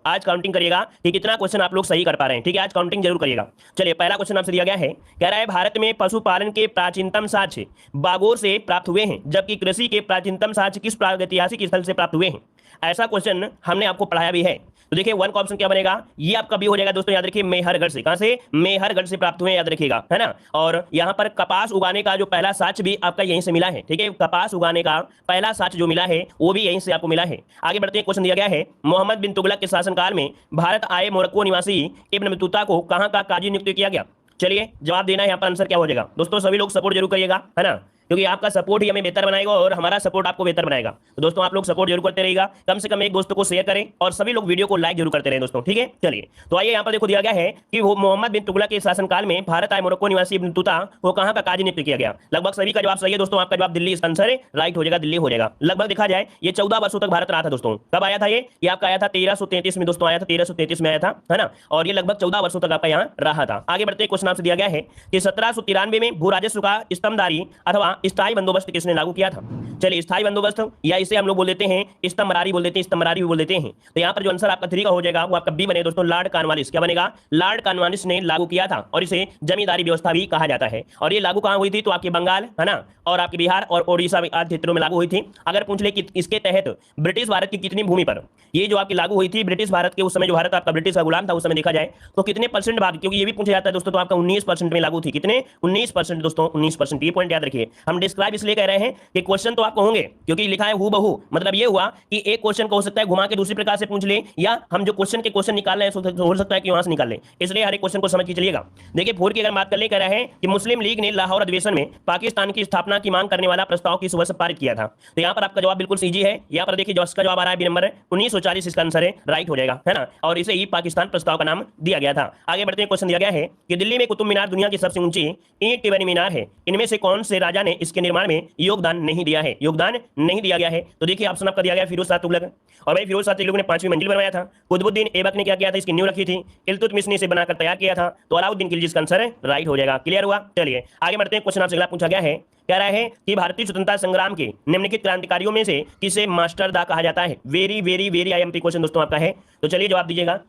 आज काउंटिंग करिएगा कि कितना क्वेश्चन आप लोग सही कर पा रहे हैं। ठीक है, आज काउंटिंग जरूर करिएगा। चलिए, पहला क्वेश्चन आपसे दिया गया है, कह रहा है भारत में पशुपालन के प्राचीनतम साक्ष्य बागोर से प्राप्त हुए हैं, जबकि कृषि के प्राचीनतम साक्ष्य किस प्रागैतिहासिक स्थल से प्राप्त हुए हैं। ऐसा क्वेश्चन हमने आपको पढ़ाया भी है। तो देखिए वन का ऑप्शन क्या बनेगा, ये आपका बी हो जाएगा दोस्तों। याद रखिए मेहरगढ़ से, कहां से, मेहरगढ़ से प्राप्त हुए, याद रखिएगा, है ना। और यहां पर कपास उगाने का जो पहला साक्ष्य भी आपका यहीं से मिला है। ठीक है, कपास उगाने का पहला साक्ष्य जो मिला है वो भी यहीं से आपको मिला है। आगे बढ़ते हैं, क्वेश्चन दिया गया है, मोहम्मद बिन तुगलक के शासनकाल में भारत आए मोरक्को निवासी इब्न बतूता को कहां का काजी नियुक्त किया गया। चलिए जवाब देना है, यहाँ पर आंसर क्या हो जाएगा दोस्तों। सभी लोग सपोर्ट जरूर करिएगा, है ना, क्योंकि आपका सपोर्ट ही हमें बेहतर बनाएगा और हमारा सपोर्ट आपको बेहतर बनाएगा। तो दोस्तों आप लोग सपोर्ट जरूर करते रहिएगा, कम से कम एक दोस्तों को शेयर करें और सभी लोग वीडियो को लाइक जरूर करते रहे दोस्तों। ठीक है, चलिए तो आइए, यहाँ पर देखो दिया गया है कि वो मोहम्मद बिन तुगलक के शासनकाल में भारत आए मोरक्को निवासी इब्न बतूता को कहां का काजी नियुक्त किया गया। लगभग सभी का जवाब सही है दोस्तों। आपका जवाब दिल्ली, इसका आंसर है राइट हो जाएगा, दिल्ली हो जाएगा। लगभग देखा जाए ये 14 वर्षों तक भारत रहा था दोस्तों। कब आया था ये आपका आया था 1333 में दोस्तों, आया था 1333 में आया था, है ना। और ये लगभग 14 वर्षों तक आपका यहाँ रहा था। आगे बढ़ते क्वेश्चन आपसे दिया गया है कि 1793 में भू राजस्व का स्तंभदारी अथवा स्थायी बंदोबस्त किसने लागू किया था। चलिए, स्थायी बंदोबस्त या इसे हम लोग बोल देते हैं स्तंभरारी बोल देते हैं, स्तंभरारी भी बोल देते हैं। तो यहाँ पर जो आंसर आपका 3 का हो जाएगा वो आपका बी बने दोस्तों, लॉर्ड कॉर्नवालिस। क्या बनेगा, लॉर्ड कॉर्नवालिस ने लागू किया था और इसे जमींदारी व्यवस्था भी कहा जाता है। और ये लागू कहां हुई थी, तो आपके बंगाल, है ना, और आपके बिहार और ओडिशा आदि क्षेत्रों में लागू हुई थी। अगर पूछ ले कि इसके तहत ब्रिटिश भारत की कितनी भूमि पर ये जो आपकी लागू हुई थी, ब्रिटिश भारत के, उस समय जो भारत आपका ब्रिटिश का गुलाम था उस समय देखा जाए तो कितने परसेंट भाग, क्योंकि ये भी पूछा जाता है दोस्तों, तो आपका 19% में लागू थी। कितने, 19% दोस्तों, 19%। ये पॉइंट याद रखिए। हम डिस्क्राइब इसलिए कह रहे हैं कि क्वेश्चन तो आपको होंगे, क्योंकि लिखा है हूबहू, मतलब ये हुआ कि एक क्वेश्चन को हो सकता है घुमा के दूसरी प्रकार से पूछ ले, या हम जो क्वेश्चन के क्वेश्चन निकाल रहे हैं हो सकता है कि वहां से निकाल ले। इसलिए हर एक क्वेश्चन को समझ के चलिएगा। देखिए 4 की अगर बात कर ले, कह रहा है कि मुस्लिम लीग ने लाहौर अधिवेशन में पाकिस्तान की स्थापना की मांग करने वाला प्रस्ताव किस वर्ष पारित किया था। तो यहाँ पर आपका जवाब बिल्कुल सीधी है। यहाँ पर देखिए इसका जवाब आ रहा है बी नंबर 1940, इसका आंसर है राइट हो जाएगा, है ना। और इसे ही पाकिस्तान प्रस्ताव का नाम दिया गया था। आगे बढ़ते हैं, क्वेश्चन दिया गया है कि दिल्ली में कुतुब मीनार दुनिया की सबसे ऊंची ईंट की बनी मीनार है, इनमें से कौन से राजा ने इसके निर्माण में योगदान नहीं दिया है, योगदान नहीं दिया गया है। तो देखिए ऑप्शन आपका दिया गया फिरोज शाह तुगलक। और भाई फिरोज शाह तुगलक ने 5वीं मंजिल बनवाया था। कुतुबुद्दीन ऐबक ने क्या किया था, इसकी नींव रखी थी। इल्तुतमिश ने इसे बनाकर तैयार किया था। तो अलाउद्दीन खिलजी, इसका आंसर है राइट हो जाएगा। क्लियर हुआ। चलिए आगे बढ़ते हैं, क्वेश्चन आपसे अगला पूछा गया है, कह रहा है कि भारतीय स्वतंत्रता संग्राम के निम्नलिखित क्रांतिकारियों में से किसे मास्टर दा कहा जाता है। Very very very IMP question दोस्तों आपका है। तो चलिए जवाब दीजिएगा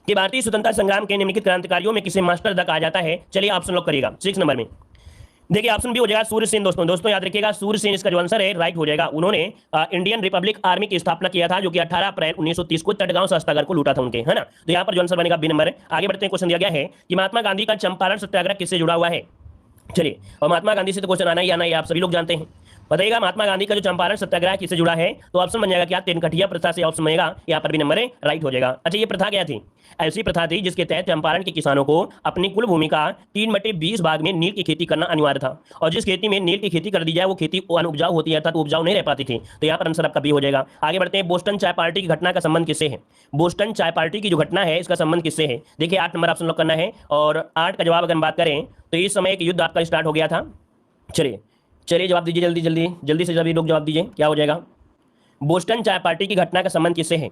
कि भारतीय स्वतंत्रता संग्राम के निम्नलिखित क्रांतिकारियों में किसे मास्टर दा कहा जाता है। चलिए ऑप्शन लॉक करिएगा 6 नंबर में। देखिए ऑप्शन बी हो जाएगा सूर्य सेन दोस्तों याद रखिएगा, सूर्य सेन इसका जो आंसर है राइट हो जाएगा। उन्होंने इंडियन रिपब्लिक आर्मी की स्थापना किया था, जो कि 18 अप्रैल 1930 को चटगांव शस्त्रागार को लूटा था उनके, है ना। तो यहाँ पर जो आंसर बनेगा बी नंबर है। आगे बढ़ते हैं, क्वेश्चन दिया गया है कि महात्मा गांधी का चंपारण सत्याग्रह किससे जुड़ा हुआ है। चलिए, और महात्मा गांधी से तो क्वेश्चन आना ही आना है, आप सभी लोग जानते हैं। बताइएगा महात्मा गांधी का जो चंपारण सत्याग्रह किससे जुड़ा है। तो ऑप्शन बन जाएगा क्या, तेनकटिया प्रथा से। ऑप्शन बनेगा यहाँ पर भी नंबर है राइट हो जाएगा। अच्छा, ये प्रथा क्या थी, ऐसी प्रथा थी जिसके तहत चंपारण के किसानों को अपनी कुल भूमि का 3/20 भाग में नील की खेती करना अनिवार्य था। और जिस खेती में नील की खेती कर दी जाए वो खेती अनुपजाऊ होती है, तो उपजाऊ नहीं रह पाती थी। तो यहाँ पर आंसर आपका बी हो जाएगा। आगे बढ़ते हैं, बोस्टन चाय पार्टी की घटना का संबंध किससे है। बोस्टन चाय पार्टी की जो घटना है इसका संबंध किससे है। देखिए 8 नंबर ऑप्शन लॉक करना है। और 8 का जवाब अगर बात करें तो इस समय एक युद्ध आपका स्टार्ट हो गया था। चलिए जवाब दीजिए, जल्दी से सभी लोग जवाब दीजिए, क्या हो जाएगा। बोस्टन चाय पार्टी की घटना का संबंध किससे है।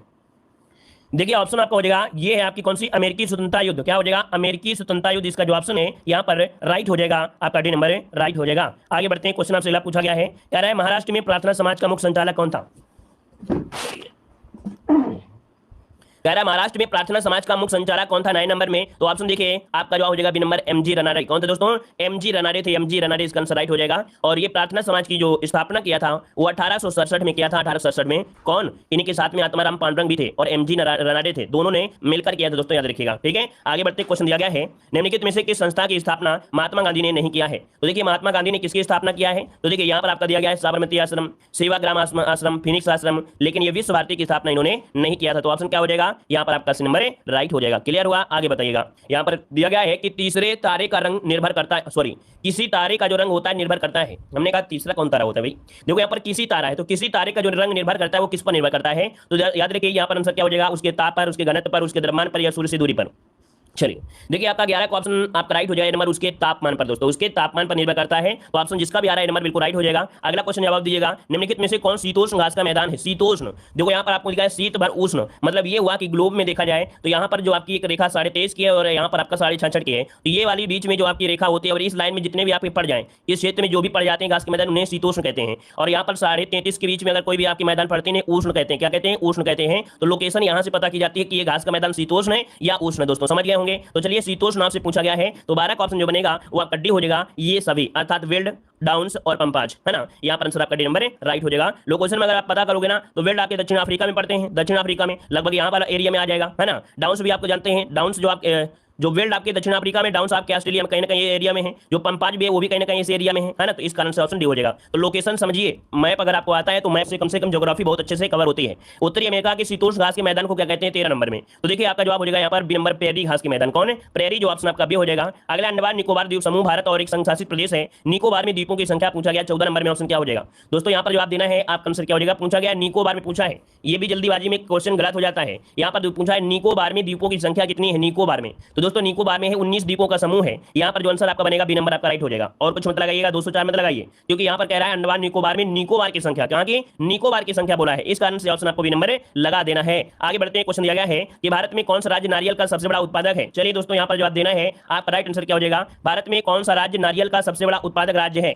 देखिए ऑप्शन आपका हो जाएगा, ये है आपकी कौन सी, अमेरिकी स्वतंत्रता युद्ध। क्या हो जाएगा, अमेरिकी स्वतंत्रता युद्ध, इसका जो ऑप्शन है यहाँ पर राइट हो जाएगा, आपका डी नंबर है राइट हो जाएगा। आगे बढ़ते हैं, क्वेश्चन आपसे अगला पूछा गया है, कह रहा है महाराष्ट्र में प्रार्थना समाज का मुख्य संचालक कौन था। कह रहा है महाराष्ट्र में प्रार्थना समाज का मुख्य संचालक कौन था 9 नंबर में। तो ऑप्शन देखिए आपका जवाब हो जाएगा बी नंबर, एमजी रनारे। कौन थे दोस्तों, एमजी रनारे थे, एमजी रनारे इसका आंसर राइट हो जाएगा। और ये प्रार्थना समाज की जो स्थापना किया था वो 1867 में किया था। 1867 में कौन, इनके साथ में आत्माराम पांडुरंग भी थे और एमजी रनारे थे, दोनों ने मिलकर किया था दोस्तों, याद रखिएगा। ठीक है, आगे बढ़ते क्वेश्चन दिया गया है, निम्नलिखित में से किस संस्था की स्थापना महात्मा गांधी ने नहीं किया है। तो देखिए महात्मा गांधी ने किसकी स्थापना किया है। तो देखिए यहाँ पर आपका दिया गया है साबरमती आश्रम, सेवाग्राम आश्रम, फिनिक्स आश्रम, लेकिन ये विश्व भारती की स्थापना इन्होंने नहीं किया था। तो ऑप्शन क्या हो जाएगा, यहाँ पर आपका राइट हो जाएगा। क्लियर हुआ। आगे बताइएगा, यहां पर दिया गया है कि तीसरे तारे का रंग निर्भर करता है, सॉरी किसी तारे का जो रंग होता है निर्भर करता है। हमने कहा तीसरा कौन तारा होता है भाई, देखो यहां पर किसी तारा है, तो किसी तारे का जो रंग निर्भर करता है वो किस पर निर्भर करता है। तो याद रखिए यहां पर आंसर क्या हो जाएगा, उसके ताप पर, उसके घनत्व पर, उसके द्रव्यमान पर या सूर्य से दूरी पर। चलिए देखिए, आपका 11 का ऑप्शन आपका राइट हो जाएगा नंबर उसके तापमान पर दोस्तों, उसके तापमान पर निर्भर करता है। तो ऑप्शन जिसका भी आ रहा है नंबर बिल्कुल राइट हो जाएगा। अगला क्वेश्चन जवाब दीजिएगा, निम्नलिखित में से कौन शीतोष्ण घास का मैदान है? शीतोष्ण, देखो यहाँ पर आपको लिखा है शीत भर उष्ण, मतलब ये हुआ कि ग्लोब में देखा जाए तो यहाँ पर जो आपकी एक रेखा 23.5 की है और यहाँ पर आपका 66.5 की है, तो ये वाली बीच में जो आपकी रेखा होती है और इस लाइन में जितने भी आपके पड़ जाए, इस क्षेत्र में जो भी पड़ जाते हैं घास के मैदान, उन्हें शीतोष्ण कहते हैं। और यहाँ पर 33.5 के बीच में अगर कोई भी आपके मैदान पड़ते हैं उष्ण कहते हैं। क्या कहते हैं? उष्ण कहते हैं। तो लोकेशन यहाँ से पता की जाती है कि ये घास का मैदान शीतोष्ण है या उष्ण है। दोस्तों समझ गए होंगे। तो चलिए शीतोष्ण आपसे पूछा गया है, तो 12 का ऑप्शन जो बनेगा वो आपका डी हो जाएगा, ये सभी अर्थात वेल्ड, डाउन्स और पंपाज, है ना। यहाँ पर आंसर आपका डी नंबर है, राइट हो जाएगा। लोकेशन में अगर आप पता करोगे ना तो वेल्ड आपके दक्षिण अफ्रीका में पड़ते हैं, दक्षिण अफ्रीका में लगभग यहाँ वाला एरिया में आ जाएगा, है ना। डाउन्स भी आपको जानते हैं, डाउन्स जो आप जो वेल्ड आपके दक्षिण अफ्रीका में, डाउन्स आपके ऑस्ट्रेलिया में कहीं ना कहीं एरिया में है, जो पंपाज भी है वो भी कहीं ना कहीं इस एरिया में है ना। तो इस कारण से ऑप्शन डी हो जाएगा। तो लोकेशन समझिए, मैप अगर आपको आता है तो मैप से कम ज्योग्राफी बहुत अच्छे से कवर होती है। उत्तरी अमेरिका के शीतोष्ण घास के मैदान को क्या कहते हैं? 13 नंबर में। तो देखिए आपका जवाब हो जाएगा यहाँ पर बी नंबर, प्रेरी घास के मैदान। कौन है? प्रेरी, जो ऑप्शन आपका बी हो जाएगा। अगला अंडमान निकोबार द्वीप समूह भारत और एक संघशासित प्रदेश है। निकोबार में द्वीपों की संख्या पूछा गया, 14 नंबर में ऑप्शन क्या हो जाएगा? दोस्तों यहाँ पर जवाब देना है, आपका आंसर क्या हो जाएगा? पूछा गया निकोबार में पूछा है, ये भी जल्दीबाजी में क्वेश्चन गलत हो जाता है। यहाँ पर पूछा है निकोबार में द्वीपों की संख्या कितनी है निकोबार में। तो दोस्तों निकोबार में है 19 द्वीपों का समूह है। यहाँ पर जो आंसर आपका बनेगा बी नंबर आपका राइट हो जाएगा। और कुछ मत लगाइएगा, 204 मत लगाइए, क्योंकि यहाँ पर कह रहा है अंडमान निकोबार में निकोबार की संख्या, कहाँ की? निकोबार की संख्या बोला है, इस कारण से ऑप्शन आपको बी नंबर लगा देना है। आगे बढ़ते हैं, क्वेश्चन दिया गया है कि भारत में कौन सा राज्य नारियल का सबसे बड़ा उत्पादक है? चलिए दोस्तों यहाँ पर जवाब देना है, आपका राइट आंसर क्या हो जाएगा? भारत में कौन सा राज्य नारियल का सबसे बड़ा उत्पादक राज्य है?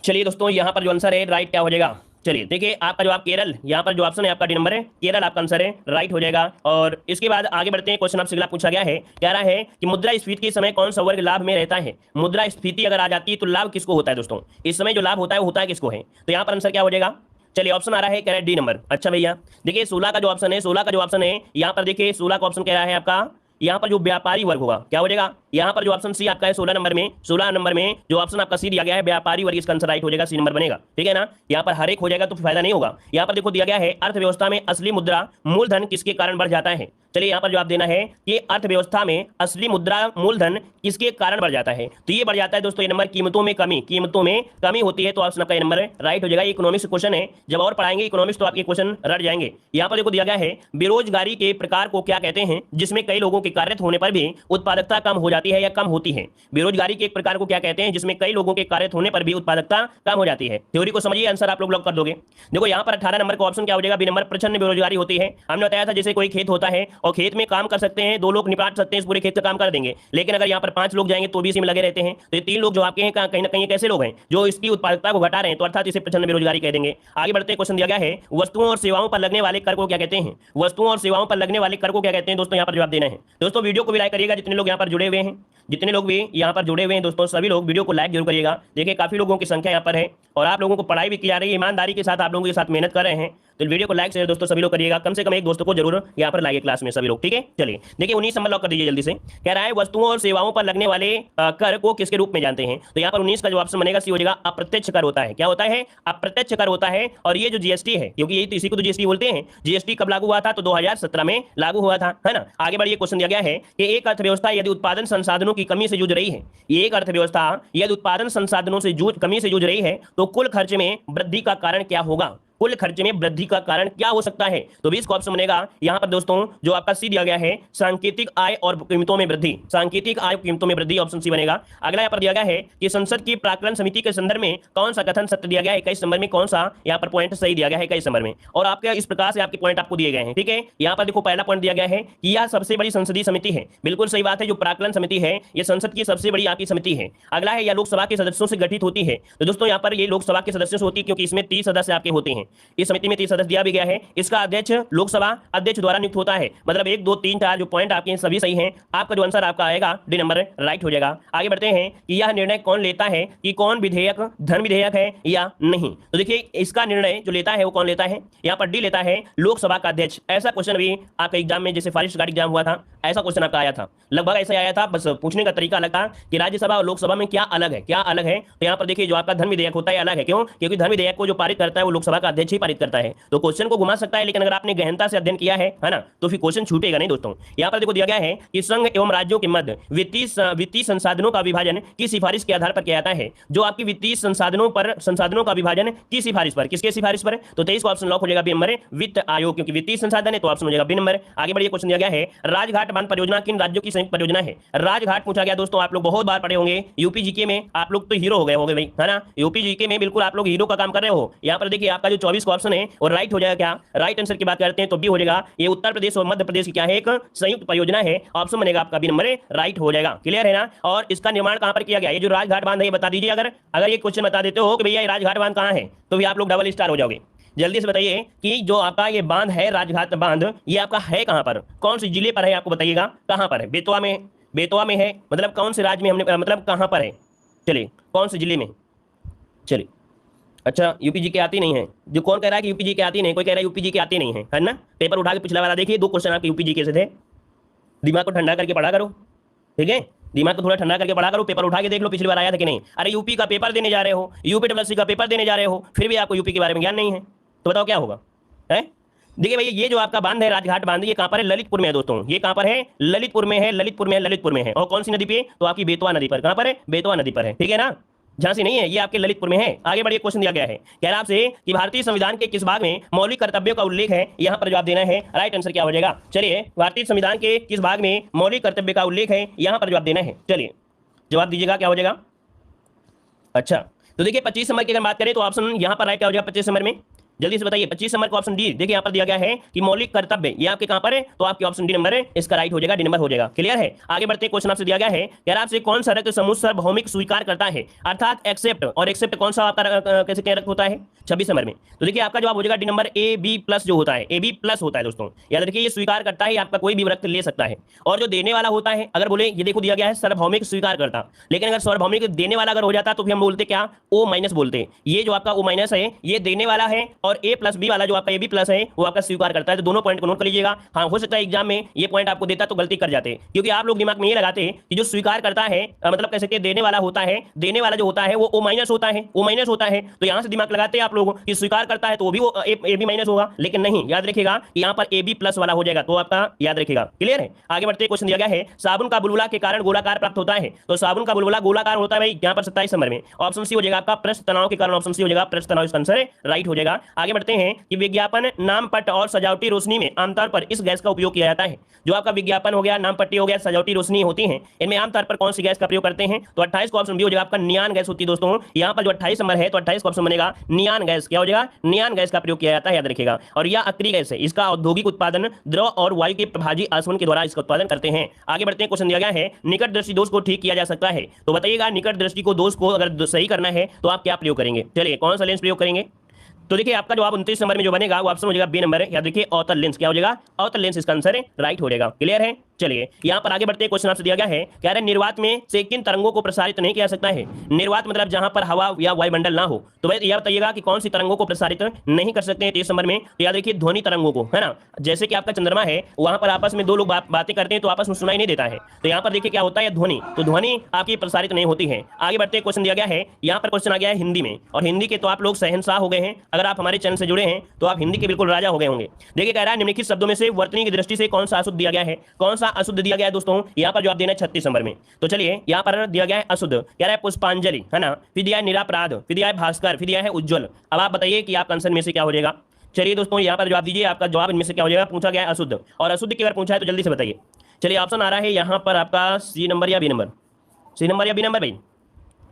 चलिए दोस्तों यहाँ पर जो आंसर है राइट क्या हो जाएगा? चलिए देखिए, आपका जवाब केरल, यहाँ पर जो ऑप्शन है आपका डी नंबर है, केरल आपका आंसर है, राइट हो जाएगा। और इसके बाद आगे बढ़ते हैं, क्वेश्चन आपसे अगला पूछा गया है, कह रहा है कि मुद्रास्फीति के समय कौन सा वर्ग लाभ में रहता है? मुद्रास्फीति अगर आ जाती है तो लाभ किसको होता है? दोस्तों इस समय जो लाभ होता है वो होता है किसको है? तो यहाँ पर आंसर क्या हो जाएगा? चलिए ऑप्शन आ रहा है, कह रहा है डी नंबर। अच्छा भैया देखिए 16 का जो ऑप्शन है, 16 का जो ऑप्शन है यहाँ पर देखिए 16 का ऑप्शन कह रहा है आपका यहाँ पर जो व्यापारी वर्ग होगा क्या हो जाएगा? यहाँ पर जो ऑप्शन सी आपका है 16 नंबर में, 16 नंबर में जो ऑप्शन आपका सी दिया गया है व्यापारी वर्ग, इसका आंसर राइट हो जाएगा, सी नंबर बनेगा। ठीक है ना, यहाँ पर हर एक हो जाएगा तो फायदा नहीं होगा। यहाँ पर देखो दिया गया है अर्थव्यवस्था में असली मुद्रा मूलधन किसके कारण बढ़ जाता है? चलिए यहाँ पर जवाब देना है कि अर्थव्यवस्था में असली मुद्रा मूलधन किसके कारण बढ़ जाता है? तो ये बढ़ जाता है दोस्तों ये नंबर कीमतों में कमी, कीमतों में कमी होती है। तो ऑप्शन आपका ये नंबर राइट हो जाएगा। इकोनॉमिक्स क्वेश्चन है, जब और पढ़ाएंगे इकोनॉमिक्स तो आपके क्वेश्चन रट जाएंगे। यहाँ पर देखो दिया गया है बेरोजगारी के प्रकार को क्या कहते हैं जिसमें कई लोगों के कार्यरत होने पर भी उत्पादकता कम हो जाती है या कम होती है? बेरोजगारी के एक प्रकार को क्या कहते हैं जिसमें कई लोगों के कार्यरत होने पर भी उत्पादकता कम हो जाती है? थ्योरी को समझिए, आंसर आप लोग लॉक कर दोगे। देखो यहाँ पर 18 नंबर का ऑप्शन क्या हो जाएगा? बी नंबर, प्रचंड बेरोजगारी होती है। हमने बताया था जैसे कोई खेत होता है और खेत में काम कर सकते हैं, 2 लोग निपट सकते हैं, इस पूरे खेत का काम कर देंगे, लेकिन अगर यहाँ पर 5 लोग जाएंगे तो भी इसी में लगे रहते हैं, तो ये 3 लोग जो आपके हैं कहीं ना कहीं कैसे लोग हैं जो इसकी उत्पादकता को घटा रहे हैं, तो अर्थात इसे प्रचंड बेरोजगारी कह देंगे। आगे बढ़ते हैं, क्वेश्चन दिया गया है वस्तुओं और सेवाओं पर लगने वाले कर को क्या कहते हैं? वस्तुओं और सेवाओं पर लगने वाले कर को क्या कहते हैं? दोस्तों यहाँ पर जवाब देना है। दोस्तों वीडियो को भी लाइक करिएगा, जितने लोग यहाँ पर जुड़े हुए हैं, जितने लोग भी यहाँ पर जुड़े हुए हैं दोस्तों सभी लोग वीडियो को लाइक जरूर करिएगा। देखिए काफी लोगों की संख्या यहाँ पर है और आप लोगों को पढ़ाई भी की जा रही है, ईमानदारी के साथ आप लोगों के साथ मेहनत कर रहे हैं, तो वीडियो को लाइक शेयर दोस्तों सभी लोग करिएगा। कम से कम एक दोस्तों को जरूर यहाँ पर लाइए क्लास में सभी लोग। ठीक है, चलिए देखिए 19 नंबर लॉक कर दीजिए जल्दी से। कह रहा है वस्तुओं और सेवाओं पर लगने वाले कर को किसके रूप में जानते हैं? तो यहाँ पर 19 का जो ऑप्शन बनेगा सी हो जाएगा, अप्रत्यक्ष कर होता है। क्या होता है? अप्रत्यक्ष कर होता है। और ये जो जीएसटी है, क्योंकि ये इसी को तो जीएसटी बोलते हैं, जीएसटी कब लागू हुआ था? तो 2017 में लागू हुआ था, है ना। आगे बढ़िए, क्वेश्चन दिया गया है कि एक अर्थव्यवस्था यदि उत्पादन संसाधनों की कमी से जूझ रही है, ये एक अर्थव्यवस्था यदि उत्पादन संसाधनों से कमी से जूझ रही है तो कुल खर्च में वृद्धि का कारण क्या होगा? कुल खर्च में वृद्धि का कारण क्या हो सकता है? तो 20 का ऑप्शन बनेगा यहाँ पर दोस्तों जो आपका सी दिया गया है, सांकेतिक आय और कीमतों में वृद्धि, सांकेतिक आय और कीमतों में वृद्धि, ऑप्शन सी बनेगा। अगला यहाँ पर दिया गया है कि संसद की प्राक्कलन समिति के संदर्भ में कौन सा कथन सत्य दिया गया है? 21 नंबर में कौन सा यहाँ पर पॉइंट सही दिया गया है 21 नंबर में? और आपके इस प्रकार से आपके पॉइंट आपको दिए गए हैं। ठीक है, यहाँ पर देखो पहला पॉइंट दिया गया है कि यह सबसे बड़ी संसदीय समिति है। बिल्कुल सही बात है, जो प्राक्कलन समिति है यह संसद की सबसे बड़ी आपकी समिति है। अगला है यह लोकसभा के सदस्यों से गठित होती है। तो दोस्तों यहाँ पर ये लोकसभा के सदस्यों से होती है क्योंकि इसमें 30 सदस्य आपके होते हैं, इस समिति में 30 सदस्य दिया भी गया है। इसका अध्यक्ष लोकसभा अध्यक्ष द्वारा नियुक्त होता है। मतलब 1 2 3 4 जो पॉइंट आपके सभी सही हैं। आपका जो आंसर आपका आएगा डी नंबर राइट हो जाएगा। आगे बढ़ते हैं कि यह निर्णय कौन लेता है कि कौन विधेयक धन विधेयक है या नहीं? तो देखिए इसका निर्णय जो लेता है वो कौन लेता है? यहाँ पर डी लेता है लोकसभा का अध्यक्ष। ऐसा क्वेश्चन भी आपके एग्जाम में जैसे फॉरेस्ट गार्ड एग्जाम हुआ था, ऐसा क्वेश्चन आपका आया था, लगभग ऐसा आया था, बस पूछने का तरीका अलग था कि राज्यसभा और लोकसभा में क्या अलग है, क्या अलग है। तो यहाँ पर देखिए जो आपका धन विधेयक होता है अलग है। क्यों? क्योंकि धन विधेयक को जो पारित करता है वो लोकसभा का अध्यक्ष ही पारित करता है। तो क्वेश्चन को घुमा सकता है, लेकिन अगर आपने गहनता से अध्ययन किया है ना, तो फिर क्वेश्चन छूटेगा नहीं दोस्तों। यहाँ पर देखो दिया गया है कि संघ एवं राज्यों के मध्य वित्तीय संसाधनों का विभाजन की सिफारिश के आधार पर किया जाता है। जो आपकी वित्तीय संसाधनों का विभाजन की सिफारिश पर, किसके सिफारिश पर? तो 23 का ऑप्शन लॉक हो जाएगा बी नंबर वित्त आयोग, क्योंकि वित्तीय संसाधन है तो ऑप्शन हो जाएगा बी नंबर। आगे बढ़िए, क्वेश्चन दिया गया है राजघाट राजघाट बांध परियोजना किन राज्यों की संयुक्त परियोजना है? राजघाट पूछा गया दोस्तों, आप लोग बहुत बार पढ़े होंगे यूपी जीके में, आप लोग तो हीरो हो गए होंगे भाई, है ना। यूपी जीके में बिल्कुल आप लोग हीरो का काम कर रहे हो। यहाँ पर देखिए आपका जो 24 का ऑप्शन है वो राइट हो जाएगा। क्या राइट आंसर की बात करते हैं तो बी हो जाएगा। ये उत्तर प्रदेश और मध्य प्रदेश की क्या है, एक संयुक्त परियोजना है। ऑप्शन बनेगा आपका बी नंबर राइट हो जाएगा। क्लियर है ना। और इसका निर्माण कहां पर किया गया? ये जो राजघाट बांध है ये बता दीजिए। अगर ये क्वेश्चन बता देते हो कि भैया ये राजघाट बांध कहां है, तो भी आप लोग डबल स्टार हो जाओगे। जल्दी से बताइए कि जो आपका ये बांध है राजघाट बांध, ये आपका है कहां पर, कौन से जिले पर है, आपको बताइएगा कहां पर है। बेतवा में है, मतलब कौन से राज्य में हमने, मतलब कहां पर है, चलिए कौन से जिले में। चलिए अच्छा, यूपी जी के आती नहीं है। जो कौन कह रहा है कि यूपी जी के आती नहीं, कोई कह रहा है यूपी जी के आती नहीं है ना। पेपर उठा के पिछला वाला देखिए, 2 क्वेश्चन आपके यूपी जी के से थे। दिमाग को ठंडा करके पढ़ा करो, ठीक है। दिमाग को थोड़ा ठंडा करके पढ़ा करो, पेपर उठा के देख लो पिछली बार आया था कि नहीं। अरे यूपी का पेपर देने जा रहे हो, यूपीडब्ल्यूएससी का पेपर देने जा रहे हो, फिर भी आपको यूपी के बारे में ज्ञान नहीं है, तो बताओ क्या होगा है। देखिए भैया ये जो आपका बांध है राजघाट बांध, ये कहां पर है? ललितपुर में है दोस्तों। ये कहां पर है? ललितपुर में है, ललितपुर में है। और कौन सी नदी पे? तो आपकी बेतवा नदी पर। कहां पर है? बेतवा नदी पर है, ठीक है ना। झांसी नहीं है, ये आपके ललितपुर में है। आगे बढ़िए, क्वेश्चन दिया गया है, कह रहा आपसे कि भारतीय संविधान के किस भाग में मौलिक कर्तव्यों का उल्लेख है? यहां पर जवाब देना है। राइट आंसर क्या हो जाएगा? चलिए, भारतीय संविधान के किस भाग में मौलिक कर्तव्य का उल्लेख है, यहां पर जवाब देना है। चलिए जवाब दीजिएगा, क्या हो जाएगा। अच्छा तो देखिए 25 नंबर की अगर बात करें तो ऑप्शन यहां पर राइट क्या हो जाएगा 25 नंबर में। जल्दी से बताइए 25 नंबर का ऑप्शन डी। देखिए यहाँ पर दिया गया है कि मौलिक कर्तव्य, ये आपके कहां पर है, तो आपके ऑप्शन डी नंबर है, इसका राइट हो जाएगा, डी नंबर हो जाएगा। क्लियर है। आगे बढ़ते हैं, क्वेश्चन आपसे दिया गया है, कह रहा आपसे कौन सा रक्त समूह सार्वभौमिक स्वीकार करता है, अर्थात एक्सेप्ट। और एक्सेप्ट कौन सा आपका कैसे क्या रक्त होता है? 26 नंबर में। तो देखिए आपका जवाब हो जाएगा D number A B plus जो होता है, ए बी प्लस होता है दोस्तों। याद रखिए ये स्वीकार करता है, आपका कोई भी रक्त ले सकता है। और जो देने वाला होता है, अगर बोले ये देखो दिया गया है सार्वभौमिक स्वीकार करता, लेकिन अगर सार्वभौमिक देने वाला अगर हो जाता तो फिर हम बोलते क्या? ओ माइनस बोलते। ये जो आपका ओ माइनस है ये देने वाला है, और ए प्लस बी वाला जो आपका ए बी प्लस है वो आपका स्वीकार करता है। तो दोनों पॉइंट को नोट कर लीजिएगा। हाँ हो सकता है एग्जाम में ये पॉइंट आपको देता तो गलती कर जाते, क्योंकि आप लोग दिमाग में ये लगाते कि जो स्वीकार करता है मतलब कह सकते हैं देने वाला होता है, देने वाला जो होता है वो ओ माइनस होता है, ओ माइनस होता है। तो यहां से दिमाग लगाते हैं आप लोग कि स्वीकार करता है तो वो भी वो ए बी माइनस होगा, लेकिन नहीं, याद रखिएगा कि यहां पर ए बी प्लस वाला हो जाएगा, तो आपका याद रखिएगा। क्लियर है। आगे बढ़ते क्वेश्चन दिया गया है, साबुन का बुलबुला के कारण गोलाकार प्राप्त होता है। तो साबुन का बुलबुला गोलाकार होता है भाई, यहां पर 27 नंबर में ऑप्शन सी हो जाएगा आपका, पृष्ठ तनाव के कारण। ऑप्शन सी हो जाएगा पृष्ठ तनाव, इसका आंसर राइट हो जाएगा। आगे बढ़ते हैं कि विज्ञापन, नामपट्ट और सजावटी रोशनी में आमतौर पर इस गैस का उपयोग किया जाता है। जो आपका विज्ञापन हो गया, नामपट्टी हो गया, सजावटी रोशनी होती है, इनमें आमतौर पर कौन सी गैस का प्रयोग करते हैं? तो 28 का ऑप्शन भी हो जाएगा आपका, नियान गैस होती है दोस्तों। यहां पर जो 28 नंबर है तो 28 का ऑप्शन बनेगा नियान गैस। क्या हो जाएगा? नियान गैस का प्रयोग किया जाता है, याद रखिएगा। और यह अक्रिय गैस है, इसका औद्योगिक उत्पादन द्रव और वायु के प्रभाजी आसवन के द्वारा इसका उत्पादन करते हैं। आगे बढ़ते हैं, क्वेश्चन दिया गया है, निकट दृष्टि दोष को ठीक किया जा सकता है। तो बताइएगा निकट दृष्टि को दोष को अगर सही करना है तो आप क्या प्रयोग करेंगे? चलिए कौन सा लेंस प्रयोग करेंगे? तो देखिए आपका जवाब 29 नंबर में जो बनेगा वो ऑप्शन हो जाएगा बी नंबर है। याद देखिए अवतल लेंस। क्या हो जाएगा? अवतल लेंस, इसका आंसर राइट हो जाएगा। क्लियर है। चलिए यहां पर आगे बढ़ते हैं, क्वेश्चन आपसे दिया गया है, कह रहे निर्वात में से किन तरंगों को प्रसारित नहीं किया जा सकता है? निर्वात मतलब जहां पर हवा या वायुमंडल ना हो। तो भाई यह बताइएगा कि कौन सी तरंगों को प्रसारित नहीं कर सकते हैं 30 नंबर में। तो याद रखिए ध्वनि तरंगों को, है ना। जैसे कि आपका चंद्रमा है, वहां पर आपस में दो लोग बातें करते हैं तो आपस में सुनाई नहीं देता है, तो यहाँ पर देखिए क्या होता है, ध्वनि। तो ध्वनि आपकी प्रसारित नहीं होती है। आगे बढ़ते हैं, क्वेश्चन दिया गया है, यहाँ पर क्वेश्चन आ गया है हिंदी में, और हिंदी के तो आप लोग शहंशाह हो गए हैं। अगर आप हमारे चैनल से जुड़े हैं तो आप हिंदी के बिल्कुल राजा हो गए होंगे। देखिए कह रहा है निम्नलिखित शब्दों में से वर्तनी की दृष्टि से कौन सा अशुद्ध दिया गया है? कौन सा अशुद्ध दिया गया है दोस्तों? यहाँ पर जवाब देना है 36 नंबर में। तो चलिए यहाँ पर दिया गया है अशुद्ध, कह रहा है पुष्पांजलि, है ना, फिर दिया है निरापराध, फिर दिया है भास्कर, फिर दिया है उज्जवल। अब आप बताइए कि आपका आंसर में से क्या हो जाएगा। चलिए दोस्तों यहाँ पर जवाब दीजिए, आपका जवाब इनमें से क्या हो जाएगा। पूछा गया है अशुद्ध, और अशुद्ध की अगर पूछा है तो जल्दी से बताइए। चलिए ऑप्शन आ रहा है यहाँ पर आपका सी नंबर या बी नंबर। सी नंबर या बी नंबर भाई?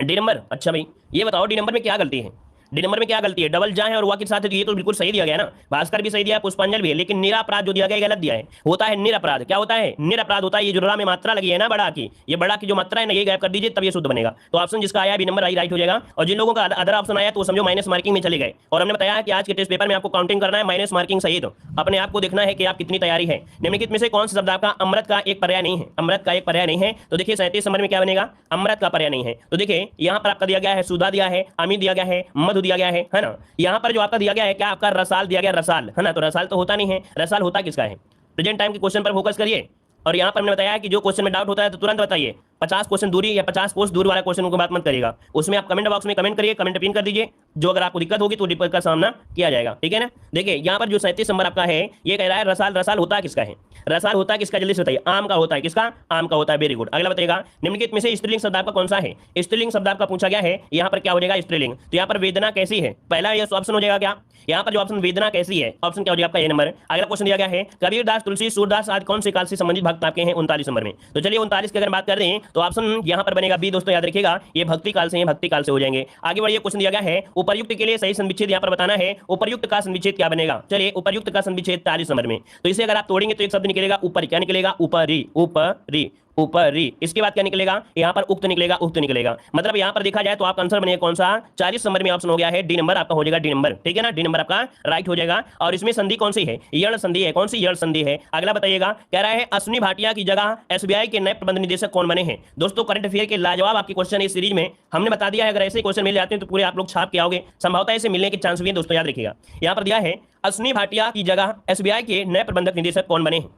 D number. अच्छा भाई ये बताओ डी नंबर में क्या गलती है? डी नंबर में क्या गलती है? डबल जाए और वाह के साथ है, तो ये तो बिल्कुल सही दिया गया ना। भास्कर भी सही दिया है, पुष्पांजल भी है, लेकिन निरापराध जो दिया गया गलत दिया है। होता है निरपराध। क्या होता है? निरपराध होता है। ये जो रा में मात्रा लगी है ना बड़ा की, ये बड़ा की जो मात्रा है ना, ये गायब कर दीजिए तब ये शुद्ध बनेगा। तो ऑप्शन जिसका आया बी नंबर आई राइट हो जाएगा। और जिन लोगों का अदर ऑप्शन आया तो समझो माइनस मार्किंग में चले गए। और हमने बताया कि आज के टेस्ट पेपर में आपको काउंटिंग करना है माइनस मार्किंग सहित। तो अपने आप को देखना है कि आप कितनी तैयारी है। निम्नलिखित में से कौन सा शब्द आपका अमृत का एक पर्याय नहीं है? अमृत का एक पर्याय नहीं है। तो देखिए 37 नंबर में क्या बनेगा? अमृत का पर्याय नहीं है। तो देखिए यहाँ पर आपका दिया गया है सुधा दिया है, अमित दिया गया है, मधु दिया गया है ना। यहाँ पर जो आपका दिया गया है क्या? आपका रसाल दिया गया, रसाल, है ना। तो रसाल तो होता नहीं है, रसाल होता किसका है? प्रेजेंट टाइम के क्वेश्चन पर फोकस करिए। और यहाँ पर हमने बताया कि जो क्वेश्चन में डाउट होता है तो तुरंत बताइए। 50 क्वेश्चन दूरी या 50 कोर्स दूर वाला क्वेश्चन को बात मत करिएगा, उसमें आप कमेंट बॉक्स में कमेंट करिए, कमेंट पिन कर दीजिए। जो अगर आपको दिक्कत होगी तो दिक्कत का सामना किया जाएगा, ठीक है ना। देखिए यहाँ पर जो 37 नंबर आपका है ये कह रहा है रसाल, रसाल होता किसका है, रसाल होता किसका, जल्दी से बताइए। आम का होता है, किसका, आम का होता है, वेरी गुड। अगला बताइएगा निम्नलिखित में से स्त्रीलिंग शब्द आपका कौन सा है। स्त्रीलिंग शब्द आपका पूछा गया है, यहाँ पर क्या हो जाएगा स्त्रीलिंग, तो यहाँ पर वेदना कैसी है, पहला ये ऑप्शन हो जाएगा क्या, यहाँ पर जो ऑप्शन वेदना कैसी है, ऑप्शन क्या हो जाएगा आपका ए नंबर। अगला क्वेश्चन दिया गया है कबीरदास, तुलसी, सूरदास आदि कौन से काल से संबंधित भक्त आपके हैं 39 नंबर में। तो चलिए 39 की अगर बात कर रहे हैं तो ऑप्शन यहाँ पर बनेगा बी दोस्तों, याद रखिएगा ये भक्ति काल से, भक्ति काल से हो जाएंगे। आगे बढ़िए, क्वेश्चन दिया गया है उपर्युक्त के लिए सही संविच्छेद यहाँ पर बताना है, उपर्युक्त का संविच्छेद क्या बनेगा। चलिए उपर्युक्त का संविच्छेद 40 नंबर में, तो इसे अगर आप तोड़ेंगे तो एक शब्द निकलेगा ऊपर, क्या निकलेगा, ऊपरी, ऊपरी, ऊपरी। इसके बाद क्या निकलेगा, यहाँ पर उक्त निकलेगा, उक्त निकलेगा। मतलब यहाँ पर देखा जाए तो आपका आंसर बनेगा कौन सा, 40 नंबर में ऑप्शन हो गया है डी नंबर, आपका हो जाएगा डी नंबर, ठीक है ना, डी नंबर आपका राइट हो जाएगा। और इसमें संधि कौन सी है, यण संधि है, कौन सी यण संधि है। अगला बताइएगा, कह रहा है अश्विनी भाटिया की जगह एसबीआई के नए प्रबंध निदेशक कौन बने हैं। दोस्तों करंट अफेयर के लाजवाब आपके क्वेश्चन इस सीरीज में हमने बता दिया है, अगर ऐसे क्वेश्चन मिल जाते हैं तो पूरे आप लोग छाप के आओगे, संभवतः ऐसे मिलने के चांस भी है दोस्तों, याद रखिएगा। यहाँ पर दिया है अश्विनी भाटिया की जगह एसबीआई के नए प्रबंधक निदेशक कौन बने हैं।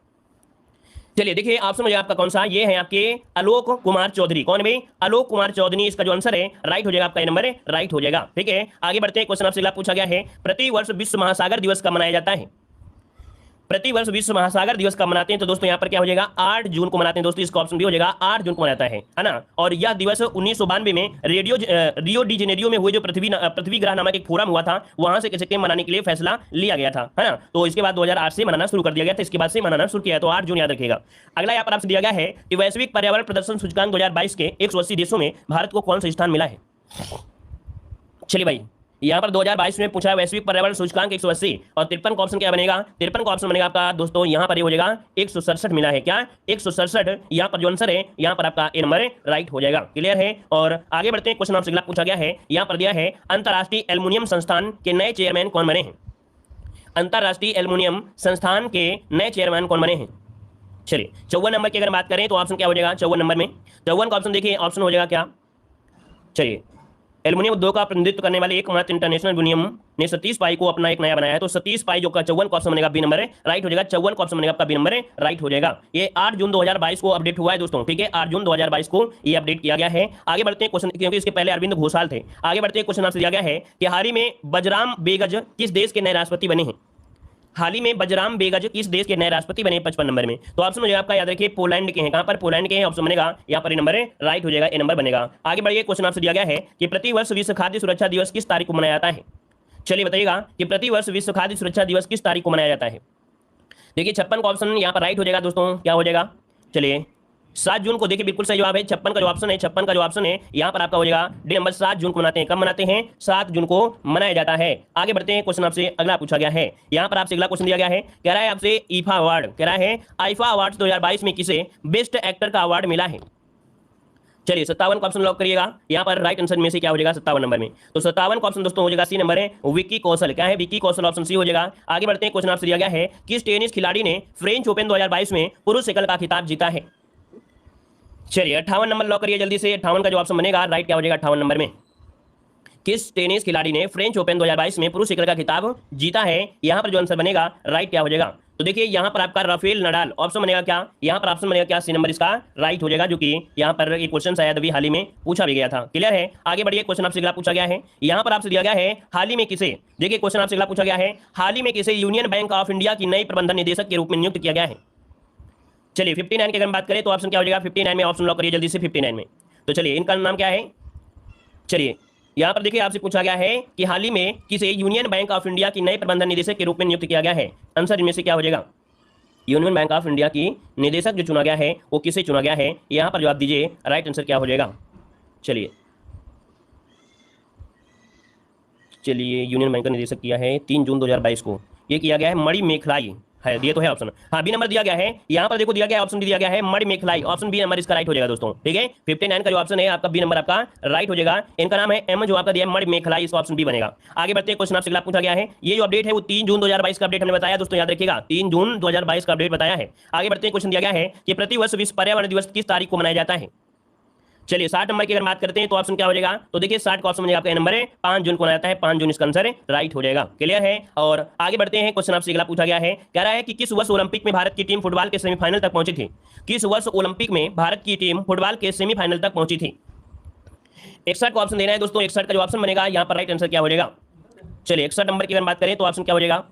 चलिए देखिए ऑप्शन मुझे आपका कौन सा, ये है आपके आलोक कुमार चौधरी, कौन भाई, आलोक कुमार चौधरी, इसका जो आंसर है राइट हो जाएगा आपका नंबर है, राइट हो जाएगा, ठीक है। आगे बढ़ते हैं, क्वेश्चन आपसे अगला पूछा गया है प्रति वर्ष विश्व महासागर दिवस कब मनाया जाता है। प्रति वर्ष विश्व महासागर दिवस कब मनाते हैं, तो दोस्तों यहाँ पर क्या हो जाएगा 8 जून को मनाते हैं दोस्तों, इसका ऑप्शन भी हो जाएगा 8 जून को मनाता है ना। और यह दिवस 1992 में रियो डी जेनेरियो में हुए जो पृथ्वी ग्रह नामक एक फोरम हुआ था वहां से कैसे मनाने के लिए फैसला लिया गया था, है ना। तो इसके बाद 2008 से मनाना शुरू कर दिया गया था, इसके बाद से मनाना शुरू किया, तो 8 जून याद रखिएगा। अगला यहाँ पर आपसे दिया गया है कि वैश्विक पर्यावरण प्रदर्शन सूचकांक 2022 के 180 देशों में भारत को कौन सा स्थान मिला है। चलिए भाई यहाँ पर 2022 में पूछा है वैश्विक पर्यावरण सूचकांक 180 और 53 का ऑप्शन क्या बनेगा, 53 का ऑप्शन बनेगा आपका दोस्तों यहाँ पर ये हो जाएगा 167 मिला है, क्या 167, यहाँ पर जो आंसर है यहाँ पर आपका ए नंबर राइट हो जाएगा, क्लियर है। और आगे बढ़ते हैं, क्वेश्चन आपसे अगला पूछा गया है, यहाँ पर दिया है अंतर्राष्ट्रीय एल्युमिनियम संस्थान के नए चेयरमैन कौन बने हैं। अंतर्राष्ट्रीय एल्युमिनियम संस्थान के नए चेयरमैन कौन बने हैं। चलिए 54 नंबर की अगर बात करें तो ऑप्शन क्या हो जाएगा 54 नंबर में, 54 का ऑप्शन देखिए ऑप्शन हो जाएगा क्या, चलिए एल्युमिनियम उद्योग का प्रतिनिधित्व करने वाले एकमात्र इंटरनेशनल यूनियम ने सतीश पाई को अपना एक नया बनाया है, तो सतीश पाई जो का 54 का ऑप्शन बनेगा बी नंबर है, राइट हो जाएगा। 54 का ऑप्शन बनेगा आपका बी नंबर है, राइट हो जाएगा। ये 8 जून 2022 को अपडेट हुआ है दोस्तों, ठीक है, 8 जून 2022 को ये अपडेट किया गया है। आगे बढ़ते हैं क्वेश्चन, क्योंकि इसके पहले अरविंद घोषाल थे। आगे बढ़ते हैं, क्वेश्चन आपसे दिया गया है कि हाल ही में बजराम बेगज किस देश के नए राष्ट्रपति बने हैं। हाल ही में बजराम बेगज किस देश के नए राष्ट्रपति बने 55 नंबर में, तो ऑप्शन मुझे आपका याद रखिए पोलैंड के हैं, कहां पर पोलैंड के हैं, ऑप्शन बनेगा यहाँ पर नंबर है, राइट हो जाएगा, ए नंबर बनेगा। आगे बढ़िए, क्वेश्चन आपसे दिया गया है कि प्रतिवर्ष विश्व खाद्य सुरक्षा दिवस किस तारीख को मनाया जाता है। चलिए बताइएगा कि प्रतिवर्ष विश्व खाद्य सुरक्षा दिवस किस तारीख को मनाया जाता है। देखिए 56 का ऑप्शन यहाँ पर राइट हो जाएगा दोस्तों, क्या हो जाएगा, चलिए 7 जून को, देखिए बिल्कुल सही जवाब है 56 का जो ऑप्शन है, 56 का जो ऑप्शन है यहाँ पर आपका हो जाएगा डी नंबर, 7 जून को मनाते हैं, कब मनाते हैं 7 जून को मनाया जाता है। आगे बढ़ते हैं, क्वेश्चन आपसे अगला पूछा गया है, यहाँ पर आपसे अगला क्वेश्चन दिया गया है, कह रहा है आपसे ईफा अवार्ड, कह रहा है आईफा अवार्ड 2022 में किसे बेस्ट एक्टर का अवार्ड मिला है। चलिए 57 का ऑप्शन लॉक करिएगा, यहाँ पर राइट आंसर में से क्या हो जाएगा 57 नंबर में, तो 57 का ऑप्शन दोस्तों हो जाएगा सी नंबर है, विक्की कौशल, क्या है विक्की कौशल, ऑप्शन सी हो जाएगा। आगे बढ़ते हैं, क्वेश्चन आपसे दिया गया है किस टेनिस खिलाड़ी ने फ्रेंच ओपन 2022 में पुरुष एकल का खिताब जीता है। चलिए 58 नंबर लॉक करिए जल्दी से, 58 का जो ऑप्शन बनेगा राइट क्या हो जाएगा 58 नंबर में, किस टेनिस खिलाड़ी ने फ्रेंच ओपन 2022 में पुरुष एकल का खिताब जीता है, यहाँ पर जो आंसर बनेगा राइट क्या हो जाएगा, तो देखिए यहाँ पर आपका राफेल नडाल, ऑप्शन बनेगा क्या, यहाँ पर ऑप्शन बनेगा क्या सी नंबर, इसका राइट हो जाएगा, जो कि यहाँ पर एक क्वेश्चन शायद अभी हाल ही में पूछा भी गया था, क्लियर है। आगे बढ़िए, क्वेश्चन आपसे अगला पूछा गया है, यहाँ पर आपसे दिया गया है हाल ही में किसे, देखिए क्वेश्चन आपसे अगला पूछा गया है हाल ही में किसे यूनियन बैंक ऑफ इंडिया की नई प्रबंधन निदेशक के रूप में नियुक्त किया गया है। चलिए 59 की अगर बात करें तो ऑप्शन क्या हो जाएगा 59 में, ऑप्शन लॉक करिए जल्दी से 59 में, तो चलिए इनका नाम क्या है। चलिए यहाँ पर देखिए आपसे पूछा गया है कि हाल ही में किसे यूनियन बैंक ऑफ इंडिया की नए प्रबंधन निदेशक के रूप में नियुक्त किया गया है, आंसर इनमें से क्या हो जाएगा, यूनियन बैंक ऑफ इंडिया की निदेशक जो चुना गया है वो किसे चुना गया है, यहाँ पर जवाब दीजिए, राइट आंसर क्या हो जाएगा। चलिए यूनियन बैंक का निदेशक किया है 3 जून 2022 को, ये किया गया है मणि मेखलाई है, ये तो है ऑप्शन, हाँ बी नंबर दिया गया है, यहाँ पर देखो दिया गया ऑप्शन दिया गया है मणि मेखलाई, ऑप्शन बी नंबर इसका राइट हो जाएगा दोस्तों, ठीक है। 59 का जो ऑप्शन है आपका बी नंबर आपका राइट हो जाएगा, इनका नाम है एम, जो आपका दिया है मणि मेखलाई, इसका ऑप्शन बी बनेगा। आगे बढ़ते हैं, क्वेश्चन आपसे अगला पूछा गया है, ये जो अपडेट है वो 3 जून 2022 का अपडेट हमने बताया दोस्तों, याद रखिएगा 3 जून 2022 का अपडेट बताया है। आगे बढ़ते हैं, क्वेश्चन दिया गया है कि प्रतिवर्ष विश्व पर्यावरण दिवस किस तारीख को मनाया जाता है। चलिए 60 नंबर की अगर बात करते हैं तो ऑप्शन क्या हो जाएगा, तो देखिए 60 का ऑप्शन में आपका नंबर है 5 जून को आता है, 5 जून इसका आंसर है, राइट हो जाएगा, क्लियर है। और आगे बढ़ते हैं, क्वेश्चन आपसे अगला पूछा गया है, कह रहा है कि किस वर्ष ओलंपिक में भारत की टीम फुटबॉल के सेमीफाइनल तक पहुंची थी। किस वर्ष ओलंपिक में भारत की टीम फुटबॉल के सेमीफाइनल तक पहुंची थी। 61 का ऑप्शन देना है दोस्तों। 61 का जो ऑप्शन बनेगा यहाँ पर राइट आंसर क्या हो जाएगा? चलिए 61 नंबर की अगर बात करें तो ऑप्शन क्या हो जाएगा?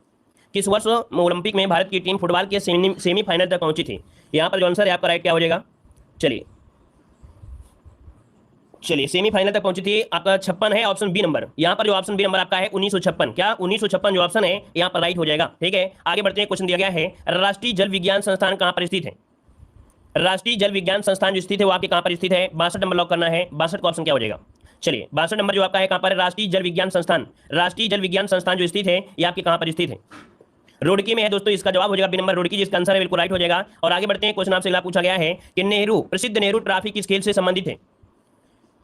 किस वर्ष ओलंपिक में भारत की टीम फुटबॉल के सेमीफाइनल तक पहुंची थी? यहाँ पर जो आंसर है आपका राइट क्या हो जाएगा? चलिए चलिए सेमीफाइनल तक पहुंची थी, आपका 56 है ऑप्शन बी नंबर। यहाँ पर जो ऑप्शन बी नंबर आपका है 1956, क्या 1956 जो ऑप्शन है यहाँ पर राइट हो जाएगा। ठीक है, आगे बढ़ते हैं। क्वेश्चन दिया गया है राष्ट्रीय जल विज्ञान संस्थान कहाँ पर स्थित है? राष्ट्रीय जल विज्ञान संस्थान जो स्थित है वो आपके कहाँ पर स्थित है? 62 नंबर लॉक करना है। 62 का ऑप्शन क्या हो जाएगा? चलिए 62 नंबर जो आपका है कहाँ पर? राष्ट्रीय जल विज्ञान संस्थान। राष्ट्रीय जल विज्ञान संस्थान जो स्थित है ये आपके कहाँ पर स्थित है? रुड़की में है दोस्तों। इसका जवाब हो जाएगा बी नंबर रुड़की, जिसका आंसर है बिल्कुल राइट हो जाएगा। और आगे बढ़ते हैं। क्वेश्चन आपसे अगला पूछा गया है कि नेहरू प्रसिद्ध नेहरू ट्रॉफी किस खेल से संबंधित है?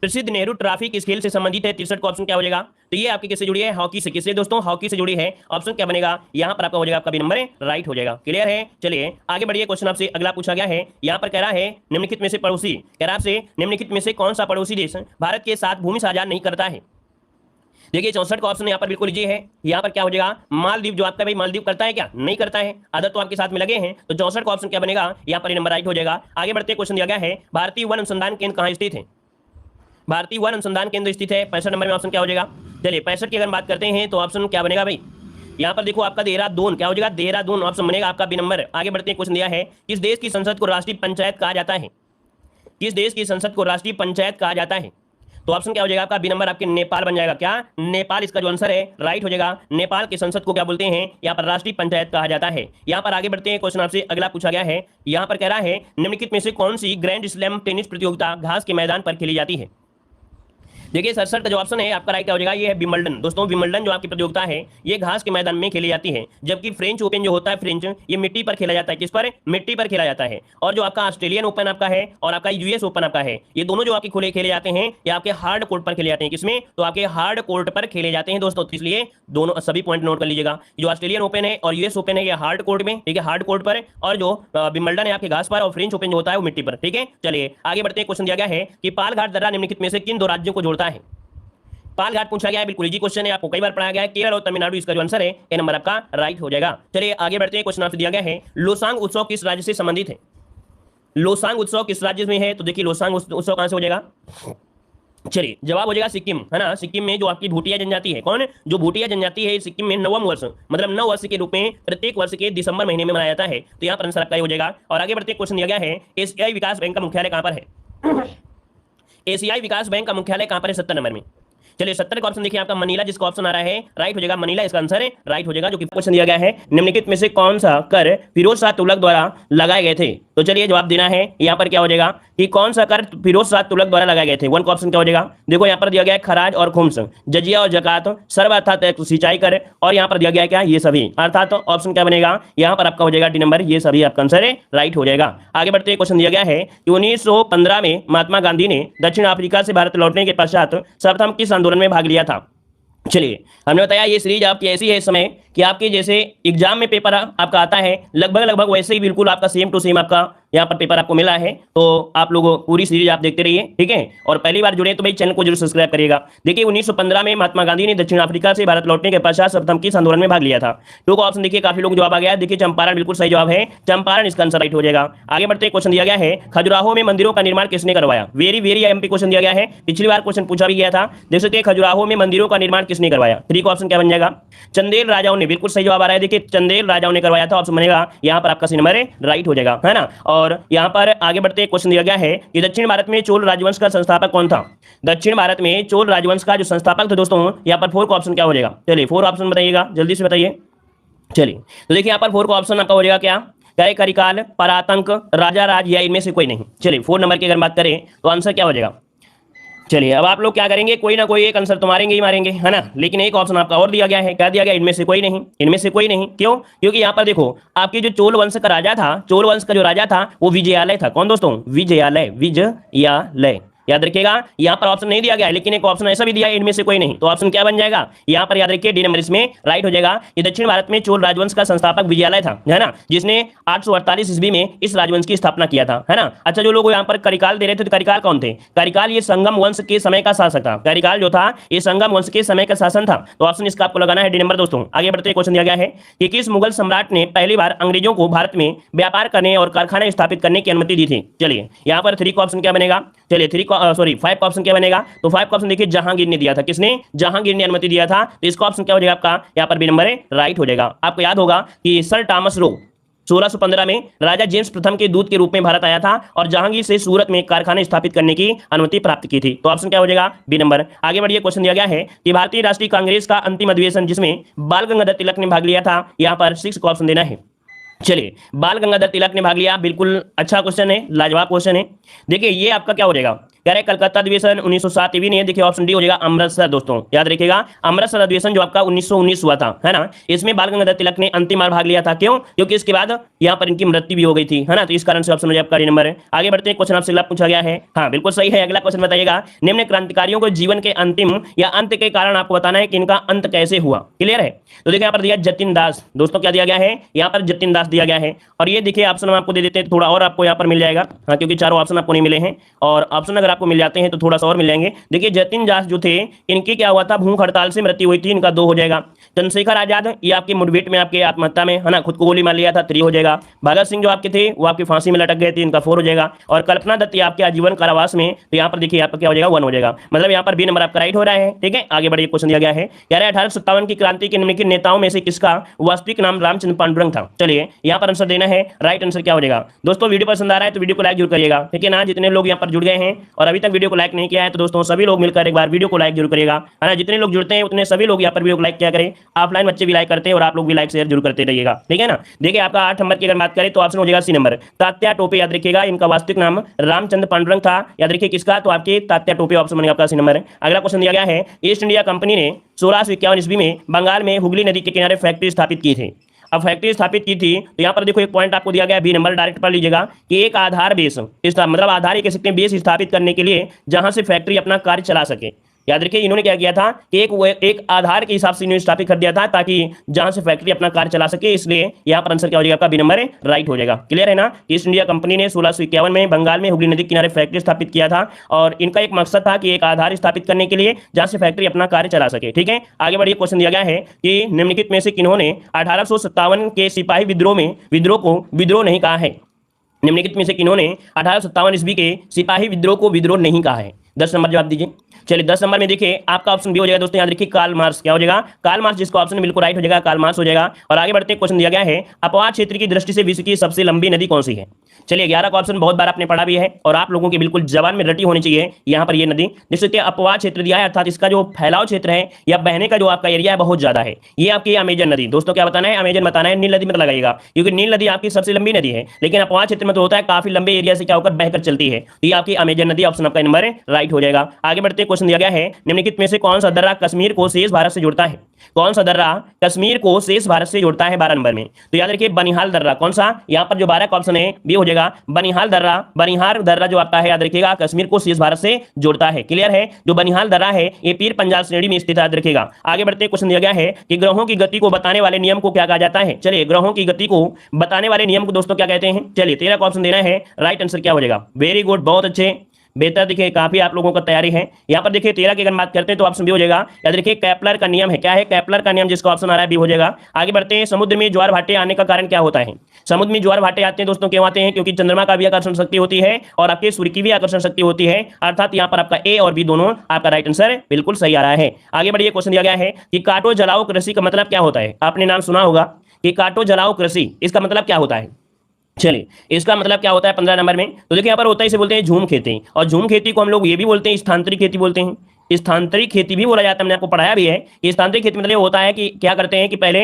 प्रसिद्ध नेहरू ट्रॉफी किस खेल से संबंधित है? 63 का ऑप्शन क्या हो जाएगा? तो ये आपकी किससे जुड़ी है? हॉकी से। किससे दोस्तों? हॉकी से जुड़ी है। ऑप्शन क्या बनेगा यहाँ पर आपका? हो जाएगा आपका बी नंबर राइट हो जाएगा। क्लियर है? चलिए आगे बढ़िए। क्वेश्चन आपसे अगला पूछा गया है, यहाँ पर कह रहा है निम्नलिखित में से पड़ोसी, कह रहा आपसे निम्नलिखित में से कौन सा पड़ोसी देश भारत के साथ भूमि साझा नहीं करता है? देखिए 64 का ऑप्शन यहाँ पर बिल्कुल ये है। यहाँ पर क्या हो जाएगा? मालदीव। जो आपका भाई मालदीव करता है क्या? नहीं करता है। अदर तो आपके साथ में लगे हैं, तो 64 का ऑप्शन क्या बनेगा? यहाँ पर नंबर राइट हो जाएगा। आगे बढ़ते क्वेश्चन दिया गया है भारतीय वन अनुसंधान केंद्र कहाँ स्थित है? भारतीय वन अनुसंधान केंद्र स्थित है 65 नंबर में। ऑप्शन क्या हो जाएगा? चलिए 65 की अगर बात करते हैं तो ऑप्शन क्या बनेगा भाई? यहाँ पर देखो आपका देहरादून। क्या हो जाएगा? देहरादून ऑप्शन बनेगा आपका बी नंबर। आगे बढ़ते हैं। क्वेश्चन दिया है किस देश की संसद को राष्ट्रीय पंचायत कहा जाता है? किस देश की संसद को राष्ट्रीय पंचायत कहा जाता है? तो ऑप्शन क्या हो जाएगा आपका? बी नंबर आपके नेपाल बन जाएगा। क्या? नेपाल इसका जो आंसर है राइट हो जाएगा। नेपाल की संसद को क्या बोलते हैं? यहाँ पर राष्ट्रीय पंचायत कहा जाता है। यहाँ पर आगे बढ़ते हैं। क्वेश्चन आपसे अगला पूछा गया है, यहाँ पर कह रहा है निम्नलिखित में से कौन सी ग्रैंड स्लैम टेनिस प्रतियोगिता घास के मैदान पर खेली जाती है? देखिए 67 का जो ऑप्शन है आपका राइट क्या हो जाएगा? ये है विंबलडन। दोस्तों विंबलडन जो आपकी प्रतियोगिता है ये घास के मैदान में खेली जाती है, जबकि फ्रेंच ओपन जो होता है फ्रेंच, ये मिट्टी पर खेला जाता है। किस पर? मिट्टी पर खेला जाता है। और जो आपका ऑस्ट्रेलियन ओपन आपका है और आपका यूएस ओपन आपका है, ये दोनों जो आपके खुले खेले जाते हैं ये आपके हार्ड कोर्ट पर खेले जाते हैं। किसमें? तो आपके हार्ड कोर्ट पर खेले जाते हैं दोस्तों। तो इसलिए दोनों सभी पॉइंट नोट कर लीजिएगा। जो ऑस्ट्रेलियन ओपन है और यूएस ओपन है ये हार्ड कोर्ट में, ठीक है, हार्ड कोर्ट पर, और जो विंबलडन है आपके घास पर, और फ्रेंच ओपन जो होता है वो मिट्टी पर। ठीक है, चलिए आगे बढ़ते हैं। क्वेश्चन दिया गया है कि पालघाट दर्रा निम्नलिखित में से किन दो राज्यों को जोड़ता है? पालघाट पूछा गया है, बिल्कुल इजी क्वेश्चन है, आपको कई बार पढ़ाया गया है। केरल और तमिलनाडु इसका जो आंसर है ए नंबर आपका राइट हो जाएगा। चलिए आगे बढ़ते हैं। क्वेश्चन आपसे दिया गया है लोसांग उत्सव किस राज्य से संबंधित है? लोसांग उत्सव किस राज्य में है? तो देखिए लोसांग उत्सव कहां से हो जाएगा? चलिए जवाब हो जाएगा सिक्किम, है ना। सिक्किम में जो आपकी भूटिया जनजाति है, कौन? जो भूटिया जनजाति है सिक्किम में नवम वर्ष, मतलब 9 वर्ष के रूप में प्रत्येक वर्ष के दिसंबर महीने में मनाया जाता है। तो यहाँ पर आंसर आपका हो जाएगा। और आगे बढ़ते क्वेश्चन दिया गया है एशियाई विकास बैंक का मुख्यालय कहां पर है? एशियाई विकास बैंक का मुख्यालय कहां पर है? 70 नंबर में। चलिए 70 का ऑप्शन देखिए आपका मनीला, जिसका ऑप्शन आ रहा है राइट हो जाएगा। मनीला इसका आंसर है राइट हो जाएगा। जो कि क्वेश्चन दिया गया है निम्नलिखित में से कौन सा कर फिरोज शाह तुगलक द्वारा लगाए गए थे? तो चलिए जवाब देना है। यहाँ पर क्या हो जाएगा कि कौन सा कर फिरोज शाह तुगलक द्वारा लगाए गए थे? 1 का ऑप्शन क्या हो जाएगा? देखो यहाँ पर दिया गया है खराज और खुम्स, जजिया और जकात, सर्व अर्थात सिंचाई कर, और यहाँ पर दिया गया है क्या? ये सभी। अर्थात ऑप्शन क्या बनेगा यहाँ पर आपका? हो जाएगा डी नंबर, ये सभी आपका आंसर है राइट हो जाएगा। आगे बढ़ते क्वेश्चन दिया गया है कि 1915 में महात्मा गांधी ने दक्षिण अफ्रीका से भारत लौटने के पश्चात सर्वप्रथम किस आंदोलन में भाग लिया था? चलिए हमने बताया ये सीरीज आपकी ऐसी है इस समय कि आपके जैसे एग्जाम में पेपर आपका आता है लगभग वैसे ही बिल्कुल आपका सेम टू सेम आपका यहाँ पर पेपर आपको मिला है। तो आप लोग पूरी सीरीज आप देखते रहिए, ठीक है। और पहली बार जुड़े तो भाई चैनल को जरूर सब्सक्राइब करिएगा। देखिए 1915 में महात्मा गांधी ने दक्षिण अफ्रीका से भारत लौटने के पश्चात सर्वप्रथम किस आंदोलन में भाग लिया था? टू का ऑप्शन देखिए काफी लोग जवाब आ गया। देखिए चंपारण बिल्कुल सही जवाब है, चंपारण इसका आंसर राइट हो जाएगा। आगे बढ़ते क्वेश्चन दिया गया है खजुराहो में मंदिरों का निर्माण किसने करवाया? वेरी एमपी क्वेश्चन दिया गया है, पिछली बार क्वेश्चन पूछा भी गया था। देख सकते हैं खजुराहो में मंदिरों का निर्माण किसने करवाया? 3 का ऑप्शन क्या बन जाएगा? चंदेल राजाओं ने, बिल्कुल सही जवाब आ रहा है। देखिए चंदेल राजाओं ने करवाया था, ऑप्शन बनेगा यहाँ पर आपका सी नंबर राइट हो जाएगा, है ना। और यहाँ पर आगे बढ़ते क्वेश्चन दिया गया है कि दक्षिण भारत में चोल राजवंश का संस्थापक कौन था? दक्षिण भारत में चोल राजवंश का जो संस्थापक था दोस्तों, यहाँ पर 4 का ऑप्शन क्या हो जाएगा? चलिए 4 ऑप्शन बताइएगा, जल्दी से बताइए। चलिए तो देखिए यहाँ पर 4 का ऑप्शन आपका हो जाएगा क्या? क्या करिकाल, परातंक, राजा राज, या इनमें से कोई नहीं। चलिए 4 नंबर की अगर बात करें तो आंसर क्या हो जाएगा? चलिए अब आप लोग क्या करेंगे, कोई ना कोई एक आंसर तो मारेंगे ही मारेंगे, है ना। लेकिन एक ऑप्शन आपका और दिया गया है, क्या दिया गया? इनमें से कोई नहीं, इनमें से कोई नहीं। क्यों? क्योंकि यहाँ पर देखो आपकी जो चोल वंश का राजा था, चोल वंश का जो राजा था वो विजयालय था। कौन दोस्तों? विजयालय, विजयालय याद रखिएगा। यहाँ पर ऑप्शन नहीं दिया गया है, लेकिन एक ऑप्शन ऐसा भी दिया है इनमें से कोई नहीं। तो ऑप्शन क्या बन जाएगा यहाँ पर? याद रखिए डी नंबर इसमें राइट हो जाएगा। ये दक्षिण भारत में चोल राजवंश का संस्थापक विजयालय था, है ना, जिसने 848 ईस्वी में इस राजवंश की स्थापना किया था, है ना। अच्छा जो लोग यहाँ पर करिकाल दे रहे थे, तो करिकाल कौन थे? करिकाल ये संगम वंश के समय का शासक था। करिकाल जो था ये संगम वंश के समय का शासन था। तो ऑप्शन इसका आपको लगाना है डी नंबर दोस्तों। आगे बढ़ते क्वेश्चन दिया गया है कि किस मुगल सम्राट ने पहली बार अंग्रेजों को भारत में व्यापार करने और कारखाने स्थापित करने की अनुमति दी थी? चलिए यहाँ पर 3 का ऑप्शन क्या बनेगा? चलिए 5 का ऑप्शन क्या बनेगा? तो 5 का ऑप्शन देखिए जहांगीर ने दिया था। किसने? जहांगीर ने अनुमति दिया था। तो इसका ऑप्शन क्या हो जाएगा आपका? यहाँ पर बी नंबर है राइट हो जाएगा। आपको याद होगा कि सर थॉमस रो 1615 में राजा जेम्स प्रथम के दूत के रूप में भारत आया था और जहांगीर से सूरत में कारखाने स्थापित करने की अनुमति प्राप्त की थी। तो ऑप्शन क्या हो जाएगा? B number. आगे बढ़िए, क्वेश्चन दिया गया है कि भारतीय राष्ट्रीय कांग्रेस का अंतिम अधिवेशन जिसमें बाल गंगाधर तिलक ने भाग लिया था, यहाँ पर 6 का ऑप्शन देना है। चलिए, बाल गंगाधर तिलक ने भाग लिया, बिल्कुल अच्छा क्वेश्चन है, लाजवाब क्वेश्चन है। देखिए ये आपका क्या हो जाएगा? कह रहे कलकत्ता अधिवेशन 1907 भी नहीं है। देखिए ऑप्शन डी हो जाएगा अमृतसर। दोस्तों याद रखिएगा, अमृतसर अधिवेशन जो आपका 1919 हुआ था, है ना, इसमें बाल गंगाधर तिलक ने अंतिम बार भाग लिया था। क्यों? क्योंकि इसके बाद यहाँ पर इनकी मृत्यु भी हो गई थी, है ना, तो इस कारण से ऑप्शन हो जाएगा आपका डी नंबर है। आगे बढ़ते हैं, क्वेश्चन आपसे अगला पूछा गया है। हाँ बिल्कुल सही है। अगला क्वेश्चन बताइएगा, निम्न क्रांतिकारियों को जीवन के अंतिम या अंत के कारण आपको बताना है कि इनका अंत कैसे हुआ। क्लियर है? तो देखिए यहाँ पर दिया जतिन दास। दोस्तों क्या दिया गया है? यहाँ पर जतिन दास दिया गया है। और ये देखिए ऑप्शन हम आपको दे देते हैं, थोड़ा और आपको यहाँ पर मिल जाएगा। हाँ, क्योंकि चारों ऑप्शन आपको नहीं मिले हैं और ऑप्शन अगर आपको मिल जाते हैं तो थोड़ा सा और मिल जाएंगे। देखिए जतिन दास जो थे, इनकी क्या हुआ था? भूख हड़ताल से मृत्यु हुई थी, इनका 2 हो जाएगा। चंद्रशेखर आजाद ये आपके मुठभेड़ में आपके आत्महत्या में, है ना, खुद को गोली मार लिया था, 3 हो जाएगा। भगत सिंह जो आपके थे वो आपकी फांसी में लटक गए थे, इनका 4 हो जाएगा। और कल्पना दत्त आपके आजीवन कारावास में, तो यहाँ पर देखिए आपका क्या हो जाएगा? 1 हो जाएगा। मतलब यहाँ पर बी नंबर आपका राइट हो रहा है। ठीक है, आगे बढ़िए, क्वेश्चन दिया गया है, कह रहा है 1857 की क्रांति के निम्नलिखित नेताओं में से किसका वास्तविक नाम रामचंद्र पांडुरंग था। चलिए यहाँ पर आंसर देना है। राइट आंसर क्या हो जाएगा? दोस्तों वीडियो पसंद आ रहा है तो वीडियो को लाइक जरूर करिएगा। ठीक है ना, जितने लोग यहाँ पर जुड़ गए हैं और अभी तक वीडियो को लाइक नहीं किया है तो दोस्तों सभी लोग मिलकर एक बार वीडियो को लाइक जरूर करिएगा, है ना। जितने लोग जुड़ते हैं उतने सभी लोग यहाँ पर वीडियो को लाइक किया करें। ऑफलाइन बच्चे भी लाइक करते हैं और आप लोग भी लाइक शेयर जरूर करते रहिएगा। ठीक है ना। देखिए आपका 8 नंबर की अगर बात करें तो ऑप्शन हो जाएगा सी नंबर, तात्या टोपे। याद रखिएगा इनका वास्तविक नाम रामचंद्र पांडुरंग था। याद रखिए किसका? तो आपके तात्या टोपे ऑप्शन बनेगा आपका सी नंबर। अगला क्वेश्चन दिया गया है, ईस्ट इंडिया कंपनी ने 1651 ईस्वी में बंगाल में हुगली नदी के किनारे फैक्ट्री स्थापित की थी। अब फैक्ट्री स्थापित की थी तो यहाँ पर देखो एक पॉइंट आपको दिया गया है, बी नंबर, डायरेक्ट पढ़ लीजिएगा कि एक आधार बेस, मतलब आधार कह सकते हैं बेस स्थापित करने के लिए जहां से फैक्ट्री अपना कार्य चला सके। याद रखिए इन्होंने क्या किया था कि एक आधार के हिसाब से इन्होंने स्थापित कर दिया था ताकि जहां से फैक्ट्री अपना कार्य चला सके। इसलिए यहाँ पर आंसर क्या हो जाएगा आपका? बी नंबर है, राइट हो जाएगा। क्लियर है ना। ईस्ट इंडिया कंपनी ने 1651 में बंगाल में हुगली नदी के किनारे फैक्ट्री स्थापित किया था और इनका एक मकसद था कि एक आधार स्थापित करने के लिए जहां से फैक्ट्री अपना कार्य चला सके। ठीक है, आगे बढ़िए, क्वेश्चन दिया गया है कि निम्नलिखित में से किन्होंने 1857 के सिपाही विद्रोह में विद्रोह को विद्रोह नहीं कहा है। निम्नलिखित में से किन्होंने 1857 ईस्वी के सिपाही विद्रोह को विद्रोह नहीं कहा है। 10 नंबर जवाब दीजिए। चलिए 10 नंबर में देखिए आपका ऑप्शन बी हो जाएगा। दोस्तों याद रखिए कार्ल मार्क्स। क्या हो जाएगा? कार्ल मार्क्स, जिसका ऑप्शन बिल्कुल राइट हो जाएगा, कार्ल मार्क्स हो जाएगा। और आगे बढ़ते क्वेश्चन दिया गया है, अपवाद क्षेत्र की दृष्टि से विश्व की सबसे लंबी नदी कौन सी है। चलिए 11 का ऑप्शन बहुत बार आपने पढ़ा भी है और आप लोगों के बिल्कुल जबान में रटी होनी चाहिए। यहाँ पर ये नदी जिससे अपवाद क्षेत्र दिया है, अर्थात इसका जो फैलाव क्षेत्र है या बहने का जो आपका एरिया है बहुत ज्यादा है। ये आपकी अमेजन नदी। दोस्तों क्या बताना है? अमेजन बताना है, नील नदी में लगाइएगा क्योंकि नील नदी आपकी सबसे लंबी नदी है, लेकिन अपवाद क्षेत्र में तो होता है काफी लंबे एरिया से क्या होकर बहकर चलती है। ये आपकी अमेजन नदी, ऑप्शन आपका नंबर राइट हो जाएगा। आगे बढ़ते क्वेश्चन दिया गया है, निम्नलिखित में से कौन सा दर्रा कश्मीर को शेष भारत से जोड़ता है। कौन सा दर्रा कश्मीर को शेष भारत से जोड़ता है 12 नंबर में? तो याद रखिए बनिहाल दर्रा। कौन सा? यहाँ पर जो 12 का ऑप्शन है बी हो जाएगा बनिहाल दर्रा। बनिहाल दर्रा जो आपका है याद रखिएगा कश्मीर को शेष भारत से जोड़ता है। क्लियर है। जो बनिहाल दर्रा है ये पीर पंजाल श्रेणी में स्थित है, याद रखिएगा। आगे बढ़ते क्वेश्चन दिया गया है कि ग्रहों की गति को बताने वाले नियम को क्या कहा जाता है। चलिए ग्रहों की गति को बताने वाले नियम को दोस्तों क्या कहते हैं। चलिए 13 का ऑप्शन देना है। राइट आंसर क्या हो जाएगा? वेरी गुड, बहुत अच्छे, बेहतर। देखिए काफी आप लोगों का तैयारी है। यहाँ पर देखिए 13 की अगर बात करते हैं तो ऑप्शन बी हो जाएगा। याद रखिए केपलर का नियम है। क्या है? केपलर का नियम, जिसका ऑप्शन आ रहा है बी हो जाएगा। आगे बढ़ते हैं, समुद्र में ज्वार भाटे आने का कारण क्या होता है। समुद्र में ज्वार भाटे आते हैं दोस्तों क्यों आते हैं? क्योंकि चंद्रमा का भी आकर्षण शक्ति होती है और आपके सूर्य की भी आकर्षण शक्ति होती है। अर्थात यहाँ पर आपका ए और बी दोनों आपका राइट आंसर बिल्कुल सही आ रहा है। आगे बढ़िए, क्वेश्चन दिया गया है कि काटो जलाओ कृषि का मतलब क्या होता है। आपने नाम सुना होगा कि काटो जलाओ कृषि, इसका मतलब क्या होता है। चलिए इसका मतलब क्या होता है 15 नंबर में? तो देखिए यहाँ पर होता है, इसे बोलते हैं झूम खेती। और झूम खेती को हम लोग ये भी बोलते हैं स्थानांतरित खेती बोलते हैं। स्थानांतरित खेती भी बोला जाता है, मैंने आपको पढ़ाया भी है कि स्थानांतरित खेती मतलब होता है कि क्या करते हैं कि पहले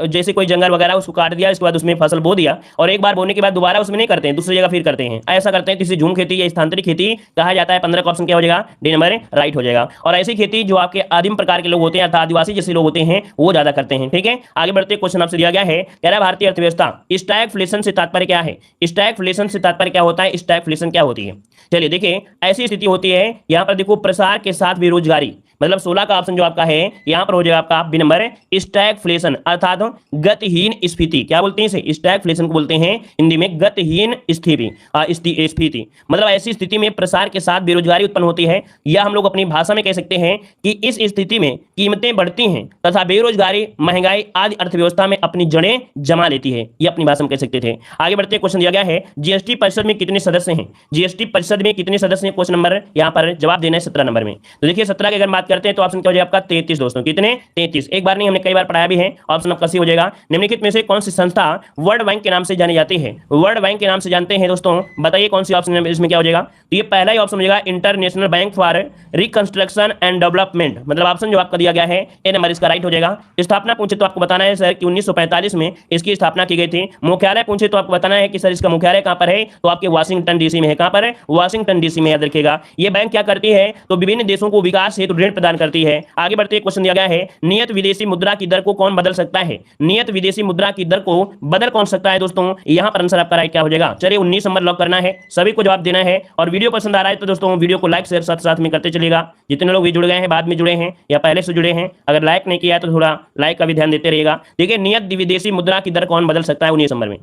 जैसे कोई जंगल वगैरह उसको काट दिया, इसके बाद उसमें फसल बो दिया और एक बार बोने के बाद दोबारा उसमें नहीं करते हैं, दूसरी जगह फिर करते हैं, ऐसा करते हैं। किसी झूम खेती या स्थानांतरित खेती कहा जाता है। 15 का ऑप्शन क्या हो जाएगा? डी नंबर राइट हो जाएगा। और ऐसी खेती जो आपके आदिम प्रकार के लोग होते हैं अर्थात आदिवासी जैसे लोग होते हैं वो ज्यादा करते हैं। ठीक है, आगे बढ़ते क्वेश्चन आपसे दिया गया है, कह रहा है भारतीय अर्थव्यवस्था स्टैगफ्लेशन से तात्पर्य क्या है। स्टैगफ्लेशन से तात्पर्य क्या होता है? स्टैगफ्लेशन क्या होती है? चलिए देखिए ऐसी स्थिति होती है, यहाँ पर देखो प्रसार के साथ बेरोजगारी, मतलब 16 का ऑप्शन जो आपका है यहां पर हो जाएगा आपका बी नंबर स्टैगफ्लेशन अर्थात गतिहीन स्फीति। क्या बोलते हैं इसे? स्टैगफ्लेशन को बोलते हैं हिंदी में गतिहीन स्फीति। मतलब ऐसी स्थिति में प्रसार के साथ बेरोजगारी उत्पन्न होती है, या हम लोग अपनी भाषा में कह सकते हैं कि इस स्थिति में कीमतें बढ़ती हैं तथा बेरोजगारी, महंगाई आदि अर्थव्यवस्था में अपनी जड़ें जमा लेती है। ये अपनी भाषा में कह सकते थे। आगे बढ़ते क्वेश्चन दिया गया है जीएसटी परिषद में कितने सदस्य हैं? जीएसटी परिषद में कितने सदस्य हैं? क्वेश्चन नंबर यहां पर जवाब देना है 17 नंबर में। तो देखिए 17 की अगर बात करते हैं तो ऑप्शन क्या हो जाएगा आपका 33 दोस्तों। कितने? 33। एक बार नहीं, हमने कई बार पढ़ाया भी है। ऑप्शन आपका सी हो जाएगा। निम्नलिखित में से कौन सी संस्था वर्ल्ड बैंक के नाम से जानी जाती है? वर्ल्ड बैंक के नाम से जानते हैं दोस्तों, बताइए कौन सी ऑप्शन इसमें क्या हो जाएगा? तो ये पहला ही ऑप्शन हो जाएगा international bank for reconstruction and development. मतलब ऑप्शन जो आपका दिया गया है ए नंबर इसका राइट हो जाएगा। स्थापना पूछे तो आपको बताना है सर कि 1945 में इसकी स्थापना की गई थी। मुख्यालय पूछे तो आपको बताना है कि सर इसका मुख्यालय कहां पर है? तो आपके वाशिंगटन डीसी में है। कहां पर है? वाशिंगटन डीसी में। याद रखिएगा। ये बैंक क्या करती है? तो विभिन्न देशों को विकास हेतु ऋण प्रदान करती है। आगे बढ़ते क्वेश्चन दिया गया है नियत विदेशी मुद्रा की दर को कौन बदल सकता है? नियत विदेशी मुद्रा की दर को बदल कौन सकता है दोस्तों? यहां पर आंसर आपका राइट क्या हो जाएगा? चलिए 19 नंबर लॉक करना है, सभी को जवाब देना है। और वीडियो पसंद आ रहा है तो दोस्तों वीडियो को लाइक शेयर साथ साथ में करते चलिएगा। जितने लोग भी जुड़ गए हैं, बाद में जुड़े हैं या पहले से जुड़े हैं, अगर लाइक नहीं किया तो थोड़ा लाइक का भी ध्यान देते रहिएगा। देखिए नियत विदेशी मुद्रा की दर कौन बदल सकता है 19 नंबर में?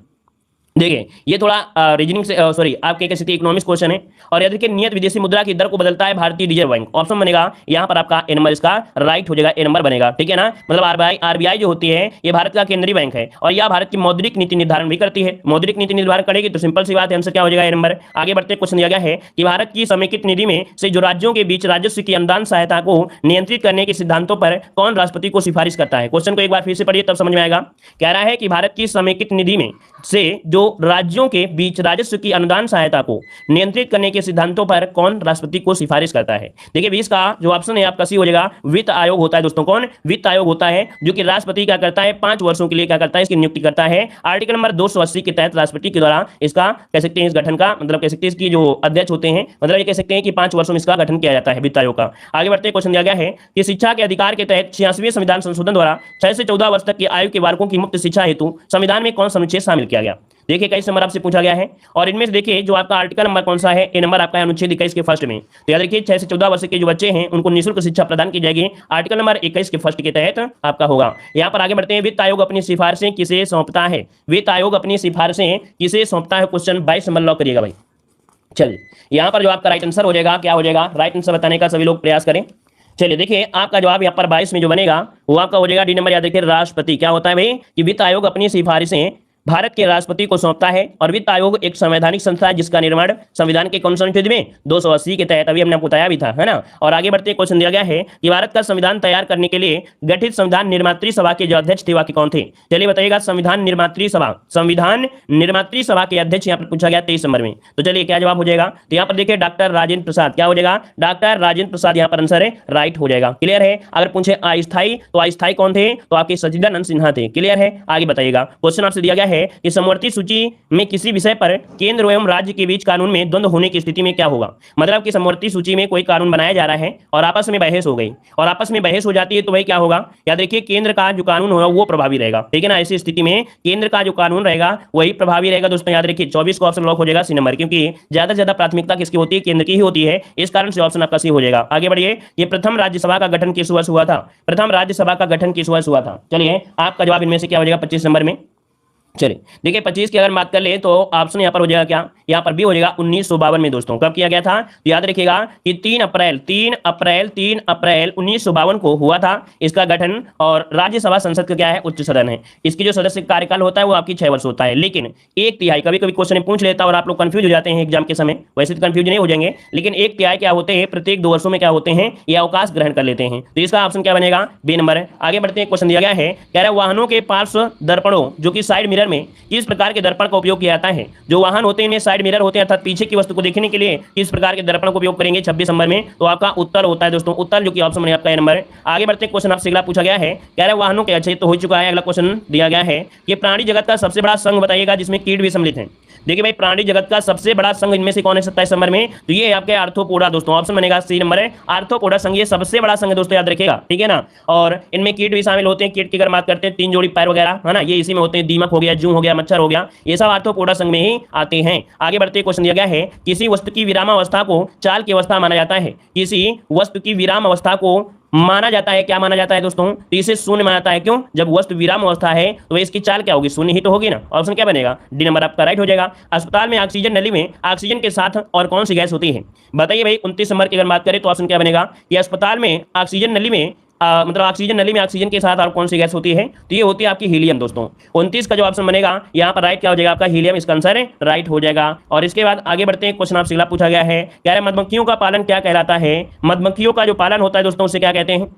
देखिए ये थोड़ा रीजनिंग से सॉरी आपके कह सकते इकोनॉमिक्स क्वेश्चन है। और याद रखिए नियत विदेशी मुद्रा की दर को बदलता है भारतीय रिजर्व बैंक। ऑप्शन बनेगा यहां पर आपका ए नंबर इसका राइट हो जाएगा। ए नंबर बनेगा, ठीक है ना। मतलब आरबीआई जो होती है ये भारत का केंद्रीय बैंक है और यह भारत की मौद्रिक नीति निर्धारण भी करती है। मौद्रिक नीति निर्धारण करेगी तो सिंपल सी बात है, आंसर क्या हो जाएगा? ए नंबर। आगे बढ़ते क्वेश्चन दिया गया है कि भारत की समेकित निधि में से जो राज्यों के बीच राजस्व की अनुदान सहायता को नियंत्रित करने के सिद्धांतों पर कौन राष्ट्रपति को सिफारिश करता है? क्वेश्चन को एक बार फिर से पढ़िए तब समझ में आएगा। कह रहा है कि भारत की समेकित निधि में से जो राज्यों के बीच राजस्व की अनुदान सहायता को नियंत्रित करने के सिद्धांतों पर कौन राष्ट्रपति को सिफारिश करता है? देखिए 20 का जो ऑप्शन है आपका सी हो जाएगा। वित्त आयोग होता है दोस्तों। कौन? वित्त आयोग होता है जो कि राष्ट्रपति क्या करता है? 5 वर्षों के लिए क्या करता है? इसकी नियुक्ति करता है। आर्टिकल नंबर 280 के तहत राष्ट्रपति के द्वारा इसका कह सकते हैं इस गठन का मतलब कह सकते हैं इसकी जो अध्यक्ष होते हैं, मतलब ये कह सकते हैं कि 5 वर्षों में इसका गठन किया जाता है वित्त आयोग का। आगे बढ़ते क्वेश्चन दिया गया है कि शिक्षा के अधिकार के तहत 86वें संविधान संशोधन द्वारा 6 से 14 वर्ष तक की आयु के बालकों की मुफ्त शिक्षा हेतु संविधान में कौन सा अनुच्छेद शामिल किया गया? देखिए 21 नंबर आपसे पूछा गया है और इनमें से देखिए जो आपका आर्टिकल नंबर कौन सा है? ए नंबर आपका अनुच्छेद 21 के फर्स्ट में। तो याद रखिए 6 से 14 वर्ष के जो बच्चे हैं उनको निःशुल्क शिक्षा प्रदान की जाएगी। आर्टिकल नंबर 21 के फर्स्ट के तहत आपका होगा। यहाँ पर आगे बढ़ते हैं। वित्त आयोग अपनी सिफारिशें किसे सौंपता है? वित्त आयोग अपनी सिफारिशें किसे सौंपता है? क्वेश्चन 22 नंबर लॉक करिएगा भाई। चलिए यहाँ पर जो आपका राइट आंसर हो जाएगा क्या हो जाएगा? राइट आंसर बताने का सभी लोग प्रयास करें। चलिए देखिए आपका जवाब यहाँ पर 22 में जो बनेगा वो आपका हो जाएगा डी नंबर। याद रखिए राष्ट्रपति। क्या होता है भाई कि वित्त आयोग अपनी सिफारिशें भारत के राष्ट्रपति को सौंपता है और वित्त आयोग एक संवैधानिक संस्था है जिसका निर्माण संविधान के कौन से अनुच्छेद में? 280 के तहत। अभी हमने आपको बताया भी था, है ना। और आगे बढ़ते क्वेश्चन दिया गया है कि भारत का संविधान तैयार करने के लिए गठित संविधान निर्मात्री सभा के जो अध्यक्ष थे वाकई कौन थे? चलिए बताइएगा। संविधान निर्मात्री सभा के अध्यक्ष यहाँ पर पूछा गया 23 नंबर में। तो चलिए क्या जवाब हो जाएगा? तो यहाँ पर देखिए डॉक्टर राजेंद्र प्रसाद। क्या हो जाएगा? डॉक्टर राजेंद्र प्रसाद यहाँ पर आंसर है राइट हो जाएगा। क्लियर है। अगर पूछे अस्थायी तो अस्थायी कौन थे? तो आपके सच्चिदानंद सिन्हा थे। क्लियर है। आगे बताइएगा। क्वेश्चन आपसे दिया गया है कि समवर्ती सूची में किसी विषय पर केंद्र एवं राज्य के बीच कानून में द्वंद्व होने की स्थिति में क्या होगा? मतलब कि समवर्ती सूची में कोई कानून बनाया जा रहा है और आपस में बहस हो गई और आपस में बहस हो जाती है तो वही क्या होगा? याद रखिए केंद्र का जो कानून होगा वो प्रभावी रहेगा, ठीक है ना। ऐसी स्थिति में केंद्र का जो कानून रहेगा वही प्रभावी रहेगा दोस्तों। याद रखिए 24 का ऑप्शन लॉक हो जाएगा सी नंबर, क्योंकि ज्यादा से ज्यादा प्राथमिकता किसकी होती है? केंद्र की ही होती है। इस कारण से ऑप्शन आपका सी हो जाएगा। आगे बढ़िए। ये प्रथम राज्यसभा का गठन किस वर्ष हुआ था? प्रथम राज्यसभा का गठन किस वर्ष हुआ था? चलिए आपका जवाब इनमें से क्या हो जाएगा? 25 नंबर में। चलिए देखिए 25 की अगर बात कर ले तो ऑप्शन यहाँ पर हो जाएगा क्या? यहाँ पर भी हो जाएगा 1952 में दोस्तों। कब किया गया था? तो याद रखिएगा कि 3 अप्रैल 1952 को हुआ था इसका गठन। और राज्यसभा संसद का क्या है? उच्च सदन है। इसकी जो सदस्य कार्यकाल होता है वो आपकी 6 वर्ष होता है। लेकिन 1/3 कभी कभी क्वेश्चन पूछ लेता है और आप लोग कंफ्यूज हो जाते हैं एग्जाम के समय। वैसे तो कंफ्यूज नहीं हो जाएंगे, लेकिन 1/3 क्या होते हैं? प्रत्येक 2 वर्षों में क्या होते हैं? ये अवकाश ग्रहण कर लेते हैं। तो इसका ऑप्शन क्या बनेगा? B number. आगे बढ़ते हैं। क्वेश्चन दिया गया है कह रहा है वाहनों के पार्श्व दर्पणों जो कि साइड मिरर में किस प्रकार के दर्पण का उपयोग किया जाता है? जो वाहन होते हैं इनमें साइड मिरर होते हैं अर्थात पीछे की वस्तु को देखने के लिए किस प्रकार के दर्पण का उपयोग करेंगे 26 नंबर में? तो आपका उत्तर होता है दोस्तों उत्तर, जो कि ऑप्शन में आपका ए नंबर है। आगे बढ़ते क्वेश्चन आपसे अगला पूछा गया है कह रहे वाहनों के अच्छे तो हो चुका है। अगला क्वेश्चन दिया गया है कि प्राणी जगत का सबसे बड़ा संघ बताइएगा जिसमें कीट भी सम्मिलित है। देखिए भाई प्राणी जगत का सबसे बड़ा संघ इनमें से कौन है 27 नंबर में? तो ये आपके आर्थ्रोपोडा दोस्तों। ऑप्शन बनेगा सी नंबर है आर्थ्रोपोडा संघ। ये सबसे बड़ा संघ है दोस्तों, याद रखिएगा, ठीक है ना। और इनमें कीट भी शामिल होते हैं। कीट की अगर बात करते हैं 3 जोड़ी पैर वगैरह, है ना, ये इसी में होते हैं। दीमक हो गया, जू हो गया, मच्छर हो गया, ये सब आर्थ्रोपोडा संघ में ही आते हैं। आगे बढ़ते क्वेश्चन दिया गया है किसी वस्तु की विरामावस्था को चाल की अवस्था माना जाता है। किसी वस्तु की विराम अवस्था को माना जाता है, क्या माना जाता है दोस्तों, तो इसे शून्य माना जाता है। क्यों? जब वस्तु विराम अवस्था है तो इसकी चाल क्या होगी, शून्य ही तो होगी ना। ऑप्शन क्या बनेगा, डी नंबर आपका राइट हो जाएगा। अस्पताल में ऑक्सीजन नली में ऑक्सीजन के साथ और कौन सी गैस होती है, बताइए भाई। 29 नंबर की अगर बात करें तो ऑप्शन क्या बनेगा कि अस्पताल में ऑक्सीजन नली में मतलब ऑक्सीजन नली में ऑक्सीजन के साथ और कौन सी गैस होती है, तो ये होती है आपकी हीलियम दोस्तों। 29 का जो ऑप्शन बनेगा यहाँ पर राइट क्या हो जाएगा आपका, हीलियम, इसका आंसर है राइट हो जाएगा। और इसके बाद आगे बढ़ते हैं, क्वेश्चन आपसे अगला पूछा गया है, कह रहे मधुमक्खियों का पालन क्या कहलाता है। मधुमक्खियों का जो पालन होता है दोस्तों उसे क्या कहते हैं।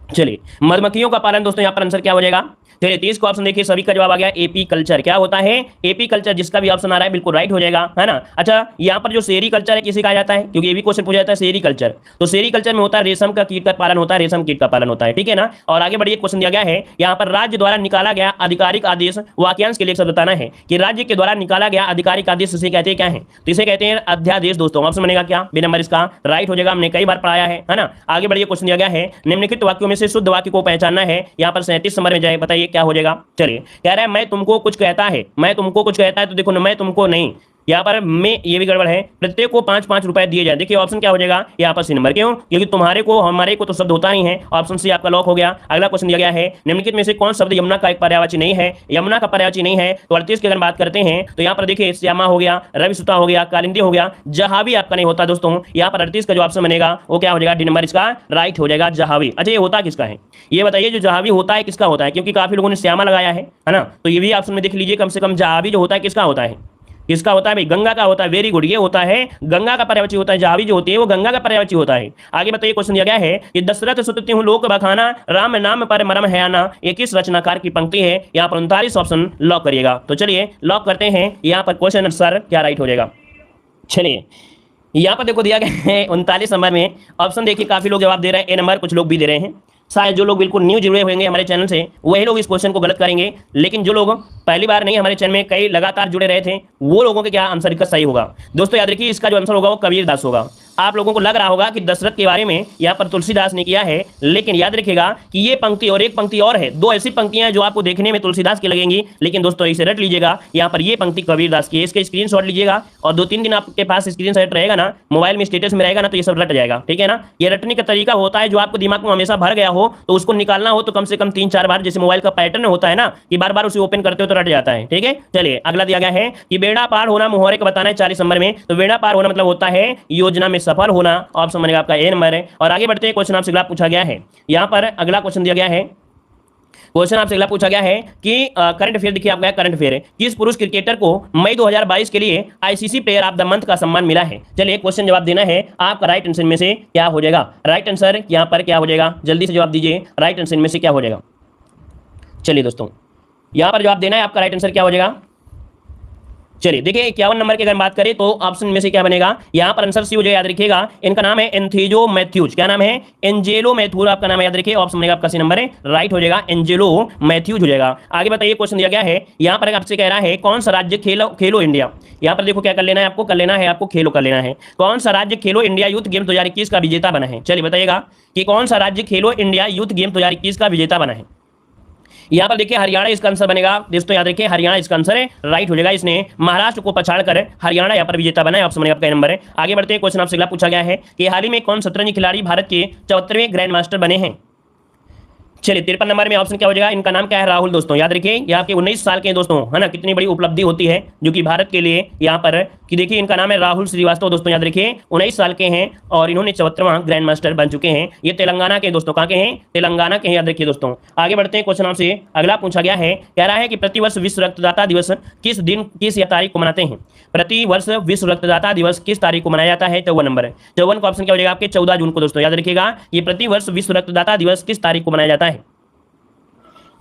चलिए, मधुमक्खियों का पालन दोस्तों यहाँ पर आंसर क्या हो जाएगा। चलिए 30 का ऑप्शन देखिए, सभी का जवाब आ गया एपी कल्चर। क्या होता है, एपी कल्चर, जिसका भी ऑप्शन आ रहा है बिल्कुल राइट हो जाएगा, है ना। अच्छा, यहाँ पर जो सेरी कल्चर है किसे कहा जाता है, क्योंकि ये भी क्वेश्चन पूछा जाता है सेरी कल्चर। तो सेरी कल्चर में होता है रेशम का कीट का पालन होता है, रेशम कीट का पालन होता है, ठीक है ना। और आगे बढ़िए, क्वेश्चन दिया गया है यहाँ पर राज्य द्वारा निकाला गया आधिकारिक आदेश, वाक्यांश के लिए सब बताना है कि राज्य के द्वारा निकाला गया आधिकारिक आदेश इसे कहते हैं क्या है, तो इसे कहते हैं अध्यादेश दोस्तों। ऑप्शन बनेगा क्या, बी नंबर इसका राइट हो जाएगा, हमने कई बार पढ़ाया है ना। आगे बढ़िए, क्वेश्चन दिया गया है निम्नलिखित वाक्यों में से शुद्ध वाक्य को पहचानना है। यहाँ पर 37 नंबर में जाए, बताइए क्या हो जाएगा। चलिए, कह रहा है मैं तुमको कुछ कहता है, मैं तुमको कुछ कहता है, तो देखो ना, मैं तुमको नहीं, यहाँ पर मैं, ये भी गड़बड़ है, प्रत्येक को 5-5 रुपए दिए जाए। देखिए ऑप्शन क्या हो जाएगा यहाँ पर सी नंबर, क्यों, क्योंकि तुम्हारे को हमारे को तो शब्द होता नहीं है। ऑप्शन सी आपका लॉक हो गया। अगला क्वेश्चन दिया गया है निम्नलिखित में से कौन शब्द यमुना का एक पर्यायवाची नहीं है। यमुना का पर्यायवाची नहीं है तो 38 की अगर बात करते हैं तो यहाँ पर देखिए श्यामा हो गया, रविसुता हो गया, कालिंदी हो गया, जहावी आपका नहीं होता दोस्तों। यहाँ पर 38 का जो ऑप्शन बनेगा वो क्या हो जाएगा, डी नंबर इसका राइट हो जाएगा, जहावी। अच्छा, ये होता किसका है, ये बताइए, जो जहावी होता है किसका होता है, क्योंकि काफी लोगों ने श्यामा लगाया है ना। तो ये भी ऑप्शन में देख लीजिए, कम से कम जहावी जो होता है किसका होता है, किसका होता है भाई, गंगा का होता है। वेरी गुड, ये होता है गंगा का पर्यायवाची होता है, जहावी जो होती है वो गंगा का पर्यायवाची होता है। आगे बताइए, क्वेश्चन दिया गया है कि दशरथ सुतति हूँ लोक बखाना, राम नाम पर मरम है आना, ये किस रचनाकार की पंक्ति है। यहाँ पर 39 ऑप्शन लॉक करिएगा। तो चलिए लॉक करते हैं, यहाँ पर क्वेश्चन आंसर क्या राइट हो जाएगा। चलिए यहाँ पर देखो दिया गया है 39 नंबर में ऑप्शन, देखिए काफी लोग जवाब दे रहे हैं ए नंबर, कुछ लोग भी दे रहे हैं। शायद जो लोग बिल्कुल न्यू जुड़े होंगे हमारे चैनल से वही लोग इस क्वेश्चन को गलत करेंगे, लेकिन जो लोग पहली बार नहीं हमारे चैनल में कई लगातार जुड़े रहे थे वो लोगों के क्या आंसर इसका सही होगा। दोस्तों याद रखिए, इसका जो आंसर होगा वो कबीर दास होगा। आप लोगों को लग रहा होगा कि दशरथ के बारे में यहाँ पर तुलसीदास ने किया है, लेकिन याद रखिएगा कि ये पंक्ति और एक पंक्ति और है, दो ऐसी पंक्तियां जो आपको देखने में तुलसीदास की लगेंगी, लेकिन दोस्तों इसे रट लीजिएगा, यहाँ पर ये पंक्ति कबीरदास की है। इसके स्क्रीनशॉट लीजिएगा और 2-3 दिन आपके पास स्क्रीनशॉट रहेगा ना, मोबाइल में स्टेटस में रहेगा ना, तो ये सब रट जाएगा, ठीक है ना। ये रटने का तरीका होता है, जो आपको दिमाग में हमेशा भर गया हो तो उसको निकालना हो तो कम से कम 3-4 बार, जैसे मोबाइल का पैटर्न होता है ना कि बार बार उसे ओपन करते हो तो रट जाता है, ठीक है। चलिए अगला दिया गया है कि बेड़ा पार होना मुहावरे का बताना है 40 नंबर में। तो बेड़ा पार होना मतलब होता है योजना में सफल होना, ऑप्शन बनेगा आपका ए नंबर है। और आगे बढ़ते हैं, क्वेश्चन आपसे अगला पूछा गया है, यहाँ पर अगला क्वेश्चन दिया गया है, क्वेश्चन आपसे अगला पूछा गया है कि करंट अफेयर, देखिए आपका करंट अफेयर है, किस पुरुष क्रिकेटर को मई 2022 के लिए ICC player of the month का सम्मान मिला है। चलिए क्वेश्चन जवाब देना है, आपका राइट आंसर में से क्या हो जाएगा। राइट आंसर यहाँ पर क्या हो जाएगा, जल्दी से जवाब दीजिए, राइट आंसर में से क्या हो जाएगा। चलिए दोस्तों यहाँ पर जवाब देना है, आपका राइट आंसर क्या हो जाएगा। चलिए देखिए 51 नंबर की अगर बात करें तो ऑप्शन में से क्या बनेगा, यहाँ पर आंसर सी हो जाएगा, याद रखिएगा। इनका नाम है एंथेजो मैथ्यूज, क्या नाम है, एंजेलो मैथ्यूज आपका नाम है, याद रखिए। ऑप्शन बनेगा आपका सी नंबर है, राइट हो जाएगा, एंजेलो मैथ्यूज हो जाएगा। आगे बताइए, क्वेश्चन दिया गया है, यहाँ पर आपसे कह रहा है कौन सा राज्य खेलो इंडिया, यहाँ पर देखो क्या कर लेना है आपको, कर लेना है आपको खेलो कर लेना है, कौन सा राज्य खेलो इंडिया यूथ गेम 2021 का विजेता बना है। चलिए बताइएगा कि कौन सा राज्य खेलो इंडिया यूथ गेम 2021 का विजेता बना है। यहाँ पर देखिए हरियाणा इसका आंसर बनेगा दोस्तों, याद रखिए हरियाणा इसका आंसर है, राइट हो जाएगा। इसने महाराष्ट्र को पछाड़कर हरियाणा यहाँ पर विजेता बना है, ऑप्शन बनेगा आपका नंबर है। आगे बढ़ते हैं, क्वेश्चन आपसे अगला पूछा गया है कि हाल ही में कौन शतरंज खिलाड़ी भारत के 74वें ग्रैंड मास्टर बने हैं। चलिए 53 नंबर में ऑप्शन क्या हो जाएगा, इनका नाम क्या है, राहुल दोस्तों, याद रखिए ये आपके 19 साल के दोस्तों, है ना। कितनी बड़ी उपलब्धि होती है जो कि भारत के लिए यहाँ पर, कि देखिए इनका नाम है राहुल श्रीवास्तव दोस्तों, याद रखिए 19 साल के हैं और इन्होंने 74वां ग्रैंड मास्टर बन चुके हैं। ये तेलंगाना के दोस्तों, कहाँ के हैं, तेलंगाना के हैं, याद रखिए दोस्तों। आगे बढ़ते हैं, क्वेश्चन आपसे अगला पूछा गया है, कह रहा है कि प्रतिवर्ष विश्व रक्तदाता दिवस किस दिन किस तारीख को मनाते हैं। प्रतिवर्ष विश्व रक्तदाता दिवस किस तारीख को मनाया जाता है, 54 नंबर है। 54 का ऑप्शन क्या हो जाएगा आपके 14 जून को दोस्तों, याद रखिएगा। ये प्रतिवर्ष विश्व रक्तदाता दिवस किस तारीख को मनाया जाता है।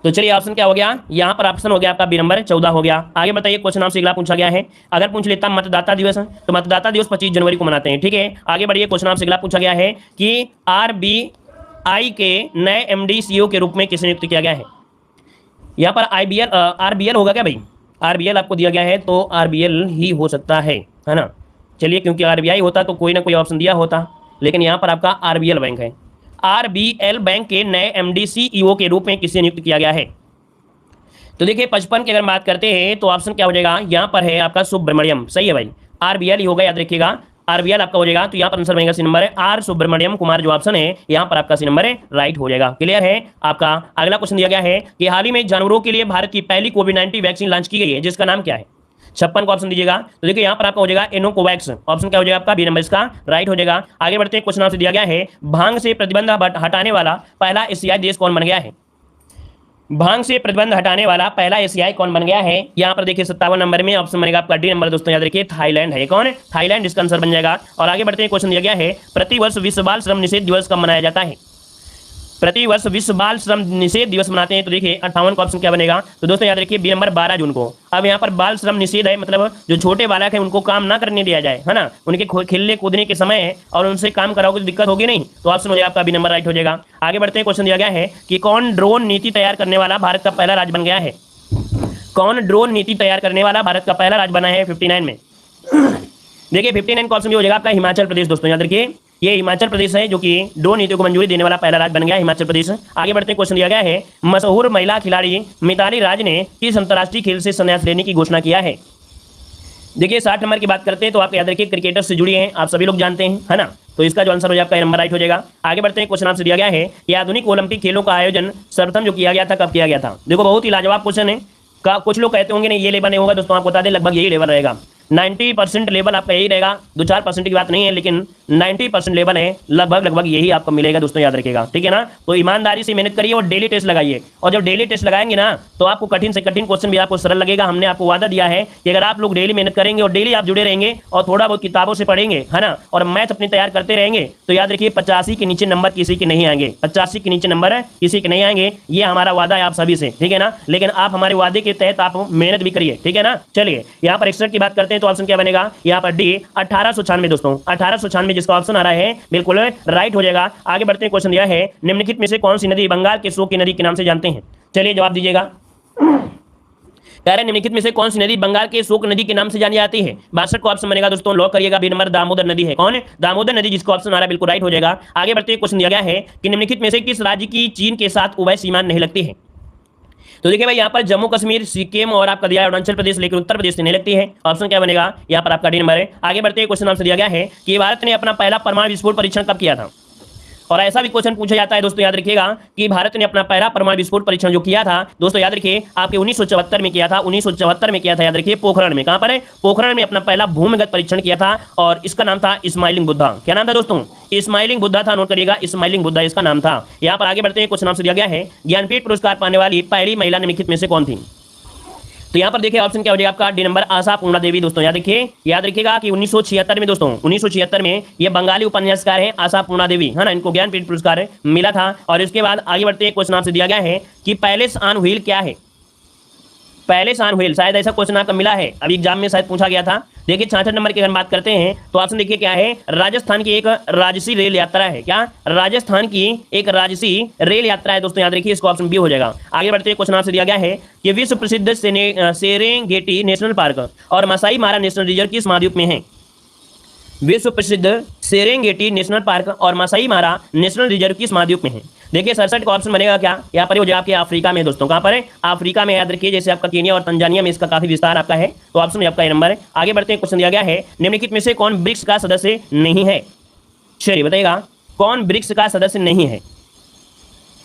तो चलिए ऑप्शन क्या हो गया, यहाँ पर ऑप्शन हो गया आपका बी नंबर 14 हो गया। आगे बताइए, क्वेश्चन आपसे अगला पूछा गया है, अगर पूछ लेता मतदाता दिवस, तो मतदाता दिवस 25 जनवरी को मनाते हैं, ठीक है। आगे बढ़िए, क्वेश्चन आपसे अगला पूछा गया है कि आरबीआई के नए एमडी सीईओ के रूप में किसे नियुक्त किया गया है। यहाँ पर आरबीएल होगा क्या भाई, आरबीएल आपको दिया गया है तो आरबीएल ही हो सकता है ना। चलिए क्योंकि आरबीआई होता तो कोई ना कोई ऑप्शन दिया होता, लेकिन यहाँ पर आपका आरबीएल बैंक है। आरबीएल बैंक के नए एमडी सीईओ के रूप में किसे नियुक्त किया गया है। तो देखिए 55 की अगर बात करते हैं तो ऑप्शन क्या हो जाएगा, यहाँ पर है आपका सुब्रमण्यम, सही है भाई, आरबीएल ही होगा, याद रखिएगा। आरबीएल आपका हो जाएगा। तो यहाँ पर आंसर बनेगा सी नंबर है आर सुब्रमण्यम कुमार, जो ऑप्शन है यहाँ पर आपका सी नंबर है राइट हो जाएगा। क्लियर है। आपका अगला क्वेश्चन दिया गया है कि हाल ही में जानवरों के लिए भारत की पहली कोविड-19 वैक्सीन लॉन्च की गई है, जिसका नाम क्या है। 56 का ऑप्शन दीजिएगा। तो देखिए यहाँ पर आपका हो जाएगा एनोकोवैक्स, ऑप्शन क्या हो जाएगा आपका बी नंबर इसका राइट हो जाएगा। आगे बढ़ते हैं, क्वेश्चन आपसे दिया गया है भांग से प्रतिबंध हटाने वाला पहला एशियाई देश कौन बन गया है। भांग से प्रतिबंध हटाने वाला पहला एशियाई कौन बन गया है। यहाँ पर देखिए 57 नंबर में ऑप्शन बनेगा आपका डी नंबर दोस्तों, याद रखिए थाईलैंड है। कौन है थाईलैंड, इसका आंसर बन जाएगा। और आगे बढ़ते हैं, क्वेश्चन दिया गया है प्रतिवर्ष विश्व बाल श्रम निषेध दिवस कब मनाया जाता है। प्रतिवर्ष विश्व बाल श्रम निषेध दिवस मनाते हैं। तो देखिए 58 का ऑप्शन क्या बनेगा। तो दोस्तों याद रखिए बी नंबर 12 जून को। अब यहाँ पर बाल श्रम निषेध है, मतलब जो छोटे बालक है उनको काम ना करने दिया जाए, है ना, उनके खेलने कूदने के समय है और उनसे काम कराओगे तो दिक्कत होगी नहीं। तो ऑप्शन हो जाएगा आपका बी नंबर राइट हो जाएगा। आगे बढ़ते हैं, क्वेश्चन दिया गया है कि कौन ड्रोन नीति तैयार करने वाला भारत का पहला राज्य बन गया है। कौन ड्रोन नीति तैयार करने वाला भारत का पहला राज्य बना है 59 में। देखिए 59 का ऑप्शन भी हो जाएगा आपका हिमाचल प्रदेश। दोस्तों याद रखिए ये हिमाचल प्रदेश है जो कि ड्रोन नीति को मंजूरी देने वाला पहला राज्य बन गया हिमाचल प्रदेश। आगे बढ़ते हैं, क्वेश्चन दिया गया है मशहूर महिला खिलाड़ी मिताली राज ने किस अंतर्राष्ट्रीय खेल से संन्यास लेने की घोषणा किया है। देखिए 60 नंबर की बात करते हैं तो आप याद रखिए क्रिकेटर से जुड़ी हैं, आप सभी लोग जानते हैं, है ना। तो इसका जो आंसर हो जाएगा आपका नंबर राइट हो जाएगा। आगे बढ़ते हैं, क्वेश्चन आपसे दिया गया है कि आधुनिक ओलंपिक खेलों का आयोजन सर्वप्रथम जो किया गया था कब किया गया था। देखो बहुत ही लाजवाब क्वेश्चन है। कुछ लोग कहते होंगे नहीं ये लेवल नहीं होगा, दोस्तों आपको बता दें लगभग यही लेवल रहेगा। 90% लेवल आपका यही रहेगा, 2-4% की बात नहीं है, लेकिन 90% लेवल है, लगभग यही आपको मिलेगा दोस्तों, याद रखिएगा, ठीक है ना। तो ईमानदारी से मेहनत करिए और डेली टेस्ट लगाइए, और जब डेली टेस्ट लगाएंगे ना तो आपको कठिन से कठिन क्वेश्चन भी आपको सरल लगेगा। हमने आपको वादा दिया है कि अगर आप लोग डेली मेहनत करेंगे और डेली आप जुड़े रहेंगे और थोड़ा बहुत किताबों से पढ़ेंगे, है ना, और मैथ अपनी तैयार करते रहेंगे, तो याद रखिए 85 के नीचे नंबर किसी के नहीं आएंगे। 85 के नीचे नंबर किसी के नहीं आएंगे, ये हमारा वादा है आप सभी से, ठीक है ना। लेकिन आप हमारे वादे के तहत आप मेहनत भी करिए, ठीक है ना। चलिए यहाँ पर 61 की बात करते हैं तो ऑप्शन क्या बनेगा यहाँ पर डी 1896 दोस्तों, 1896 जिसका ऑप्शन आ रहा है बिल्कुल राइट हो जाएगा। आगे बढ़ते हैं, क्वेश्चन दिया है निम्नलिखित में से कौन सी नदी बंगाल के शोक की नदी के नाम से जानते हैं। चलिए जवाब दीजिएगा। कह रहे निम्नलिखित में से कौन सी नदी बंगाल के शोक नदी के नाम से जानी जाती है। 62 को ऑप्शन बनेगा दोस्तों, लॉक करिएगा बी नंबर दामोदर नदी है। कौन है दामोदर नदी, जिसका ऑप्शन आ रहा है बिल्कुल राइट हो जाएगा। आगे बढ़ते हैं, क्वेश्चन दिया गया है कि निम्नलिखित में से किस राज्य की चीन के साथ उभय सीमा नहीं लगती है। तो देखिए भाई यहाँ पर जम्मू कश्मीर, सिक्किम और आपका दिया अरुणाचल प्रदेश, लेकिन उत्तर प्रदेश से नहीं लगती है। ऑप्शन क्या बनेगा यहाँ पर आपका डी नंबर है। आगे बढ़ते हैं, क्वेश्चन आपसे दिया गया है कि भारत ने अपना पहला परमाणु विस्फोट परीक्षण कब किया था। और ऐसा भी क्वेश्चन पूछा जाता है दोस्तों, याद रखिएगा कि भारत ने अपना पहला परमाणु विस्फोट परीक्षण जो किया था दोस्तों, याद रखिए आपके 1974 में किया था। 1974 में किया था, याद रखिए पोखरण में। कहां पर है पोखरण में अपना पहला भूमिगत परीक्षण किया था, और इसका नाम था स्माइलिंग बुद्धा। क्या नाम था दोस्तों, स्माइलिंग बुद्धा था, नोट करिएगा स्माइलिंग बुद्धा इसका नाम था। यहाँ पर आगे बढ़ते हैं, क्वेश्चन आपसे दिया गया है ज्ञानपीठ पुरस्कार पाने वाली पहली महिला निम्नलिखित में से कौन थी। तो यहाँ पर देखिए ऑप्शन क्या हो जाएगा आपका डी नंबर आशा पूर्णा देवी। दोस्तों याद रखिएगा कि 1976 में दोस्तों 1976 में ये बंगाली उपन्यासकार है आशा पूर्णा देवी, है ना, इनको ज्ञानपीठ पुरस्कार मिला था। और इसके बाद आगे बढ़ते हैं, क्वेश्चन आपसे दिया गया है कि पैलेस ऑन व्हील क्या है। पैलेस ऑन व्हील शायद ऐसा क्वेश्चन आपका मिला है, अभी एग्जाम में शायद पूछा गया था। देखिए 66 नंबर की अगर बात करते हैं तो ऑप्शन देखिए क्या है, राजस्थान की एक राजसी रेल यात्रा है। क्या राजस्थान की एक राजसी रेल यात्रा है दोस्तों, याद रखिए इसका ऑप्शन बी हो जाएगा। आगे बढ़ते हैं, क्वेश्चन आपसे दिया गया है कि विश्व प्रसिद्ध सेरेंगेटी नेशनल पार्क और मासाई मारा नेशनल रिजर्व किस महाद्वीप में है। विश्व प्रसिद्ध सेरेंगेटी नेशनल पार्क और मासाई मारा नेशनल रिजर्व किस महाद्वीप में है। देखिए 67 का ऑप्शन बनेगा क्या यहाँ पर हो जाएगा आपके अफ्रीका में दोस्तों। कहाँ पर है अफ्रीका में, याद रखिए जैसे आपका केनिया और तंजानिया में इसका काफी विस्तार आपका है। तो ऑप्शन आपका नंबर है। आगे बढ़ते हैं, क्वेश्चन दिया गया है निम्नलिखित में से कौन ब्रिक्स का सदस्य नहीं है। चलिए बताइएगा कौन ब्रिक्स का सदस्य नहीं है।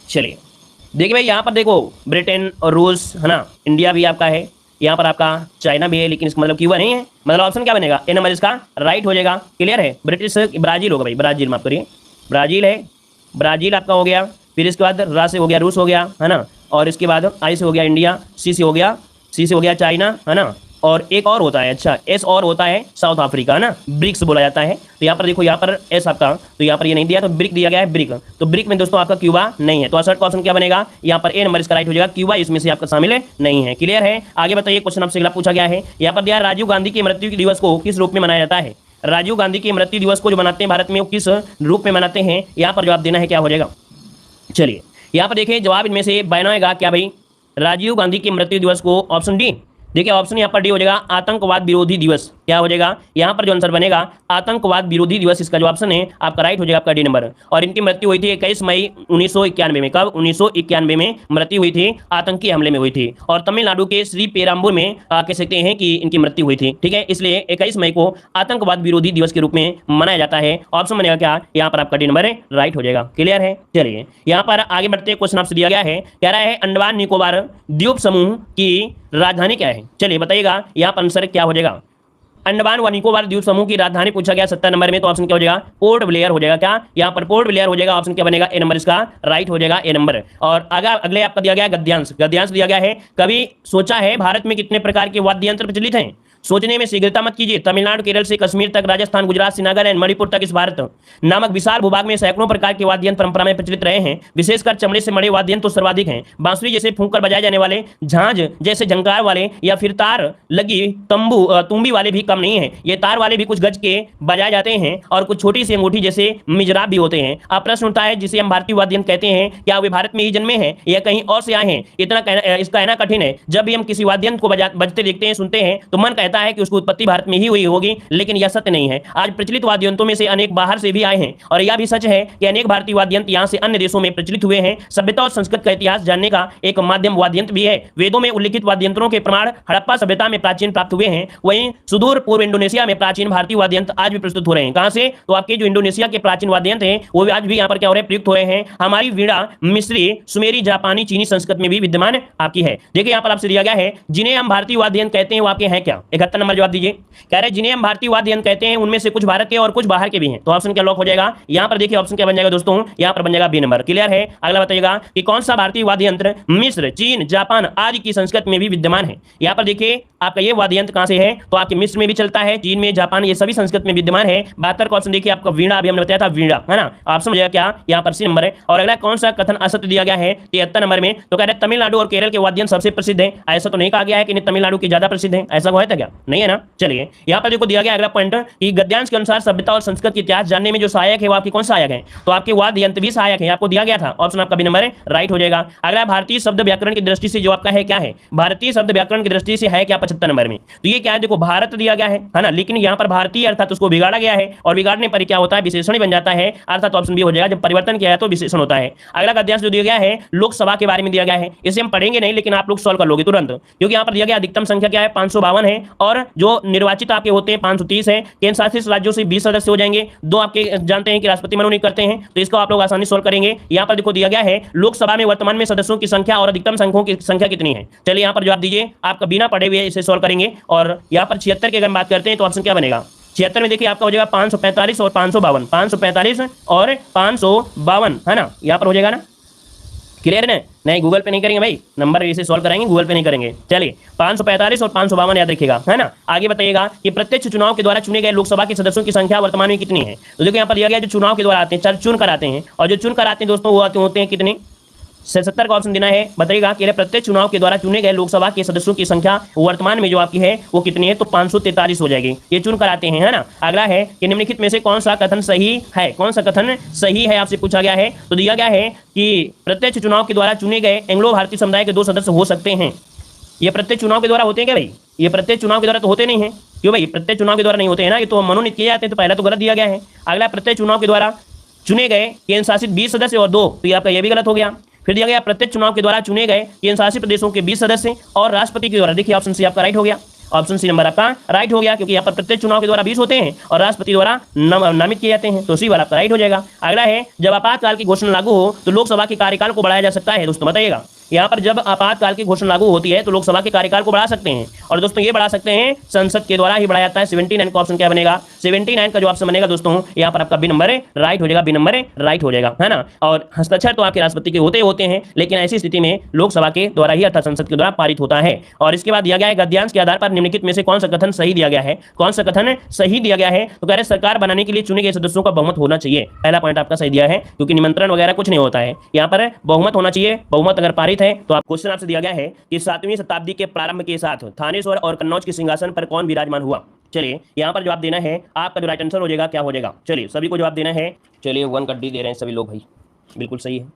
चलिए देखिए भाई यहाँ पर देखो ब्रिटेन और रूस, है ना, इंडिया भी आपका है, यहाँ पर आपका चाइना भी है, लेकिन इसका मतलब क्यूबा नहीं है। मतलब ऑप्शन क्या बनेगा ए नंबर इसका राइट हो जाएगा। क्लियर है। ब्रिटिश ब्राजील होगा भाई, ब्राजील माफ करिए, ब्राजील है, ब्राजील आपका हो गया। फिर इसके बाद रा से हो गया रूस हो गया, है ना, और इसके बाद आई से हो गया इंडिया, सी से हो गया चाइना, है ना, और एक और होता है, अच्छा एस और होता है साउथ अफ्रीका, है ना, ब्रिक्स बोला जाता है। तो यहाँ पर देखो यहाँ पर एस आपका, तो यहाँ पर ये नहीं दिया तो ब्रिक दिया गया है ब्रिक। तो ब्रिक में दोस्तों आपका क्यूबा नहीं है। तो 68 का ऑप्शन क्या बनेगा यहाँ पर ए नंबर इसका राइट हो जाएगा, क्यूबा इसमें से आपका शामिल नहीं है। क्लियर है। आगे बताइए, क्वेश्चन आपसे अगला पूछा गया है, यहाँ पर दिया राजीव गांधी की मृत्यु दिवस को किस रूप में मनाया जाता है। राजीव गांधी की मृत्यु दिवस को जो मनाते हैं भारत में वो किस रूप में मनाते हैं, यहाँ पर जवाब देना है, क्या हो जाएगा। चलिए यहाँ पर देखिए जवाब इनमें से बनाएगा क्या भाई, राजीव गांधी की मृत्यु दिवस को ऑप्शन डी देखिए ऑप्शन यहाँ पर डी हो जाएगा आतंकवाद विरोधी दिवस। क्या हो जाएगा यहाँ पर जो आंसर बनेगा आतंकवाद विरोधी दिवस, इसका जो ऑप्शन है आपका राइट हो जाएगा आपका डी नंबर। और इनकी मृत्यु हुई थी 21 मई 1991 में। कब? 1991 में मृत्यु हुई थी, आतंकी हमले में हुई थी। और तमिलनाडु के श्री पेराम्बूर में कह सकते हैं कि इनकी मृत्यु हुई थी। ठीक है, इसलिए 21 मई को आतंकवाद विरोधी दिवस के रूप में मनाया जाता है। ऑप्शन बनेगा क्या यहाँ पर आपका डी नंबर राइट हो जाएगा। क्लियर है? चलिए यहाँ पर आगे बढ़ते क्वेश्चन आपसे दिया गया है, कह रहा है अंडमान निकोबार द्वीप समूह की राजधानी क्या है? चलिए बताइएगा यहाँ पर आंसर क्या हो जाएगा। अंडमान व निकोबार द्वीप समूह की राजधानी पूछा गया 70 नंबर में, तो ऑप्शन क्या हो जाएगा? पोर्ट ब्लेयर हो जाएगा। क्या यहाँ पर पोर्ट ब्लेयर हो जाएगा? ऑप्शन क्या बनेगा? ए नंबर इसका राइट हो जाएगा, ए नंबर। और अगले आपका दिया गया है गद्यांश। गद्यांश दिया गया है, कभी सोचा है भारत में कितने प्रकार के वाद्य यंत्र प्रचलित हैं? सोचने में शीघ्रता मत कीजिए। तमिलनाडु, केरल से कश्मीर तक, राजस्थान, गुजरात, श्रीनगर एंड मणिपुर तक इस भारत नामक विशाल भूभाग में सैकड़ों प्रकार के वाद्य यंत्र परंपरा में प्रचलित रहे हैं। विशेषकर चमड़े से मड़े वाद्य यंत्र तो सर्वाधिक हैं। बांसुरी जैसे फूंक कर बजाए जाने वाले, झांझ जैसे झंकार वाले या फिर तार लगी तुम्बी वाले भी कम नहीं है। ये तार वाले भी कुछ गज के बजाए जाते हैं और कुछ छोटी सी अंगूठी जैसे मिजराब भी होते हैं। अब प्रश्न उठता है जिसे हम भारतीय वाद्य यंत्र कहते हैं, क्या वे भारत में ही जन्मे हैं या कहीं और से आए हैं? इसका कहना कठिन है। जब भी हम किसी वाद्य यंत्र को बजते देखते हैं, सुनते हैं, तो मन कहता है कि उसकी उत्पत्ति भारत में ही हुई होगी, लेकिन यह सत्य नहीं है। आज प्रचलित वाद्य यंत्रों में से अनेक बाहर से भी आए हैं और यह भी सच है कि अनेक भारतीय वाद्य यंत्र यहाँ से अन्य देशों में प्रचलित हुए हैं। सभ्यता और संस्कृत का इतिहास जानने का एक माध्यम वाद्य यंत्र भी है। वेदों में उल्लिखित वाद्य यंत्रों के प्रमाण हड़प्पा सभ्यता में प्राचीन प्राप्त हुए हैं। वहीं सुदूर पूर्व इंडोनेशिया में प्राचीन भारतीय वाद्य यंत्र आज भी प्रस्तुत हो रहे हैं। कहां से? तो आपके जो इंडोनेशिया के प्राचीन वाद्य यंत्र हैं वो आज भी यहाँ पर क्या हो रहे हैं? प्रयुक्त हो रहे हैं। हमारी वीणा मिस्री, सुमेरी, जापानी, चीनी संस्कृत में भी विद्यमान आपकी है। देखिए यहाँ पर आपसे दिया गया है जिन्हें हम भारतीय वाद्य यंत्र कहते हैं वो आपके हैं क्या? 71 नंबर जवाब दीजिए। कह रहे जिन्हें हम भारतीय वाद्य यंत्र कहते हैं उनमें से कुछ भारत के और कुछ बाहर के भी हैं। तो ऑप्शन क्या लॉक हो जाएगा? यहाँ पर देखिए ऑप्शन क्या बन जाएगा दोस्तों, यहाँ पर बन जाएगा बी नंबर। क्लियर है? अगला बताइएगा कि कौन सा भारतीय वाद्य यंत्र मिस्र, चीन, जापान आदि की संस्कृति में भी विद्यमान है। यहाँ पर देखिए आपका ये वाद्य यंत्र कहां से है? तो आपके मिस्र में भी चलता है, चीन में, जापान, ये सभी संस्कृत में विद्यमान है। 72 का ऑप्शन देखिए आपका वीणा, अभी हमने बताया था वीणा, है ना? ऑप्शन हो जाएगा क्या? यहाँ पर सी नंबर है। और अगला कौन सा कथन असत्य दिया गया है 73 नंबर में? तो कह रहे तमिलनाडु और केरल के वाद्य यंत्र सबसे प्रसिद्ध है। ऐसा तो नहीं कहा गया है कि तमिलनाडु की ज्यादा प्रसिद्ध है, ऐसा हुआ था क्या? नहीं है ना? चलिए यहाँ पर देखो दिया गया अगला पॉइंट कि गद्यांश के अनुसार सभ्यता और संस्कृत के इतिहास जानने में जो सहायक है वो आपके कौन सहायक है? तो आपके वाद्य यंत्र भी सहायक है, आपको दिया गया था। ऑप्शन आपका बी नंबर राइट हो जाएगा। अगला भारतीय शब्द व्याकरण की दृष्टि से जो आपका है क्या है? भारतीय शब्द व्याकरण की दृष्टि से है क्या 75 नंबर में? तो ये क्या है? देखो भारत दिया गया है ना, लेकिन यहाँ पर भारतीय अर्थात उसको बिगाड़ा गया है और बिगाड़ने पर क्या होता है? विशेषण बन जाता है, अर्थात ऑप्शन बी हो जाएगा। जब परिवर्तन किया है तो विशेषण होता है। अगला गद्यांश जो दिया गया है लोकसभा के बारे में दिया गया है। इसे हम पढ़ेंगे नहीं, लेकिन आप लोग सॉल्व कर लोगे तुरंत, क्योंकि यहाँ पर दिया गया अधिकतम संख्या क्या है? 552 है और जो निर्वाचित आपके होते हैं 530 है। केंद्र शासित राज्यों से 20 सदस्य हो जाएंगे। दो आपके जानते हैं कि राष्ट्रपति मनोनीत करते हैं, तो इसको आप लोग आसानी सोल्व करेंगे। यहाँ पर देखो दिया गया है लोकसभा में वर्तमान में सदस्यों की संख्या और अधिकतम संख्यों की संख्या कितनी है। चलिए यहाँ पर जवाब दीजिए, आपका बिना पढ़े हुए इसे सोल्व करेंगे। और यहाँ पर 76 की अगर बात करते हैं तो ऑप्शन क्या बनेगा? 76 में देखिए आपका हो जाएगा 545 और 552, 545 और 552, है ना? यहाँ पर हो जाएगा ना? क्लियर है? नहीं गूगल पे नहीं करेंगे भाई, नंबर इसे सॉल्व कराएंगे, गूगल पे नहीं करेंगे। चलिए 545 और 552 याद रखिएगा, है ना? आगे बताइएगा कि प्रत्यक्ष चुनाव के द्वारा चुने गए लोकसभा के सदस्यों की संख्या वर्तमान में कितनी है? तो देखो यहाँ पर दिया गया जो चुनाव के द्वारा आते हैं, चुन कर आते हैं, और जो चुन कर आते हैं दोस्तों वो होते हैं कितने? 77 का ऑप्शन देना है। बताइएगा कि प्रत्येक चुनाव के द्वारा चुने गए लोकसभा के सदस्यों की संख्या वर्तमान में जो आपकी है वो कितनी है? तो 543 हो जाएगी। ये चुन कर आते हैं, है ना? अगला है कि निम्नलिखित में से कौन सा कथन सही है? कौन सा कथन सही है आपसे पूछा गया है। तो दिया गया है कि प्रत्यक्ष चुनाव के द्वारा चुने गए एंग्लो भारतीय समुदाय के 2 सदस्य हो सकते हैं। ये प्रत्येक चुनाव के द्वारा होते हैं क्या भाई? ये प्रत्येक चुनाव के द्वारा तो होते नहीं है। क्यों भाई? प्रत्येक चुनाव के द्वारा नहीं होते हैं ना, ये तो मनोनीत किए जाते हैं, तो पहला तो गलत दिया गया है। अगला प्रत्येक चुनाव के द्वारा चुने गए केंद्र शासित 20 सदस्य और 2, तो ये आपका ये भी गलत हो गया। फिर दिया गया प्रत्येक चुनाव के द्वारा चुने गए केंद्र शासित प्रदेशों के 20 सदस्य और राष्ट्रपति के द्वारा। देखिए ऑप्शन सी आपका राइट हो गया, ऑप्शन सी नंबर आपका राइट हो गया, क्योंकि यहाँ पर प्रत्येक चुनाव के द्वारा 20 होते हैं और राष्ट्रपति द्वारा नामित किए जाते हैं, तो सी बार आपका राइट हो जाएगा। अगला है जब आपातकाल की घोषणा लागू हो तो लोकसभा के कार्यकाल को बढ़ाया जा सकता है। दोस्तों बताइएगा, यहाँ पर जब आपातकाल की घोषणा लागू होती है तो लोकसभा के कार्यकाल को बढ़ा सकते हैं, और दोस्तों ये बढ़ा सकते हैं संसद के द्वारा ही बढ़ाया जाता है। 79 का ऑप्शन क्या बनेगा? 79 का जो ऑप्शन बनेगा दोस्तों यहाँ पर आपका बी नंबर राइट हो जाएगा, बी नंबर राइट हो जाएगा, है ना? और हस्ताक्षर तो आपके राष्ट्रपति के होते हैं, लेकिन ऐसी स्थिति में लोकसभा के द्वारा ही अर्थात संसद के द्वारा पारित होता है। और इसके बाद दिया गया है गद्यांश के आधार पर निम्नलिखित में से कौन सा कथन सही दिया गया है? कौन सा कथन सही दिया गया है? तो कह रहे सरकार बनाने के लिए चुने गए सदस्यों का बहुमत होना चाहिए। पहला पॉइंट आपका सही दिया है, क्योंकि निमंत्रण वगैरह कुछ नहीं होता है, यहाँ पर बहुमत होना चाहिए। बहुमत अगर पारित है तो आप क्वेश्चन से दिया गया है कि 7वीं शताब्दी के प्रारंभ के साथ थानेश्वर और कन्नौज के सिंहासन पर कौन विराजमान हुआ। चलिए यहाँ पर जवाब देना है, आपका जो राइट आंसर हो जाएगा क्या हो जाएगा? चलिए सभी को जवाब देना है। चलिए 1 का डी दे रहे हैं सभी लोग भाई, बिल्कुल सही है।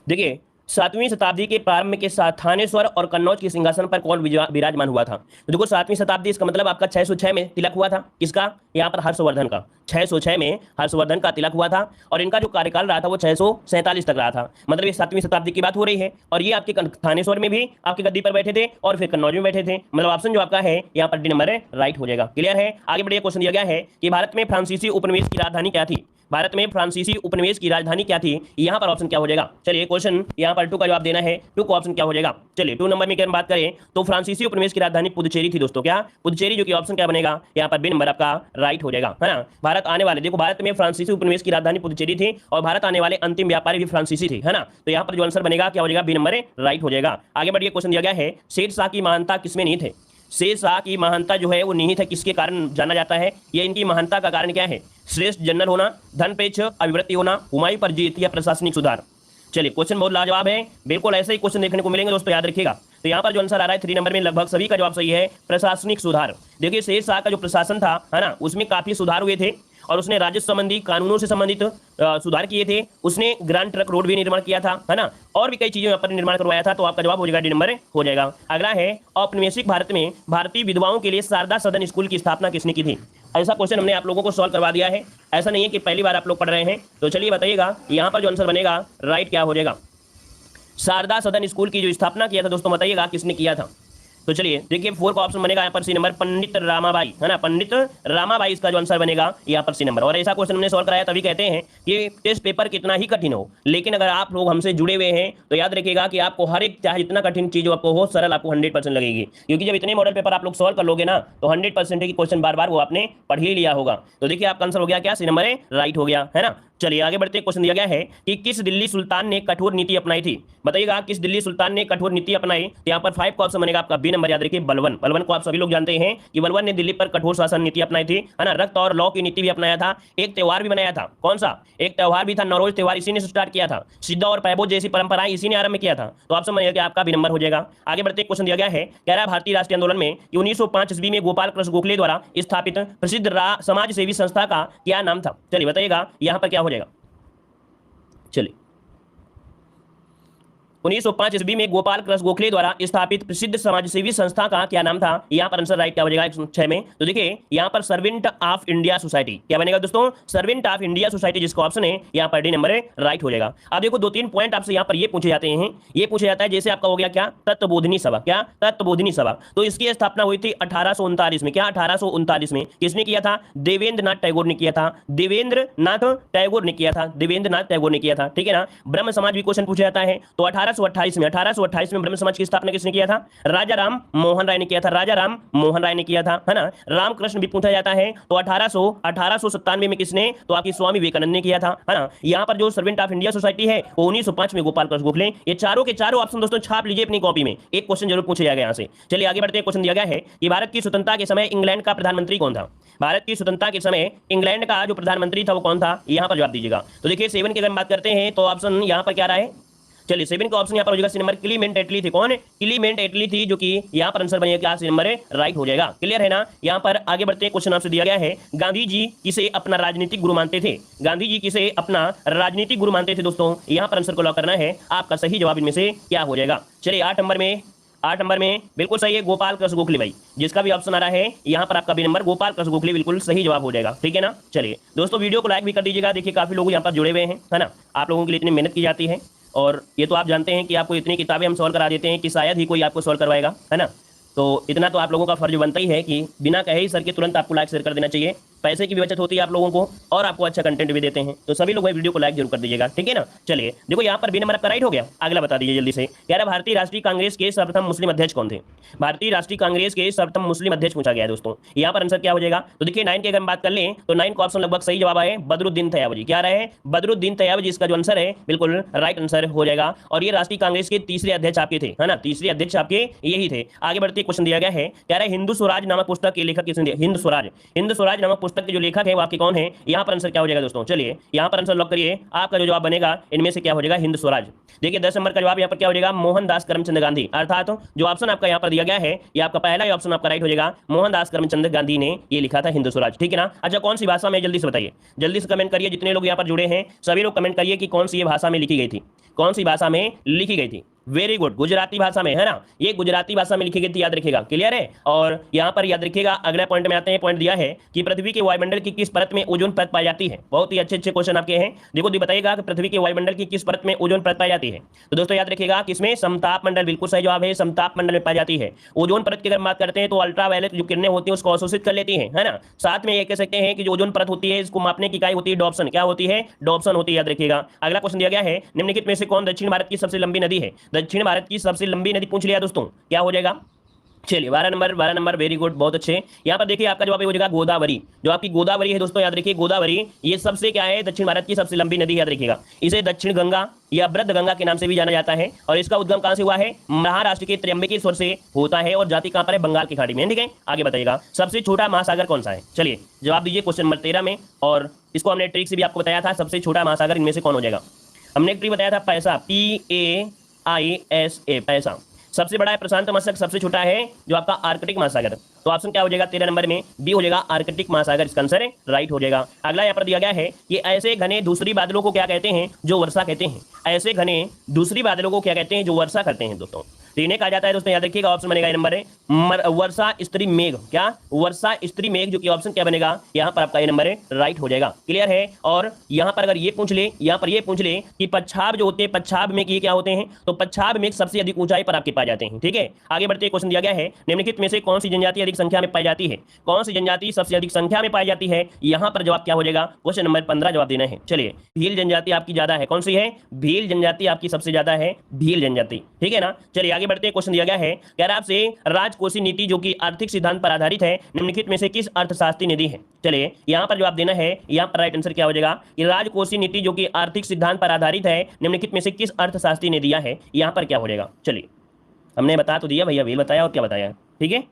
देखिए सातवीं शताब्दी के प्रारंभ के साथ थानेश्वर और कन्नौज के सिंहासन पर कौन विराजमान हुआ था? तो देखो 7वीं शताब्दी, इसका मतलब आपका 606 में तिलक हुआ था। किसका? यहाँ पर हर्षवर्धन का। 606 में हर्षवर्धन का तिलक हुआ था और इनका जो कार्यकाल रहा था वो 647 तक रहा था। मतलब ये 7वीं शताब्दी की बात हो रही है और ये आपके थानेश्वर में भी आपकी गद्दी पर बैठे थे और फिर कन्नौज में बैठे थे। मतलब ऑप्शन जो आपका है यहाँ पर डी नंबर राइट हो जाएगा। क्लियर है? आगे बढ़िए, क्वेश्चन दिया गया है कि भारत में फ्रांसीसी उपनिवेश की राजधानी क्या थी? भारत में फ्रांसीसी उपनिवेश की राजधानी क्या थी? यहाँ पर ऑप्शन क्या हो जाएगा? चलिए क्वेश्चन यहाँ पर 2 का जवाब देना है। 2 का ऑप्शन क्या हो जाएगा? चलिए 2 नंबर में अगर बात करें तो फ्रांसीसी उपनिवेश की राजधानी पुदुचेरी थी दोस्तों। क्या? पुदुचेरी, जो कि ऑप्शन क्या बनेगा? यहाँ पर बी नंबर आपका राइट हो जाएगा, है ना। भारत आने वाले, देखो भारत में फ्रांसीसी उपनिवेश की राजधानी पुदुचेरी थी और भारत आने वाले अंतिम व्यापारी भी फ्रांसीसी थे, है ना। तो यहाँ पर जो आंसर बनेगा क्या हो जाएगा? बी नंबर राइट हो जाएगा। आगे बढ़िए, क्वेश्चन दिया गया है शेरशाह की महानता किसमें निहित है? शेरशाह की महानता जो है वो निहित है किसके कारण जाना जाता है? ये इनकी महानता का कारण क्या है? श्रेष्ठ जनरल होना, धनपेच अभिवृत्ति होना, हुमायूं पर जीत या प्रशासनिक सुधार। चलिए क्वेश्चन बहुत लाजवाब है, बिल्कुल ऐसे ही क्वेश्चन देखने को मिलेंगे दोस्तों, याद रखिएगा। तो यहाँ पर जो आंसर आ रहा है 3 नंबर में लगभग सभी का जवाब सही है, प्रशासनिक सुधार। देखिए शेरशाह का जो प्रशासन था, है ना, उसमें काफी सुधार हुए थे और उसने राजस्व संबंधी कानूनों से संबंधित सुधार किए थे। उसने ग्रांड ट्रक रोड भी निर्माण किया था, है ना, और भी कई चीजें यहाँ पर निर्माण करवाया था। तो आपका जवाब हो जाएगा डी नंबर हो जाएगा। अगला है औपनिवेशिक भारत में भारतीय विधवाओं के लिए शारदा सदन स्कूल की स्थापना किसने की थी? ऐसा क्वेश्चन हमने आप लोगों को सॉल्व करवा दिया है, ऐसा नहीं है कि पहली बार आप लोग पढ़ रहे हैं। तो चलिए बताइएगा यहाँ पर जो आंसर बनेगा राइट क्या हो जाएगा? शारदा सदन स्कूल की जो स्थापना किया था दोस्तों, बताइएगा किसने किया था? तो चलिए देखिए 4 का ऑप्शन बनेगा यहाँ पर सी नंबर, पंडित रामाबाई, है ना, पंडित रामाबाई इसका जो आंसर बनेगा यहाँ पर सी नंबर। और ऐसा क्वेश्चन हमने सॉल्व कराया तभी कहते हैं कि टेस्ट पेपर कितना ही कठिन हो, लेकिन अगर आप लोग हमसे जुड़े हुए हैं तो याद रखिएगा कि आपको हर एक, चाहे जितना कठिन चीज आपको हो, सरल आपको 100% लगेगी। क्योंकि जब इतने मॉडल पेपर आप लोग सॉल्व कर लोगे ना तो 100% की क्वेश्चन बार बार वो आपने पढ़ ही लिया होगा। तो देखिए आपका आंसर हो गया क्या? सी नंबर राइट हो गया, है ना। चलिए आगे बढ़ते, क्वेश्चन दिया गया है कि किस दिल्ली सुल्तान ने कठोर नीति अपनाई थी? बताइएगा किस दिल्ली सुल्तान ने कठोर नीति अपनाई? तो यहाँ पर 5 का ऑप्शन बनेगा आपका बी नंबर, याद रखिए बलबन। बलबन को आप सभी लोग जानते हैं कि बलबन ने दिल्ली पर कठोर शासन नीति अपनाई थी, है ना, रक्त और लौ की नीति भी अपनाया था, एक त्योहार भी बनाया था। कौन सा? एक त्योहार भी था, नौरोज त्योहार, इसी ने स्टार्ट किया था। सिद्धा और पैबोज जैसी परंपराएं इसी ने आरंभ किया था। तो ऑप्शन बनेगा आपका बी नंबर हो जाएगा। आगे बढ़ते, क्वेश्चन दिया गया है कह रहा भारतीय राष्ट्रीय आंदोलन में 1905 ईस्वी में गोपाल कृष्ण गोखले द्वारा स्थापित प्रसिद्ध समाज सेवी संस्था का क्या नाम था? चलिए बताइएगा यहाँ पर क्या हो जाएगा? चलिए 1905 ईस्वी में गोपाल कृष्ण गोखले द्वारा स्थापित प्रसिद्ध समाजसेवी संस्था का क्या नाम था? यहाँ पर आंसर राइट क्या हो जाएगा 106 में? तो देखिए यहाँ पर सर्वेंट ऑफ इंडिया सोसाइटी क्या बनेगा दोस्तों? सर्वेंट ऑफ इंडिया सोसाइटी, जिसका ऑप्शन है यहाँ पर डी नंबर राइट हो जाएगा। अब देखो 2-3 पॉइंट आपसे यहाँ पर ये पूछे जाते हैं। ये पूछा जाता है जैसे आपका हो गया क्या? तत्वबोधिनी सभा। क्या? तत्वबोधिनी सभा। तो इसकी स्थापना हुई थी 1839 में। क्या? 1839 में। किसने किया था? देवेंद्र नाथ टैगोर ने किया था। देवेंद्र नाथ टैगोर ने किया था। देवेंद्र नाथ टैगोर ने किया था, ठीक है ना। ब्रह्म समाज भी क्वेश्चन पूछा जाता है तो 1828 में ब्रह्म समाज की स्थापना किसने किया था? राजा राम मोहन राय ने किया था। राजा राम मोहन राय ने किया था, है ना। रामकृष्ण भी पूछा जाता है तो 1897 में किसने? तो आपकी स्वामी विवेकानंद ने किया था, है ना। यहाँ पर जो सर्वेंट ऑफ इंडिया सोसाइटी है वो 1905 में गोपाल कृष्ण गोखले। ये चारों के चारों ऑप्शन दोस्तों छाप लीजिए अपनी कॉपी में, एक क्वेश्चन जरूर पूछा जाएगा यहाँ से। चलिए आगे बढ़ते हैं। क्वेश्चन दिया गया है कि भारत की स्वतंत्रता के समय इंग्लैंड का प्रधानमंत्री कौन था? भारत की स्वतंत्रता के समय इंग्लैंड का जो प्रधानमंत्री था वो कौन था? यहाँ पर जवाब दीजिएगा। तो देखिए 7 की अगर बात करते हैं तो ऑप्शन यहाँ पर क्या रहा है? चलिए 7 का ऑप्शन यहाँ पर हो जाएगा सी नंबर, क्लीमेंट एटली थी। कौन? क्लीमेंट एटली थी, जो कि यहाँ पर आंसर बनेगा क्या? सी नंबर राइट हो जाएगा। क्लियर है ना। यहाँ पर आगे बढ़ते हैं, क्वेश्चन आपसे दिया गया है गांधी जी किसे अपना राजनीतिक गुरु मानते थे? गांधी जी किसे अपना राजनीतिक गुरु मानते थे दोस्तों? यहाँ पर आंसर को लॉक करना है। आपका सही जवाब इनमें से क्या हो जाएगा? चलिए 8 नंबर में बिल्कुल सही है गोपाल कृष्ण गोखले भाई, जिसका भी ऑप्शन आ रहा है यहाँ पर आपका बी नंबर गोपाल कृष्ण गोखले बिल्कुल सही जवाब हो जाएगा, ठीक है ना। चलिए दोस्तों वीडियो को लाइक भी कर दीजिएगा। देखिए काफी लोग यहाँ पर जुड़े हुए हैं, है ना। आप लोगों के लिए इतनी मेहनत की जाती है और ये तो आप जानते हैं कि आपको इतनी किताबें हम सॉल्व करा देते हैं कि शायद ही कोई आपको सॉल्व करवाएगा, है ना। तो इतना तो आप लोगों का फर्ज बनता ही है कि बिना कहे ही सर के तुरंत आपको लाइक शेयर कर देना चाहिए। पैसे की भी बचत होती है आप लोगों को और आपको अच्छा कंटेंट भी देते हैं। तो सभी लोग वीडियो को लाइक जरूर कर दीजिएगा, ठीक है ना। चलिए देखो यहाँ पर बी नंबर आपका राइट हो गया। अगला बता दीजिए जल्दी से। कह रहा भारतीय राष्ट्रीय कांग्रेस के सर्वप्रथम मुस्लिम अध्यक्ष कौन थे? भारतीय राष्ट्रीय कांग्रेस के सर्वप्रथम मुस्लिम अध्यक्ष पूछा गया है दोस्तों। यहाँ पर आंसर क्या हो जाएगा? तो देखिए 9 की अगर हम बात कर लें तो 9 का ऑप्शन लगभग सही जवाब है, बदरुद्दीन तैयबजी। क्या रहे? बदरुद्दीन तैयबजी इसका जो आंसर है बिल्कुल राइट आंसर हो जाएगा। और ये राष्ट्रीय कांग्रेस के तीसरे अध्यक्ष आपके थे, है ना। तीसरे अध्यक्ष आपके यही थे। आगे बढ़ते क्वेश्चन दिया गया है, कह रहा है हिंदू स्वराज नामक पुस्तक के लेखक किसने? हिंद स्वराज नामक पुस्तक पुस्तक के जो लेखक है वो आपके कौन है? यहाँ पर आंसर क्या हो जाएगा दोस्तों? चलिए यहाँ पर आंसर लॉक करिए। आपका जो जवाब बनेगा इनमें से क्या हो जाएगा? हिंद स्वराज। देखिए 10 नंबर का जवाब यहाँ पर क्या हो जाएगा? मोहनदास करमचंद गांधी। अर्थात जो ऑप्शन आपका यहाँ पर दिया गया है ये आपका पहला ही ऑप्शन आपका राइट हो जाएगा। मोहनदास करमचंद गांधी ने ये लिखा था हिंद स्वराज। ठीक है ना? अच्छा कौन सी भाषा में? जल्दी से बताइए, जल्दी से कमेंट करिए। जितने लोग यहाँ पर जुड़े हैं सभी लोग कमेंट करिए कि कौन सी ये भाषा में लिखी गई थी, कौन सी भाषा में लिखी गई थी। वेरी गुड, गुजराती भाषा में, है ना? ये गुजराती भाषा में लिखी गई थी, याद रखिएगा। क्लियर है? और यहाँ पर याद रखिएगा अगला पॉइंट में आते हैं। पॉइंट दिया है कि पृथ्वी के वायुमंडल की किस परत में ओजोन परत पाई जाती है। बहुत ही अच्छे अच्छे क्वेश्चन आपके हैं। देखो बताइएगा कि पृथ्वी के वायुमंडल की किस परत में ओजोन परत पाई जाती है। तो दोस्तों याद रखिएगा किसमें? समताप मंडल। बिल्कुल सही जवाब है, समताप मंडल में पाई जाती है। ओजोन परत की अगर बात करते हैं तो अल्ट्रावायलेट जो किरणें होती है उसको अवशोषित कर लेती है ना? साथ में ये कह सकते हैं कि जो ओजोन परत होती है इसको मापने की इकाई होती है डॉप्सन। क्या होती है? डॉप्सन होती है, याद रखिएगा। अगला क्वेश्चन दिया गया है निम्नलिखित में से कौन दक्षिण भारत की सबसे लंबी नदी है? दक्षिण भारत की सबसे लंबी नदी पूछ लिया दोस्तों, क्या हो जाएगा? चलिए 12 नंबर, वेरी गुड, बहुत अच्छे। यहाँ पर देखिए आपका जवाब हो जाएगा गोदावरी। जो आपकी गोदावरी है दोस्तों, याद रखिए गोदावरी ये सबसे क्या है? दक्षिण भारत की सबसे लंबी नदी, याद रखिएगा। इसे दक्षिण गंगा या वृद्ध गंगा के नाम से भी जाना जाता है। और इसका उद्गम कहां से हुआ है? महाराष्ट्र के त्र्यंबकेश्वर से होता है और जाति कहां पर है? बंगाल की खाड़ी में। ठीक है, आगे बताइएगा सबसे छोटा महासागर कौन सा है? चलिए जवाब दीजिए क्वेश्चन नंबर 13 में। और इसको हमने ट्रिक से भी आपको बताया था, सबसे छोटा महासागर इनमें से कौन हो जाएगा? हमने एक ट्रिक बताया था, पैसा, PAISA, पैसा। सबसे बड़ा है प्रशांत महासागर, सबसे छोटा है जो आपका आर्कटिक महासागर। तो ऑप्शन क्या हो जाएगा 13 नंबर में? बी हो जाएगा, आर्कटिक महासागर इसका आंसर है, राइट हो जाएगा। अगला यहाँ पर दिया गया है कि ऐसे घने धूसरी बादलों को क्या कहते हैं? जो वर्षा कहते हैं। ऐसे घने धूसरी बादलों को क्या कहते हैं? जो वर्षा करते हैं दोस्तों। तो इन्हें कहा जाता है दोस्तों, याद रखिएगा ऑप्शन बनेगा नंबर है वर्षा स्त्री मेघ। क्या? वर्षा स्त्री मेघ, जो कि ऑप्शन क्या बनेगा यहाँ पर आपका ये नंबर है, राइट हो जाएगा। क्लियर है? और यहाँ पर अगर ये पूछ ले, यहाँ पर ये पूछ ले कि पच्छाब जो होते हैं, पच्छाब में ये क्या होते हैं? तो पच्छाब में सबसे अधिक ऊंचाई पर आपके पाए जाते हैं। ठीक है, आगे बढ़ते क्वेश्चन दिया गया है निम्नलिखित में से कौन सी जनजाति अधिक संख्या में पाई जाती है? कौन सी जनजाति सबसे अधिक संख्या में पाई जाती है? यहाँ पर जवाब क्या हो जाएगा? क्वेश्चन नंबर 15 जवाब देना है। चलिए भील जनजाति आपकी ज्यादा है, कौन सी है? भील जनजाति आपकी सबसे ज्यादा है, भील जनजाति। ठीक है ना? चलिए आगे बढ़ते क्वेश्चन दिया गया है, कह रहा आपसे राजकोषीय नीति जो कि आर्थिक सिद्धांत पर आधारित है निम्नलिखित में से किस अर्थशास्त्री ने दी है? चलिए यहाँ पर जवाब देना है। यहाँ पर राइट आंसर क्या हो जाएगा? कि राजकोषीय नीति जो कि आर्थिक सिद्धांत पर आधारित है निम्नलिखित में से किस अर्थशास्त्री ने दिया है? यहाँ पर क्या हो जाएगा? चलिए हमने बता तो दिया भैया, भी बताया और क्या बताया। ठीक है,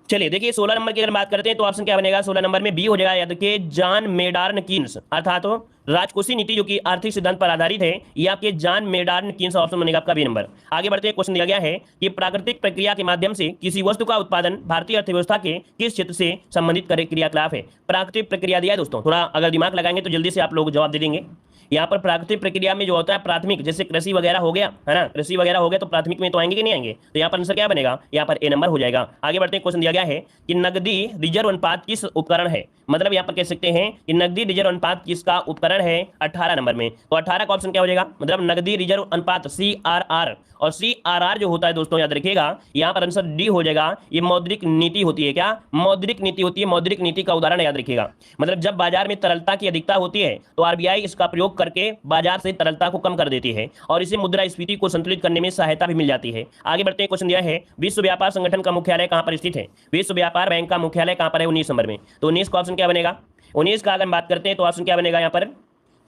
चलिए देखिए 16 नंबर की अगर बात करते हैं तो ऑप्शन क्या बनेगा? 16 नंबर में बी हो जाएगा, याद रखिए, जॉन मेडार्न कीन्स। अर्थात तो राजकोषीय नीति जो कि आर्थिक सिद्धांत पर आधारित है, ये आपके जॉन मेडार्न कीन्स ऑप्शन बनेगा आपका बी नंबर। आगे बढ़ते हैं, क्वेश्चन दिया गया है कि प्राकृतिक प्रक्रिया के माध्यम से किसी वस्तु का उत्पादन भारतीय अर्थव्यवस्था के किस क्षेत्र से संबंधित क्रियाकलाप है? प्राकृतिक प्रक्रिया दिया है दोस्तों, थोड़ा अगर दिमाग लगाएंगे तो जल्दी से आप लोग जवाब दे देंगे। यहाँ पर प्राकृतिक प्रक्रिया में जो होता है प्राथमिक, जैसे कृषि वगैरह हो गया, है ना? कृषि वगैरह हो गया तो प्राथमिक में तो आएंगे कि नहीं आएंगे? तो यहाँ पर आंसर क्या बनेगा? यहाँ पर ए नंबर हो जाएगा। आगे बढ़ते हैं, क्वेश्चन दिया गया है कि नकदी रिजर्व अनुपात किस उपकरण है? मतलब यहाँ पर कह सकते हैं कि नकदी रिजर्व अनुपात किसका उपकरण है? 18 नंबर में। तो 18 का ऑप्शन क्या हो जाएगा? मतलब नकदी रिजर्व अनुपात, CRR। और CRR जो होता है दोस्तों, याद रखिएगा यहाँ पर आंसर डी हो जाएगा। ये मौद्रिक नीति होती है। क्या? मौद्रिक नीति होती है। मौद्रिक नीति का उदाहरण याद रखिएगा, मतलब जब बाजार में तरलता की अधिकता होती है तो RBI इसका प्रयोग करके बाजार से तरलता को कम कर देती है और इसे मुद्रास्फीति को संतुलित करने में सहायता भी मिल जाती है। आगे बढ़ते हैं, क्वेश्चन दिया है विश्व व्यापार संगठन का मुख्यालय कहां पर स्थित है? विश्व व्यापार बैंक का मुख्यालय कहां पर है? 19 नंबर में। तो 19 का ऑप्शन क्या बनेगा? 19 का अगर बात करते हैं तो ऑप्शन क्या बनेगा? यहाँ पर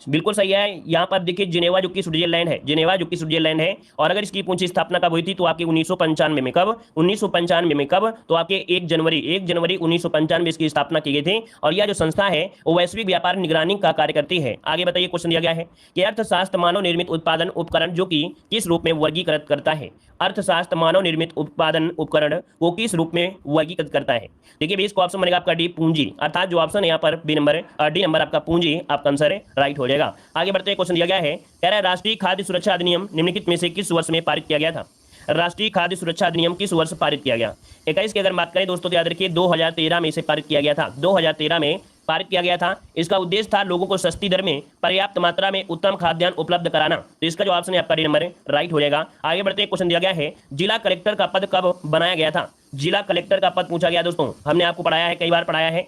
बिल्कुल सही है। यहाँ पर देखिए जिनेवा जो कि स्विट्जरलैंड है, जिनेवा जो कि स्विट्जरलैंड है। और अगर इसकी पूंजी स्थापना कब हुई थी? तो आपके 1995 में। कब? 1995 में। कब? तो आपके 1 जनवरी 1995 में इसकी स्थापना की गई थी। और यह जो संस्था है वो वैश्विक व्यापार निगरानी का कार्य करती है। आगे बताइए, क्वेश्चन दिया गया है कि अर्थशास्त्र मानव निर्मित उत्पादन उपकरण जो कि किस रूप में वर्गीकृत करता है? अर्थशास्त्र मानव निर्मित उत्पादन उपकरण को किस रूप में वर्गीकृत करता है? देखिए इसका ऑप्शन बनेगा आपका डी, पूंजी। अर्थात जो ऑप्शन है यहाँ पर बी नंबर, डी नंबर आपका पूंजी आपका आंसर है, राइट हो जाएगा। आगे बढ़ते हैं, क्वेश्चन दिया गया है, कह रहा है राष्ट्रीय खाद्य सुरक्षा अधिनियम निम्नलिखित में से किस वर्ष में पारित किया गया था? राष्ट्रीय खाद्य सुरक्षा अधिनियम किस वर्ष पारित किया गया? 21 की अगर बात करें दोस्तों तो याद रखिए 2013 में इसे पारित किया गया था। 2013 में पारित किया गया था। इसका उद्देश्य था लोगों को सस्ती दर में पर्याप्त मात्रा में उत्तम खाद्यान्न उपलब्ध कराना। तो इसका जो ऑप्शन है आपका डी नंबर है, राइट हो जाएगा। आगे बढ़ते हैं, क्वेश्चन दिया गया है जिला कलेक्टर का पद कब बनाया गया था? जिला कलेक्टर का पद पूछा गया दोस्तों, हमने आपको पढ़ाया है, कई बार पढ़ाया है।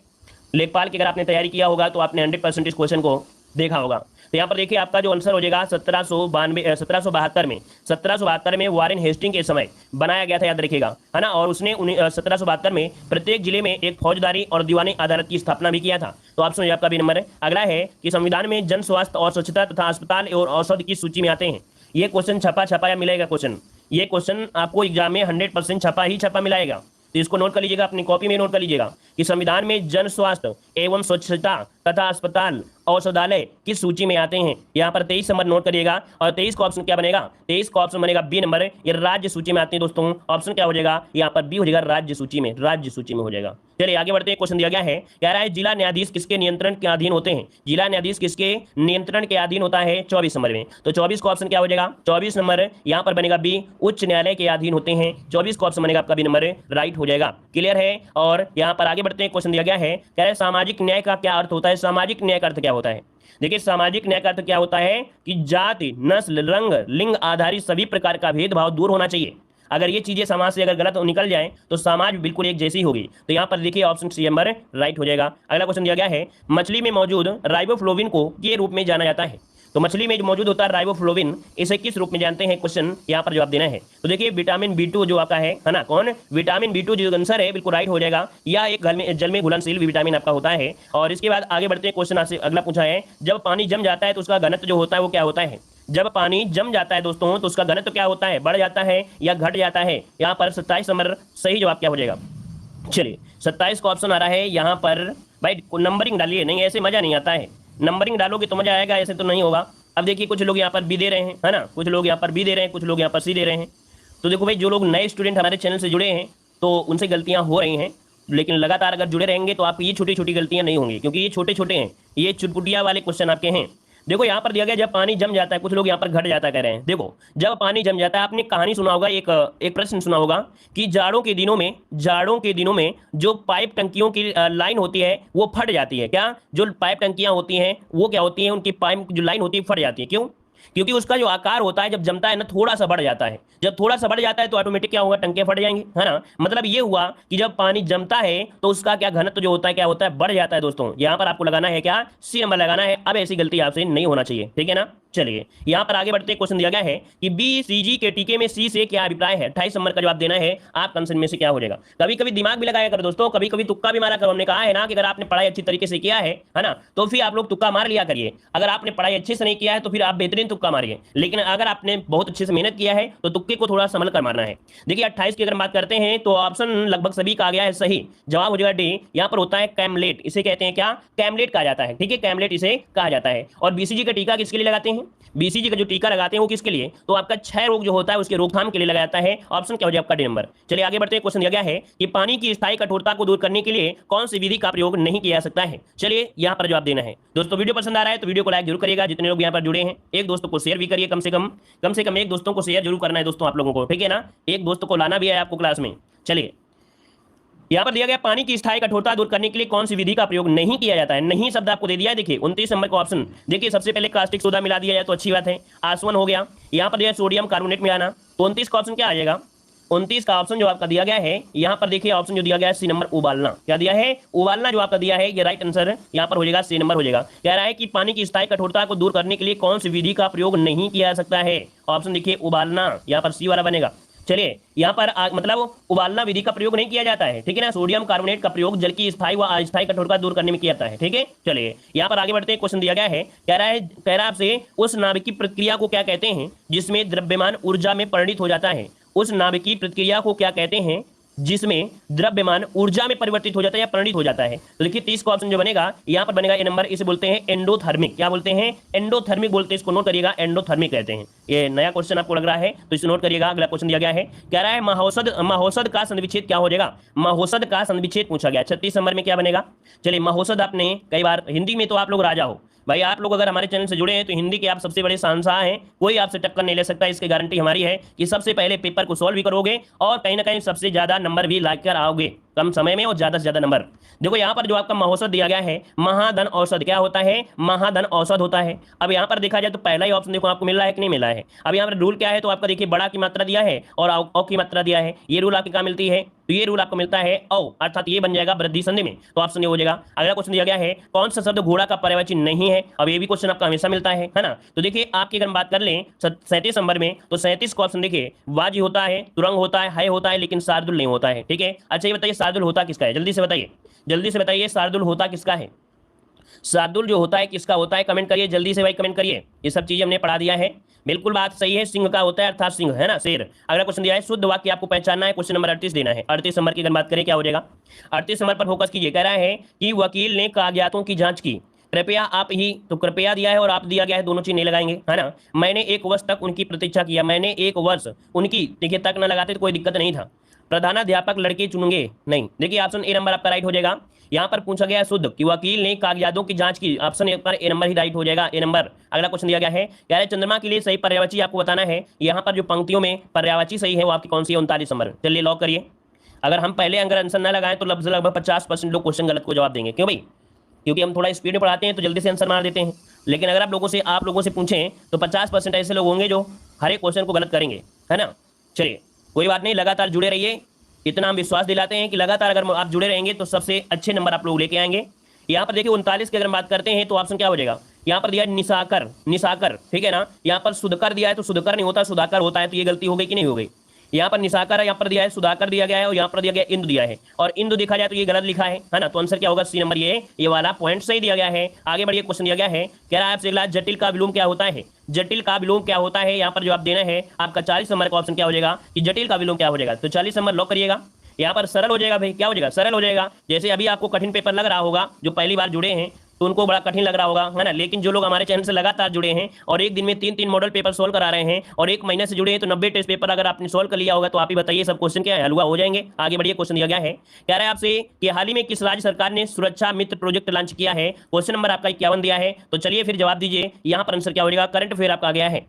लेखपाल की अगर आपने तैयारी किया होगा तो आपने 100% इस क्वेश्चन को देखा होगा। तो यहाँ पर देखिए आपका जो आंसर हो जाएगा 1772 में वारेन हेस्टिंग के समय बनाया गया था, याद रखिएगा, है ना। और उसने 1772 में प्रत्येक जिले में एक फौजदारी और दीवानी अदालत की स्थापना भी किया था। तो ऑप्शन आपका भी नंबर है। अगला है कि संविधान में जन स्वास्थ्य और स्वच्छता तथा अस्पताल और औषध की सूची में आते हैं। ये क्वेश्चन छपा या मिलेगा क्वेश्चन? ये क्वेश्चन आपको एग्जाम में 100% छपा मिलाएगा। तो इसको नोट कर लीजिएगा, अपनी कॉपी में नोट कर लीजिएगा कि संविधान में जन स्वास्थ्य एवं स्वच्छता तथा अस्पताल औषधालय किस सूची में आते हैं? यहाँ पर 23 नंबर नोट करिएगा और 23 का ऑप्शन क्या बनेगा? 23 का ऑप्शन बनेगा बी नंबर, ये राज्य सूची में आते हैं दोस्तों। ऑप्शन क्या हो जाएगा यहाँ पर? बी हो जाएगा, राज्य सूची में, राज्य सूची में हो जाएगा। चलिए आगे बढ़ते हैं। क्वेश्चन दिया गया है, कह रहा है जिला न्यायाधीश किसके नियंत्रण के अधीन होते हैं? जिला न्यायाधीश किसके नियंत्रण के अधीन होता है? 24 नंबर में। तो 24 का ऑप्शन क्या हो जाएगा? 24 नंबर यहाँ पर बनेगा बी, उच्च न्यायालय के अधीन होते हैं। 24 का ऑप्शन बनेगा आपका बी नंबर, राइट हो जाएगा। क्लियर है। और यहाँ पर आगे बढ़ते हैं। क्वेश्चन दिया गया है, कह रहा है सामाजिक न्याय का क्या अर्थ होता है? सामाजिक न्याय का अर्थ क्या होता है? देखिए सामाजिक न्याय का अर्थ क्या होता है कि जाति, नस्ल, रंग, लिंग आधारित सभी प्रकार का भेदभाव दूर होना चाहिए। अगर ये चीजें समाज से अगर गलत निकल जाए तो समाज बिल्कुल एक जैसी होगी। तो यहाँ पर देखिए ऑप्शन सी नंबर राइट हो जाएगा। अगला क्वेश्चन दिया गया है, मछली में मौजूद राइबोफ्लोविन को के रूप में जाना जाता है? तो मछली में जो मौजूद होता है राइबोफ्लोविन, इसे किस रूप में जानते हैं? क्वेश्चन यहाँ पर जवाब देना है। तो देखिए विटामिन B2 जो आपका है ना, कौन? विटामिन B2 जो आंसर है बिल्कुल राइट हो जाएगा। यह एक जल में घुलनशील विटामिन आपका होता है। और इसके बाद आगे बढ़ते हैं। क्वेश्चन आपसे अगला पूछा है, जब पानी जम जाता है तो उसका घनत्व जो होता है वो क्या होता है? जब पानी जम जाता है दोस्तों तो उसका घनत्व क्या होता है? बढ़ जाता है या घट जाता है? यहाँ पर 27 नंबर सही जवाब क्या हो जाएगा? चलिए 27 का ऑप्शन आ रहा है यहाँ पर। भाई नंबरिंग डालिए, नहीं ऐसे मजा नहीं आता है। नंबरिंग डालोगे तो मजा आएगा, ऐसे तो नहीं होगा। अब देखिए कुछ लोग यहाँ पर बी दे रहे हैं, है ना, कुछ लोग यहाँ पर बी दे रहे हैं, कुछ लोग यहाँ पर सी दे रहे हैं। तो देखो भाई, जो लोग नए स्टूडेंट हमारे चैनल से जुड़े हैं तो उनसे गलतियाँ हो रही हैं, लेकिन लगातार अगर जुड़े रहेंगे तो आपकी ये छोटी छोटी गलतियाँ नहीं होंगी, क्योंकि ये छोटे छोटे हैं, ये चुटपुटिया वाले क्वेश्चन आपके हैं। देखो यहाँ पर दिया गया जब पानी जम जाता है, कुछ लोग यहाँ पर घट जाता कह रहे हैं। देखो जब पानी जम जाता है, आपने कहानी सुना होगा, एक प्रश्न सुना होगा कि जाड़ों के दिनों में जो पाइप टंकियों की लाइन होती है वो फट जाती है। क्या? जो पाइप टंकियां होती हैं वो क्या होती हैं, उनकी पाइप जो लाइन होती है फट जाती है। क्यों? क्योंकि उसका जो आकार होता है जब जमता है ना, थोड़ा सा बढ़ जाता है। जब थोड़ा सा बढ़ जाता है तो ऑटोमेटिक क्या होगा? टंकियां फट जाएंगी, है ना। मतलब ये हुआ कि जब पानी जमता है तो उसका क्या घनत्व जो होता है क्या होता है? बढ़ जाता है दोस्तों। यहाँ पर आपको लगाना है क्या? सी नंबर लगाना है। अब ऐसी गलती आपसे नहीं होना चाहिए, ठीक है ना। चलिए यहाँ पर आगे बढ़ते। क्वेश्चन दिया गया है कि BCG के टीके में सी से क्या अभिप्राय है? 28 नंबर का जवाब देना है। आप कंसेंट में से क्या हो जाएगा? कभी कभी दिमाग भी लगाया करो दोस्तों, कभी कभी तुक्का भी मारा करो। हमने कहा है ना कि अगर आपने पढ़ाई अच्छी तरीके से किया है ना, तो फिर आप लोग तुक्का मार लिया करिए। अगर आपने पढ़ाई अच्छे से नहीं किया है तो फिर आप बेहतरीन तुक्का मारिए, लेकिन अगर आपने बहुत अच्छे से मेहनत किया है तो तुक्के को थोड़ा संभल कर मारना है। देखिए 28 की अगर बात करते हैं तो ऑप्शन लगभग सभी का आ गया है सही। जवाब हो जाएगा डी। यहाँ पर होता है कैमलेट, इसे कहते हैं क्या? कैमलेट कहा जाता है, ठीक है, कैमलेट इसे कहा जाता है। और BCG का टीका किसके लिए लगाते हैं? BCG का जो टीका लगाते हैं वो किसके लिए? तो आपका क्षय रोग जो होता है उसके रोकथाम के लिए लगाया जाता है। ऑप्शन क्या हो जाएगा आपका डी नंबर। चलिए आगे बढ़ते हैं। क्वेश्चन दिया गया है कि पानी की स्थायी कठोरता को दूर करने के लिए कौन सी विधि का प्रयोग नहीं किया जा सकता है? चलिए यहाँ पर जवाब देना है दोस्तों। वीडियो पसंद आ रहा है तो वीडियो को लाइक जरूर करिएगा। जितने लोग यहाँ पर जुड़े हैं एक दोस्तों को शेयर भी करिए, कम से कम एक दोस्तों को शेयर जरूर करना है दोस्तों आप लोगों को, ठीक है ना। एक दोस्त को लाना भी है आपको क्लास में। चलिए यहाँ पर दिया गया पानी की स्थायी कठोरता दूर करने के लिए कौन सी विधि का प्रयोग नहीं किया जाता है? नहीं शब्द आपको दे दिया है। देखिए 29 नंबर का ऑप्शन। देखिए सबसे पहले कास्टिक सोडा मिला दिया जाए तो अच्छी बात है, आसवन हो गया। यहाँ पर दिया सोडियम कार्बोनेट मिलाना। तो 29 का ऑप्शन क्या आ जाएगा? 29 का ऑप्शन जो आपका दिया गया है यहाँ पर देखिए ऑप्शन जो दिया गया है सी नंबर उबालना। क्या दिया है? उबालना जो आपका दिया है ये राइट आंसर यहाँ पर हो जाएगा, सी नंबर हो जाएगा। कह रहा है कि पानी की स्थायी कठोरता को दूर करने के लिए कौन सी विधि का प्रयोग नहीं किया जा सकता है? ऑप्शन देखिए उबालना, यहाँ पर सी वाला बनेगा। चलिए यहाँ पर मतलब उबालना विधि का प्रयोग नहीं किया जाता है, ठीक है ना। सोडियम कार्बोनेट का प्रयोग जल की स्थायी व अस्थायी कठोरता दूर करने में किया जाता है, ठीक है। चलिए यहाँ पर आगे बढ़ते हैं। क्वेश्चन दिया गया है, कह रहा है आपसे उस नाभिकीय प्रक्रिया को क्या कहते हैं जिसमें द्रव्यमान ऊर्जा में परिणित हो जाता है? उस नाभिकीय प्रक्रिया को क्या कहते हैं जिसमें द्रव्यमान ऊर्जा में परिवर्तित हो जाता है या परिणित हो जाता है? तो देखिए 30 का ऑप्शन जो बनेगा यहाँ पर बनेगा ए नंबर। इसे बोलते हैं एंडोथर्मिक। क्या बोलते हैं? एंडोथर्मिक बोलते हैं, इसको नोट करिएगा, एंडोथर्मिक कहते हैं। ये नया क्वेश्चन आपको लग रहा है तो इसे नोट करिएगा। अगला क्वेश्चन दिया गया है, कह रहा है महोषध का संधिविच्छेद क्या हो जाएगा? महोषध का संधिविच्छेद पूछा गया। 36 नंबर में क्या बनेगा? चलिए महोषध आपने कई बार हिंदी में तो आप लोग राजा हो भाई, आप लोग अगर हमारे चैनल से जुड़े हैं तो हिंदी के आप सबसे बड़े शहंशाह हैं, कोई आपसे टक्कर नहीं ले सकता। इसकी गारंटी हमारी है कि सबसे पहले पेपर को सॉल्व भी करोगे और कहीं ना कहीं सबसे ज्यादा नंबर भी ला कर आओगे कम समय में और ज्यादा से ज्यादा नंबर। देखो यहाँ पर जो आपका महोषध दिया गया है महाधन औषध, क्या होता है? महाधन औषध होता है। अब यहाँ पर देखा जाए तो पहला ही ऑप्शन देखो आपको मिल रहा है कि नहीं मिला है। अब यहाँ पर रूल क्या है तो आपका देखिए बड़ा की मात्रा दिया है और औ की मात्रा दिया है। ये रूल आपकी क्या मिलती है? तो ये रूल आपको मिलता है औ, अर्थात ये बन जाएगा वृद्धि संधि में, तो ऑप्शन ये हो जाएगा। अगला क्वेश्चन दिया गया है, कौन सा शब्द घोड़ा का पर्यायवाची नहीं है? अब ये भी क्वेश्चन आपका हमेशा मिलता है ना। तो देखिए आपकी अगर बात कर लें 37 नंबर में तो 37 का ऑप्शन देखिए वाजी होता है, तुरंग होता है होता है, लेकिन शार्दुल नहीं होता है, ठीक है। अच्छा ये बताइए शार्दुल होता किसका है? जल्दी से बताइए, जल्दी से बताइए शार्दुल होता किसका है? शार्दुल जो होता है किसका होता है, कमेंट करिए जल्दी से भाई, कमेंट करिए। ये सब चीजें हमने पढ़ा दिया है, बिल्कुल बात सही है, सिंह का होता है अर्थात सिंह, है ना, शेर। अगला क्वेश्चन दिया है शुद्ध वाक्य आपको पहचानना है, क्वेश्चन नंबर 38 देना है। 38 नंबर की अगर बात करें क्या हो जाएगा, 38 नंबर पर फोकस कीजिए। कह रहा है कि वकील ने कागजातों की जांच की, कृपया आप ही, तो कृपया दिया है और आप दिया गया है, दोनों चीज नहीं लगाएंगे, है ना। मैंने 1 वर्ष तक उनकी प्रतीक्षा किया, मैंने 1 वर्ष उनकी, देखिए तक न लगाते तो कोई दिक्कत नहीं था। प्रधानाध्यापक लड़के चुनेंगे नहीं, देखिए ऑप्शन ए नंबर आपका राइट हो जाएगा। यहाँ पर पूछा गया है शुद्ध कि वकील ने कागजातों की जांच की, ऑप्शन ए पर ए नंबर ही राइट हो जाएगा, ए नंबर। अगला क्वेश्चन दिया गया है, कह रहे चंद्रमा के लिए सही पर्यायवाची आपको बताना है। यहाँ पर जो पंक्तियों में पर्यायवाची सही है वो आपकी कौन सी है, 39 नंबर। चलिए लॉक करिए। अगर हम पहले अगर आंसर ना लगाएं तो लगभग 50% लोग क्वेश्चन गलत को जवाब देंगे। क्यों भाई, क्योंकि हम थोड़ा स्पीड में पढ़ाते हैं तो जल्दी से आंसर मार देते हैं। लेकिन अगर आप लोगों से पूछें तो 50% ऐसे लोग होंगे जो हर एक क्वेश्चन को गलत करेंगे, है ना। चलिए कोई बात नहीं, लगातार जुड़े रहिए, इतना हम विश्वास दिलाते हैं कि लगातार अगर आप जुड़े रहेंगे तो सबसे अच्छे नंबर आप लोग लेके आएंगे। यहाँ पर देखिए 39 की अगर बात करते हैं तो ऑप्शन क्या हो जाएगा, यहाँ पर दिया है निशाकर, निशाकर, ठीक है ना। यहाँ पर सुधाकर दिया है तो सुधाकर नहीं होता, सुधाकर होता है, तो ये गलती हो गई कि नहीं हो गई। यहाँ पर निशाकर है, यहाँ पर दिया है सुधाकर दिया गया है, और यहाँ पर दिया गया इंदु दिया है, और इंदु देखा जाए तो ये गलत लिखा है ना। तो आंसर क्या होगा, सी नंबर, ये वाला पॉइंट सही दिया गया है। आगे बढ़िए, क्वेश्चन दिया गया है, कह रहा है आपसे अगला, जटिल का विलोम क्या होता है, जटिल का विलोम क्या होता है। यहाँ पर जवाब देना है आपका 40 नंबर का ऑप्शन क्या हो जाएगा कि जटिल का विलोम क्या हो जाएगा, तो 40 नंबर लॉक करिएगा। यहाँ पर सरल हो जाएगा भाई, क्या हो जाएगा, सरल हो जाएगा। जैसे अभी आपको कठिन पेपर लग रहा होगा, जो पहली बार जुड़े हैं तो उनको बड़ा कठिन लग रहा होगा, है ना। लेकिन जो लोग हमारे चैनल से लगातार जुड़े हैं और एक दिन में 3-3 मॉडल पेपर सोल्व करा रहे हैं और 1 महीने से जुड़े हैं, तो 90 टेस्ट पेपर अगर आपने सोल्व कर लिया होगा तो आप ही बताइए सब क्वेश्चन क्या है, हलवा हो जाएंगे। आगे बढ़िए, क्वेश्चन दिया गया है, कह रहा है आपसे कि हाल ही में किस राज्य सरकार ने सुरक्षा मित्र प्रोजेक्ट लॉन्च किया है। क्वेश्चन नंबर आपका 51 दिया है, तो चलिए फिर जवाब दीजिए। यहाँ पर आंसर क्या हो जाएगा, करंट अफेयर आपका गया है,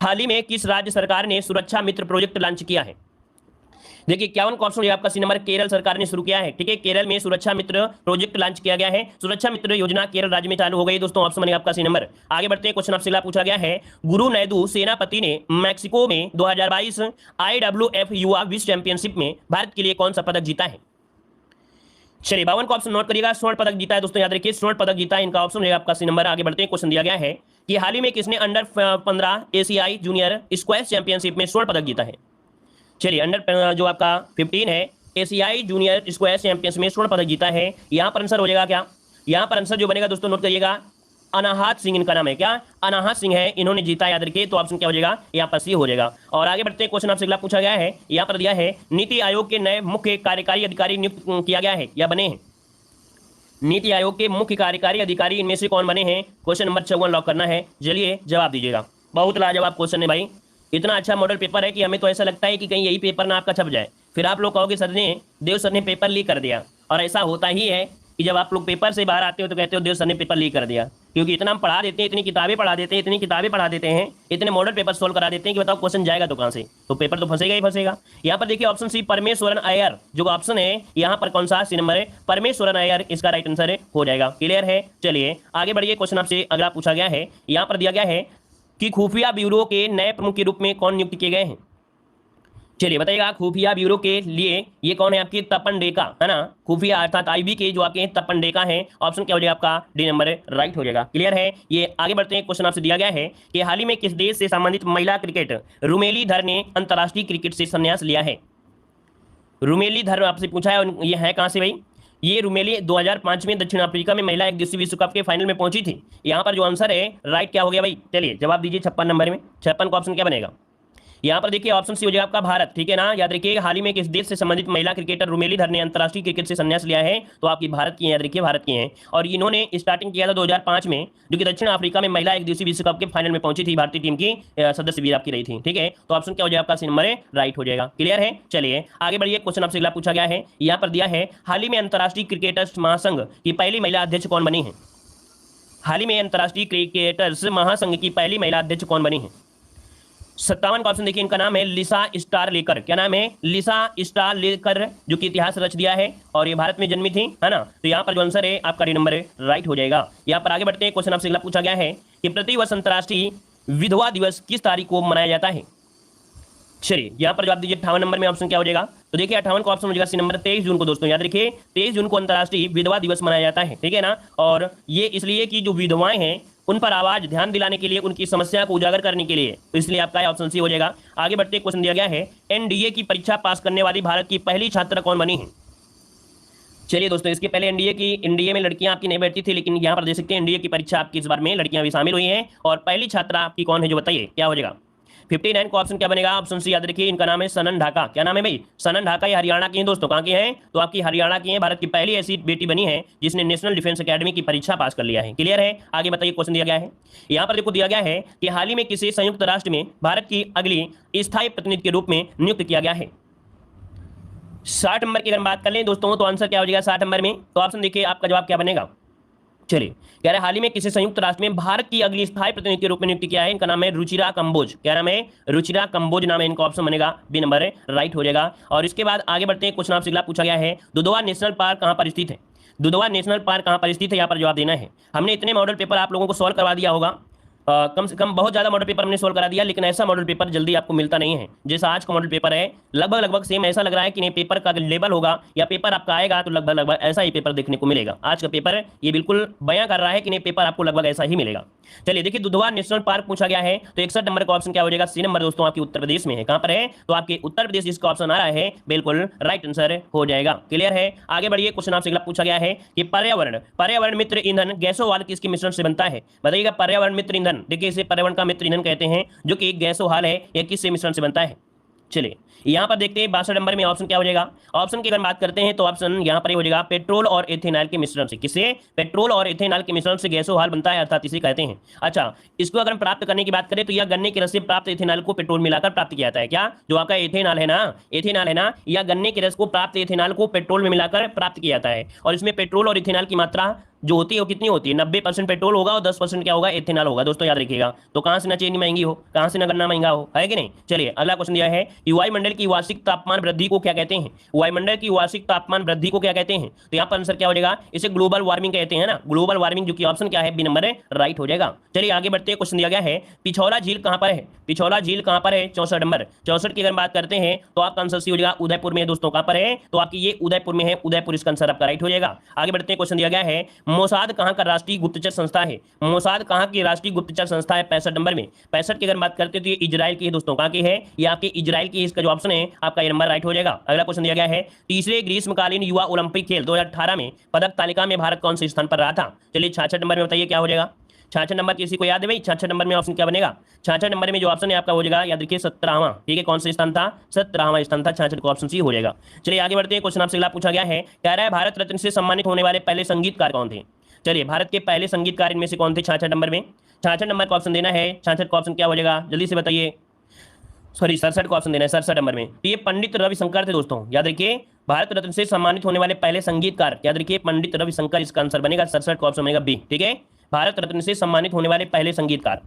हाल ही में किस राज्य सरकार ने सुरक्षा मित्र प्रोजेक्ट लॉन्च किया है। देखिए 51 का ऑप्शन आपका सी नंबर, केरल सरकार ने शुरू किया है, ठीक है। केरल में सुरक्षा मित्र प्रोजेक्ट लॉन्च किया गया है, सुरक्षा मित्र योजना केरल राज्य में चालू हो गई दोस्तों, ऑप्शन बनेगा आपका सी नंबर। आगे बढ़ते हैं, क्वेश्चन आपसे अगला पूछा गया है, गुरु नैदू सेनापति ने मैक्सिको में 2022 IWF युवा विश्व चैंपियनशिप में भारत के लिए कौन सा पदक जीता है। चलिए 52 का ऑप्शन नोट करिएगा, स्वर्ण पदक जीता है दोस्तों, याद रखिए स्वर्ण पदक जीता है, इनका ऑप्शन है आपका सी नंबर। आगे बढ़ते हैं, क्वेश्चन दिया गया है कि हाल ही में किसने अंडर 15 एशियाई जूनियर स्क्वैश चैंपियनशिप में स्वर्ण पदक जीता है। चलिए अंडर जो आपका 15 है एशियाई जूनियर स्क्वैश चैंपियनशिप में स्वर्ण पदक जीता है। यहाँ पर आंसर हो जाएगा क्या, यहाँ पर आंसर जो बनेगा दोस्तों नोट करिएगा, अनाहत सिंह इनका नाम है, क्या अनाहत सिंह है, इन्होंने जीता, याद रखिए। तो ऑप्शन क्या हो जाएगा, यहाँ पर सी हो जाएगा। और आगे बढ़ते हैं, क्वेश्चन आपसे अगला पूछा गया है, यहाँ पर दिया है नीति आयोग के नए मुख्य कार्यकारी अधिकारी नियुक्त किया गया है या बने हैं। नीति आयोग के मुख्य कार्यकारी अधिकारी इनमें से कौन बने हैं, क्वेश्चन नंबर 54 लॉक करना है। चलिए जवाब दीजिएगा। बहुत लाजवाब क्वेश्चन है भाई, इतना अच्छा मॉडल पेपर है कि हमें तो ऐसा लगता है कि कहीं यही पेपर ना आपका छप जाए। फिर आप लोग कहोगे सर ने, देव सर ने पेपर लीक कर दिया, और ऐसा होता ही है कि जब आप लोग पेपर से बाहर आते हो तो कहते हो देव सर ने पेपर लीक कर दिया, क्योंकि इतना हम पढ़ा देते हैं, इतनी किताबें पढ़ा देते हैं, इतनी किताबें पढ़ा देते हैं, इतने मॉडल पेपर सोल्व करा देते हैं कि बताओ क्वेश्चन जाएगा तो कहाँ से, तो पेपर तो फंसेगा ही फंसेगा। यहाँ पर देखिए ऑप्शन सी परमेश्वरन अय्यर जो ऑप्शन है यहाँ पर कौन सा सी नंबर है, परमेश्वरन अय्यर इसका राइट आंसर हो जाएगा। क्लियर है, चलिए आगे बढ़िए, क्वेश्चन आपसे अगला पूछा गया है, यहाँ पर दिया गया है कि खुफिया ब्यूरो के नए प्रमुख के रूप में कौन नियुक्त किए गए हैं। चलिए बताइएगा, खुफिया ब्यूरो के लिए ये कौन है आपकी, तपन डेका, है ना। खुफिया अर्थात आईबी के जो आपके तपन डेका है, ऑप्शन क्या हो जाएगा आपका डी नंबर राइट हो जाएगा। क्लियर है, ये आगे बढ़ते हैं, क्वेश्चन आपसे दिया गया है कि हाल ही में किस देश से संबंधित महिला क्रिकेट रुमेलीधर ने अंतर्राष्ट्रीय क्रिकेट से संन्यास लिया है। रुमेलीधर आपसे पूछा है, ये है कहाँ से भाई, ये रुमेली 2005 में दक्षिण अफ्रीका में महिला एक दिवसीय विश्व कप के फाइनल में पहुंची थी। यहाँ पर जो आंसर है राइट क्या हो गया भाई, चलिए जवाब दीजिए 56 नंबर में, 56 का ऑप्शन क्या बनेगा। यहाँ पर देखिए ऑप्शन सी हो जाएगा आपका भारत, ठीक है ना। याद रखिए हाल ही में किस देश से संबंधित महिला क्रिकेटर रुमेलीधर ने अंतर्राष्ट्रीय क्रिकेट से संन्यास लिया है, तो आपकी भारत की है, याद रखिए भारत की हैं। और इन्होंने स्टार्टिंग किया था 2005 में, जो कि दक्षिण अफ्रीका में महिला एक दिवसीय विश्व कप के फाइनल में पहुंची थी, भारतीय टीम की सदस्य भी आपकी रही थी, ठीक है। तो ऑप्शन क्या हो जाएगा आपका सी नंबर राइट हो जाएगा। क्लियर है, चलिए आगे बढ़िए, क्वेश्चन आपसे अगला पूछा गया है, यहाँ पर दिया है हाल ही में अंतर्राष्ट्रीय क्रिकेटर्स महासंघ की पहली महिला अध्यक्ष कौन बनी है। हाल ही में अंतर्राष्ट्रीय क्रिकेटर्स महासंघ की पहली महिला अध्यक्ष कौन बनी है। 57 का ऑप्शन देखिए, इनका नाम है लिसा स्टार लेकर, क्या नाम है, लिसा स्टार लेकर, जो कि इतिहास रच दिया है और ये भारत में जन्मी थी, है ना। तो यहाँ पर जो आंसर है आपका डी नंबर राइट हो जाएगा। यहाँ पर आगे बढ़ते हैं, क्वेश्चन आपसे अगला पूछा गया है कि प्रतिवर्ष अंतर्राष्ट्रीय विधवा दिवस किस तारीख को मनाया जाता है। चलिए यहाँ पर जवाब दीजिए 58 नंबर में, ऑप्शन क्या हो जाएगा, तो देखिए 58 का ऑप्शन हो जाएगा सी नंबर 23 जून को दोस्तों, याद रखिए 23 जून को अंतर्राष्ट्रीय विधवा दिवस मनाया जाता है, ठीक है ना। और ये इसलिए कि जो विधवाएं हैं उन पर आवाज ध्यान दिलाने के लिए, उनकी समस्या को उजागर करने के लिए, तो इसलिए आपका ऑप्शन सी हो जाएगा। आगे बढ़ते क्वेश्चन दिया गया है, एनडीए की परीक्षा पास करने वाली भारत की पहली छात्रा कौन बनी है। चलिए दोस्तों, इसके पहले एनडीए में लड़कियां आपकी नहीं बैठती थी, लेकिन यहाँ पर देख सकते हैं एनडीए की परीक्षा आपकी इस बार में लड़कियां भी शामिल हुई हैं। और पहली छात्रा आपकी कौन है जो बताइए क्या हो जाएगा। 59 का ऑप्शन क्या बनेगा। ऑप्शन सी याद रखिए, इनका नाम है सनन ढाका। क्या नाम है भाई, सनन ढाका। ये हरियाणा की हैं दोस्तों। कहाँ की हैं, तो आपकी हरियाणा की हैं। भारत की पहली ऐसी बेटी बनी है जिसने नेशनल डिफेंस एकेडमी की परीक्षा पास कर लिया है। क्लियर है, आगे बताइए क्वेश्चन दिया गया है। यहाँ पर देखो दिया गया है कि हाल ही में किसे संयुक्त राष्ट्र में भारत की अगली स्थायी प्रतिनिधि के रूप में नियुक्त किया गया है। 60 नंबर की अगर बात कर लें दोस्तों, तो आंसर क्या हो जाएगा 60 नंबर में। तो ऑप्शन देखिए आपका जवाब क्या बनेगा। चलिए, कह रहे हाल ही में किसी संयुक्त राष्ट्र में भारत की अगली स्थायी प्रतिनिधि के रूप में नियुक्त किया है। इनका नाम है रुचिरा कंबोज। क्या नाम है, रुचिरा कंबोज नाम है इनका। ऑप्शन बनेगा बी नंबर राइट हो जाएगा। और इसके बाद आगे बढ़ते हैं, क्वेश्चन आपसे अगला पूछा गया है, दुधवा नेशनल पार्क कहां पर स्थित है। दुधवा नेशनल पार्क कहां पर स्थित है, यहाँ पर जवाब देना है। हमने इतने मॉडल पेपर आप लोगों को सॉल्व करवा दिया होगा, कम से कम बहुत ज्यादा मॉडल पेपर हमने सोल्व करा दिया, लेकिन ऐसा मॉडल पेपर जल्दी आपको मिलता नहीं है जैसा आज का मॉडल पेपर है। लगभग सेम ऐसा लग रहा है कि नहीं, पेपर का लेवल होगा या पेपर आपका आएगा तो लगभग ऐसा ही पेपर देखने को मिलेगा। आज का पेपर ये बिल्कुल बयां कर रहा है कि नहीं, पेपर आपको लगभग ऐसा ही मिलेगा। चलिए देखिए, दुधवा नेशनल पार्क पूछा गया है, तो 61 नंबर का ऑप्शन क्या हो जाएगा। सी नंबर दोस्तों आपकी उत्तर प्रदेश में है। कहां पर है, तो आपके उत्तर प्रदेश जिसका ऑप्शन आ रहा है बिल्कुल राइट आंसर हो जाएगा। क्लियर है, आगे बढ़िए। क्वेश्चन आपसे अगला पूछा गया है कि पर्यावरण मित्र ईंधन गैसों वाल किसके मिश्रण से बनता है। बताइएगा, पर्यावरण मित्र ईंधन, देखिए इसे पर्यावरण का मित्र ईंधन कहते हैं, जो कि एक गैसों हाल है, यह किससे मिश्रण से बनता है। चलिए यहां पर देखते हैं 62 नंबर में ऑप्शन क्या हो जाएगा। ऑप्शन की अगर बात करते हैं तो ऑप्शन यहां पर हो जाएगा पेट्रोल और इथेनॉल के मिश्रण से। किससे, पेट्रोल और इथेनॉल के मिश्रण से गैसों हाल बनता है, अर्थात इसे कहते हैं। अच्छा, इसको अगर प्राप्त करने की बात करें तो यह गन्ने के रस से प्राप्त इथेनॉल को पेट्रोल मिलाकर प्राप्त किया जाता है। क्या, जो आपका इथेनॉल है ना, या गन्ने के रस को प्राप्त इथेनॉल को पेट्रोल में मिलाकर प्राप्त किया जाता है। और इसमें पेट्रोल और इथेनॉल की मात्रा जो होती है वो कितनी होती है, 90% पेट्रोल होगा और 10% क्या होगा, इथेनॉल होगा। दोस्तों याद रखिएगा, तो कहां से ना चीनी महंगी हो, कहां से ना गन्ना महंगा हो, है कि नहीं। चलिए अगला क्वेश्चन दिया है कि वायुमंडल की वार्षिक तापमान वृद्धि को क्या कहते हैं। वायुमंडल की वार्षिक तापमान वृद्धि को क्या कहते हैं, तो यहाँ पर आंसर क्या हो जाएगा, इसे ग्लोबल वार्मिंग कहते हैं ना, ग्लोबल वार्मिंग, जो कि ऑप्शन क्या है, बी नंबर राइट हो जाएगा। चलिए आगे बढ़ते हैं, क्वेश्चन दिया गया है पिछौला झील कहां पर है। पिछौला झील कहां पर है, 64 नंबर। 64 की अगर बात करते हैं तो आपका आंसर सी हो जाएगा उदयपुर में। दोस्तों कहां पर है, तो आपकी ये उदयपुर में है, उदयपुर इसका आंसर आपका राइट हो जाएगा। आगे बढ़ते हैं, क्वेश्चन दिया गया है मोसाद कहां का राष्ट्रीय गुप्तचर संस्था है। मोसाद कहां की राष्ट्रीय गुप्तचर संस्था है, 65 नंबर में। 65 की अगर बात करते हैं तो ये इजराइल की है दोस्तों। कहां की है, ये आपके इजराइल की, इसका जो ऑप्शन है आपका ये नंबर राइट हो जाएगा। अगला क्वेश्चन दिया गया है तीसरे ग्रीष्मकालीन युवा ओलंपिक खेल 2018 में पदक तालिका में भारत कौन से स्थान पर रहा था। चलिए 66 नंबर में बताइए क्या हो जाएगा। 66 नंबर किसी को याद है भाई, 66 नंबर में ऑप्शन क्या बनेगा। 66 नंबर में जो ऑप्शन है आपका हो जाएगा, याद रखिए 17वां। ठीक है, कौन सा स्थान था, 17वां स्थान था। 66 को ऑप्शन सी हो जाएगा। चलिए आगे बढ़ते हैं, क्वेश्चन आपसे अगला पूछा गया है, कह रहा है भारत रत्न से सम्मानित होने वाले पहले संगीतकार कौन थे। चलिए भारत के पहले संगीतकार इनमें से कौन थे 66 नंबर में। 66 नंबर का ऑप्शन देना है। 66 का ऑप्शन क्या हो जाएगा, जल्दी से बताइए। सॉरी 67 का ऑप्शन देना है, 67 नंबर में। तो ये पंडित रविशंकर थे दोस्तों, याद रखिए। भारत रत्न से सम्मानित होने वाले पहले संगीतकार, याद रखिए पंडित रविशंकर, इसका आंसर बनेगा 67 का ऑप्शन बनेगा बी। ठीक है, भारत रत्न से सम्मानित होने वाले पहले संगीतकार।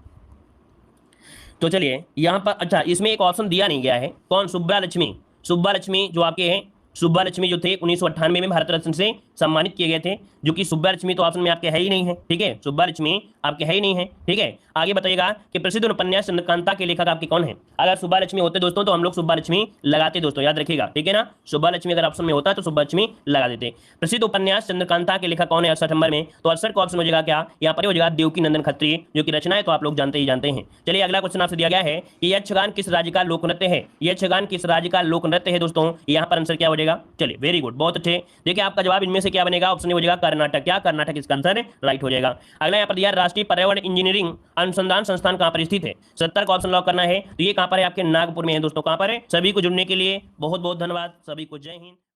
तो चलिए यहाँ पर, अच्छा इसमें एक ऑप्शन दिया नहीं गया है, कौन, सुब्बा लक्ष्मी। सुब्बा लक्ष्मी जो आपके हैं, सुब्बा लक्ष्मी जो थे 1998 में भारत रत्न से सम्मानित किए गए थे, जो कि सुब्बा लक्ष्मी तो ऑप्शन में आपके है ही नहीं है। ठीक है, सुब्बा लक्ष्मी आपके है ही नहीं है। ठीक है, आगे बताइएगा कि प्रसिद्ध उपन्यास चंद्रकांता के लेखक आपके कौन है। अगर सुब्बा लक्ष्मी होते दोस्तों तो हम लोग सुब्बा लक्ष्मी लगाते दोस्तों, याद रखिएगा। ठीक है ना, सुब्बा लक्ष्मी अगर ऑप्शन में होता तो सुब्बा लक्ष्मी लगा देते। प्रसिद्ध उपन्यास चंद्रकांता के लेखक कौन है 68 नंबर में, तो 68 का ऑप्शन हो जाएगा क्या, यहाँ पर हो जाएगा देवकी नंदन खत्री, जो कि रचना है तो आप लोग जानते ही जानते हैं। चलिए अगला क्वेश्चन आपसे दिया गया है कि यक्षगान किस राज्य का लोक नृत्य है। यक्षगान किस राज्य का लोक नृत्य है दोस्तों, यहाँ पर आंसर क्या हो जाएगा। चलिए वेरी गुड, बहुत अच्छे। देखिए आपका जवाब इनमें से क्या बनेगा, ऑप्शन हो जाएगा कर्नाटक। क्या, कर्नाटक इसका आंसर राइट हो जाएगा। अगला यहाँ पर दिया राष्ट्रीय पर्यावरण इंजीनियरिंग अनुसंधान संस्थान कहां पर स्थित है। 70 का ऑप्शन लॉक करना है। तो ये कहां पर है, आपके नागपुर में है दोस्तों। कहां पर है, सभी को जुड़ने के लिए बहुत बहुत धन्यवाद, सभी को जय हिंद।